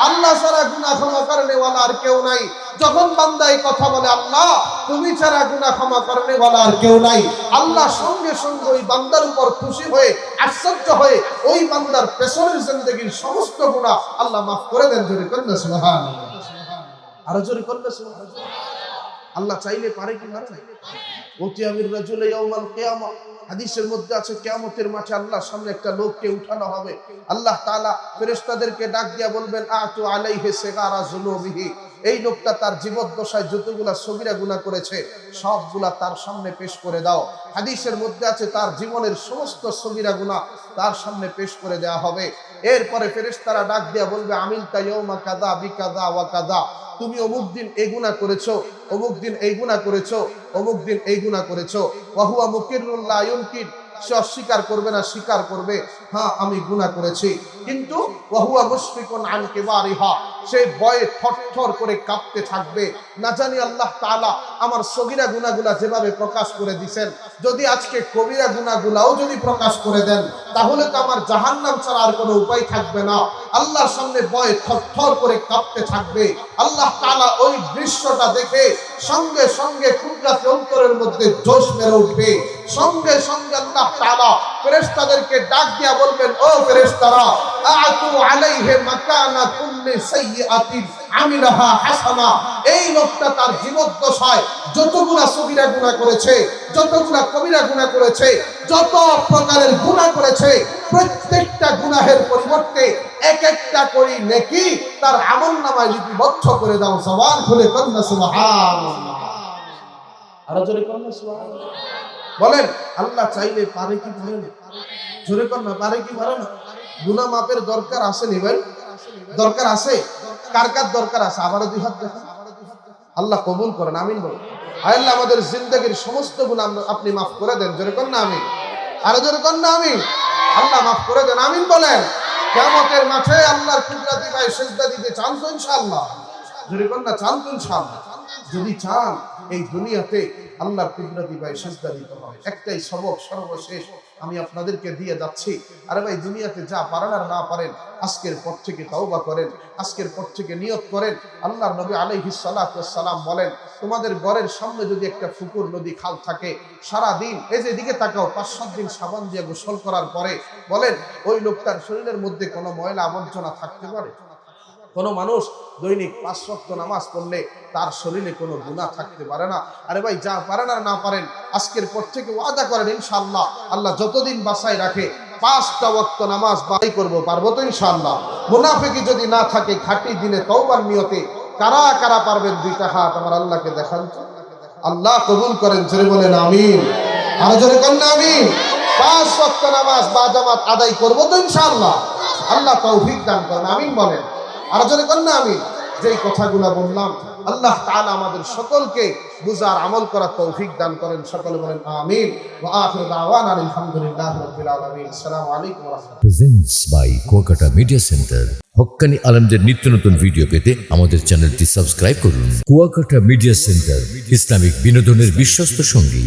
আল্লাহ ছাড়া গুনাহ ক্ষমা করনে ওয়ালা আর কেউ নাই। যখন বান্দা এই কথা বলে, আল্লাহ তুমি ছাড়া গুনাহ ক্ষমা করনে ওয়ালা আর কেউ নাই, আল্লাহ সঙ্গে সঙ্গে ওই বান্দার উপর খুশি হয়ে আশ্চর্য হয়ে ওই বান্দার পেছনের জিন্দেগীর সমস্ত গুনাহ আল্লাহ মাফ করে দেন। জোরে কন্যা সুবহানাল্লাহ, আরো জোরে কন্যা সুবহানাল্লাহ। আল্লাহ চাইলে পারে কি পারে না? ওতিয়াবির রাজুল ইয়াউমাল কিয়ামা, হাদিসের মধ্যে আছে কিয়ামতের মাঠে আল্লাহর সামনে একটা লোককে উঠানো হবে। আল্লাহ তাআলা ফেরেশতাদেরকে ডাক দিয়া বলবেন, আতু আলাইহি সিগারা যুনুবিহি, এই লোকটা তার জীবদ্দশায় যতগুলা সগীরা গুনাহ করেছে সবগুলা তার সামনে পেশ করে দাও। হাদিসের মধ্যে আছে তার জীবনের সমস্ত সগীরা গুনাহ তার সামনে পেশ করে দেওয়া হবে। এরপরে ফেরেশতারা ডাক দিয়া বলবে, আমিলতা ইয়াউমা কাযা বিকাযা ওয়া কাযা, তুমি অমুক দিন এই গুনাহ করেছো, অমুক দিন এই গুনাহ করেছো, অমুক দিন এই গুনাহ করেছো। ওয়া হুয়া মুকিরুল লা ইউনকির, সে অস্বীকার করবে না, স্বীকার করবে, হ্যাঁ আমি গুনাহ করেছি। কিন্তু ওয়া হুয়া মুশফিকুন আন কিবারিহা, সে ভয়ে থরথর করে কাঁপতে থাকবে। না জানি আল্লাহ তাআলা আমার সগীরা গুনাহগুলা যেভাবে প্রকাশ করে দিবেন, যদি আজকে কবিরা গুনাহগুলাও যদি প্রকাশ করে দেন, তাহলে তো আমার জাহান্নাম ছাড়া আর কোনো উপায় থাকবে না। আল্লাহর সামনে ভয়ে থরথর করে কাঁপতে থাকবে। আল্লাহ তাআলা ওই দৃশ্যটা দেখে সঙ্গে সঙ্গে কুদরত অন্তরের মধ্যে জোশ মেরে উঠবে। সঙ্গে সঙ্গে আল্লাহ তাআলা ফেরেশতাদেরকে ডাক দিয়া বলবেন, ও ফেরেশতারা, আতু আলাইহি মাকানা কুল্লি সাইয়্যাতিন আমিলাহা হাসানা, এই লোকটা তার জীবদ্দশায় যতগুলা সগীরা গুনাহ করেছে, যতগুলা কবিরা গুনাহ করেছে, যত প্রকারের গুনাহ করেছে, প্রত্যেকটা গুনাহের পরিবর্তে এক একটা করে নেকি তার আমলনামায় লিপিবদ্ধ করে দাও। জবান খুলে কন্যা সুবহানাল্লাহ, আরো জোরে কন্যা সুবহানাল্লাহ। বলেন আল্লাহ চাইলে পারে কি পারে না? জোরে কন্যা, পারে কি পারে না? গুনাহ মাপের দরকার আছে নি ভাই? দরকার আছে? কার কার দরকার আছে? আবার দুই হাত দেখেন। আল্লাহ কবুল করেন, আমিন বলেন। আল্লাহ আমাদের জিন্দেগীর সমস্ত গুনাহ আপনি মাফ করে দেন। জোরে কন্যা আমিন, আরো জোরে কন্যা আমিন। আল্লাহ মাফ করে দেন, আমিন বলেন। কিয়ামতের মাঠে আল্লাহর কুদরতি পায়ে সিজদা দিতে চান তো ইনশাআল্লাহ? জোরে কন্যা, চান তো ইনশাআল্লাহ? যদি চান এই দুনিয়াতে আল্লাহর কুদরতি পায়ে সিজদা দিতে হবে। একটাই সবক সর্বশেষ আমি আপনাদেরকে দিয়ে যাচ্ছি। আরে ভাই, দুনিয়াতে যা পারেন আর না পারেন, আজকের পর থেকে তওবা করেন, আজকের পর থেকে নিয়ত করেন। আল্লাহর নবী আলাইহিস সালাতু ওয়াস সালাম বলেন, তোমাদের ঘরের সামনে যদি একটা পুকুর নদী খাল থাকে, সারা দিন এই যে দিকে তাকাও, 5-7 দিন সাবান দিয়ে গোসল করার পরে বলেন ওই লোকটার শরীরের মধ্যে কোনো ময়লা আবর্জনা থাকতে পারে? কোন মানুষ দৈনিক 5 ওয়াক্ত নামাজ পড়লে তার শরীরে কোনো গুনাহ থাকতে পারে না। আরে ভাই, যা পারেন আর না পারেন, আজকের পর থেকে ওয়াদা করেন ইনশাআল্লাহ, আল্লাহ যতদিন বাঁচায় রাখে 5টা ওয়াক্ত নামাজ আদায় করব, পারবো তো ইনশাআল্লাহ? মুনাফিকি যদি না থাকে, খাঁটি দিনে তওবার নিয়তে কারা কারা পারবেন? 2টা হাত আমার আল্লাহকে দেখান তো। আল্লাহ কবুল করেন, জোরে বলেন আমিন। আর জোরে করেন আমিন। 5 ওয়াক্ত নামাজ বা জামাত আদায় করব তো ইনশাআল্লাহ? আল্লাহ তৌফিক দান করেন, আমিন বলেন। আর জোরে করেন আমিন। যেই কথাগুলো বললাম আল্লাহ তাআলা আমাদের সকলকে বুঝার আমল করার তৌফিক দান করেন। সকলে বলেন আমিন। ওয়া আখিরু দাওয়ানা আলহামদুলিল্লাহি রাব্বিল আলামিন। আসসালামু আলাইকুম ওয়া রাহমাতুল্লাহ। Presents by Kuakata media centre. হক্কানি আলেমদের নিত্য নতুন ভিডিও পেতে আমাদের চ্যানেলটি সাবস্ক্রাইব করুন। কুয়াকাটা মিডিয়া সেন্টার, ইসলামিক বিনোদনের বিশ্বস্ত সঙ্গী।